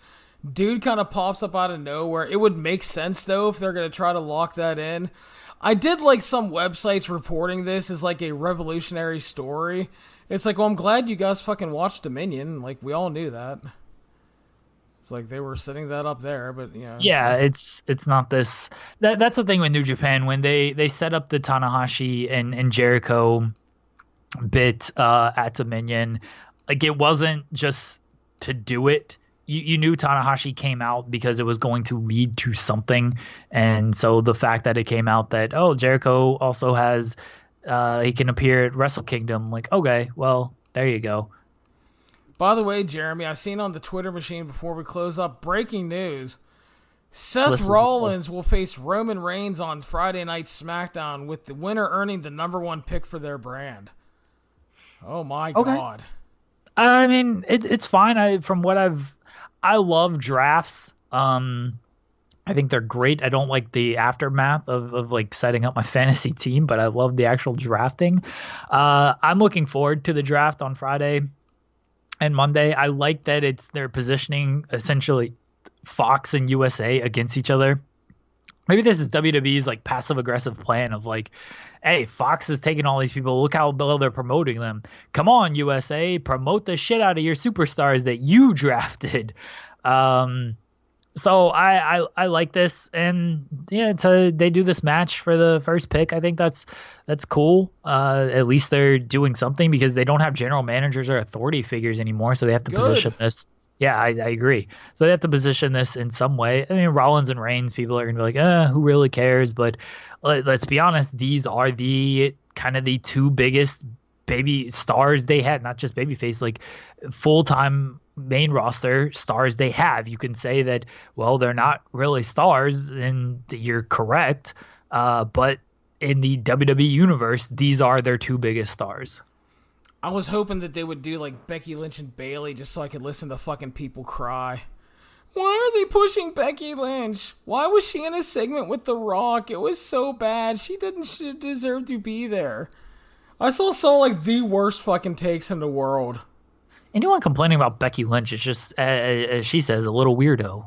dude kind of pops up out of nowhere. It would make sense, though, if they're going to try to lock that in. I did like some websites reporting this as like a revolutionary story. It's like, well, I'm glad you guys fucking watched Dominion. Like, we all knew that. It's like they were setting that up there, but Yeah, it's not this. That's the thing with New Japan when they set up the Tanahashi and Jericho bit at Dominion. Like, it wasn't just to do it. You knew Tanahashi came out because it was going to lead to something, and so the fact that it came out that Jericho also has he can appear at Wrestle Kingdom, like, okay, well, there you go. By the way, Jeremy, I seen on the Twitter machine before we close up, breaking news. Seth Rollins will face Roman Reigns on Friday Night SmackDown, with the winner earning the #1 pick for their brand. Oh my God. I mean, it's fine. I love drafts. I think they're great. I don't like the aftermath of like setting up my fantasy team, but I love the actual drafting. I'm looking forward to the draft on Friday and Monday. I like that they're positioning essentially Fox and USA against each other. Maybe this is WWE's like passive aggressive plan of like, hey, Fox is taking all these people. Look how well they're promoting them. Come on, USA, promote the shit out of your superstars that you drafted. So I like this, and yeah, they do this match for the first pick. I think that's cool. At least they're doing something because they don't have general managers or authority figures anymore, so they have to position this. Yeah, I agree. So they have to position this in some way. I mean, Rollins and Reigns, people are going to be like, who really cares? But let's be honest, these are the kind of the two biggest baby stars they had, not just babyface, like full-time main roster stars they have. You can say that, well, they're not really stars, and you're correct. But in the WWE universe, these are their two biggest stars. I was hoping that they would do like Becky Lynch and Bayley just so I could listen to fucking people cry. Why are they pushing Becky Lynch? Why was she in a segment with The Rock? It was so bad. She didn't deserve to be there. I still saw like the worst fucking takes in the world. Anyone complaining about Becky Lynch is just, as she says, a little weirdo.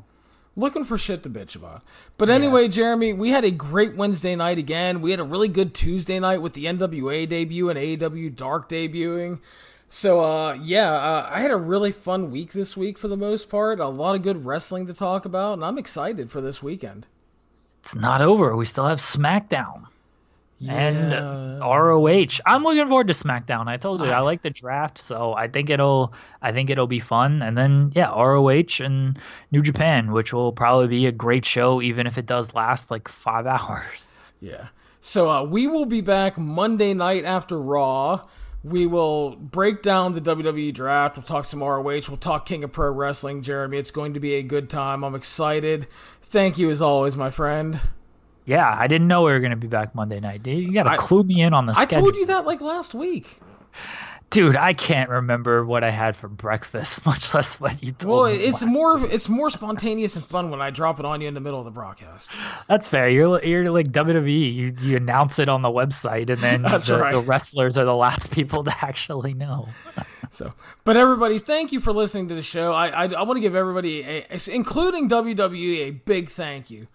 Looking for shit to bitch about. But anyway, Jeremy, we had a great Wednesday night again. We had a really good Tuesday night with the NWA debut and AEW Dark debuting. So, I had a really fun week this week for the most part. A lot of good wrestling to talk about, and I'm excited for this weekend. It's not over. We still have SmackDown. Yeah. And ROH. I'm looking forward to SmackDown. I told you I like the draft, so I think it'll be fun. And then ROH and New Japan, which will probably be a great show, even if it does last like 5 hours. Yeah. So we will be back Monday night after Raw. We will break down the WWE draft. We'll talk some ROH. We'll talk King of Pro Wrestling, Jeremy. It's going to be a good time. I'm excited. Thank you as always, my friend. Yeah, I didn't know we were going to be back Monday night. Dude, you got to clue me in on the schedule. I told you that like last week. Dude, I can't remember what I had for breakfast, much less what you told me. Well, it's more spontaneous and fun when I drop it on you in the middle of the broadcast. That's fair. You're like WWE. You announce it on the website, and then the wrestlers are the last people to actually know. But everybody, thank you for listening to the show. I want to give everybody, including WWE, a big thank you.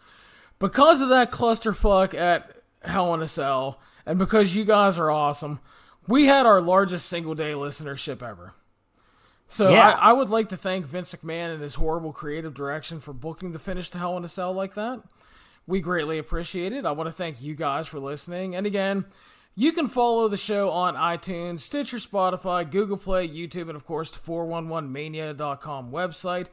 Because of that clusterfuck at Hell in a Cell, and because you guys are awesome, we had our largest single-day listenership ever. So I would like to thank Vince McMahon and his horrible creative direction for booking the finish to Hell in a Cell like that. We greatly appreciate it. I want to thank you guys for listening. And again, you can follow the show on iTunes, Stitcher, Spotify, Google Play, YouTube, and of course the 411mania.com website.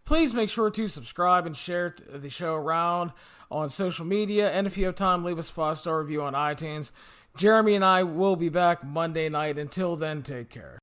Please make sure to subscribe and share the show around on social media, and if you have time, leave us a 5-star review on iTunes. Jeremy and I will be back Monday night. Until then, take care.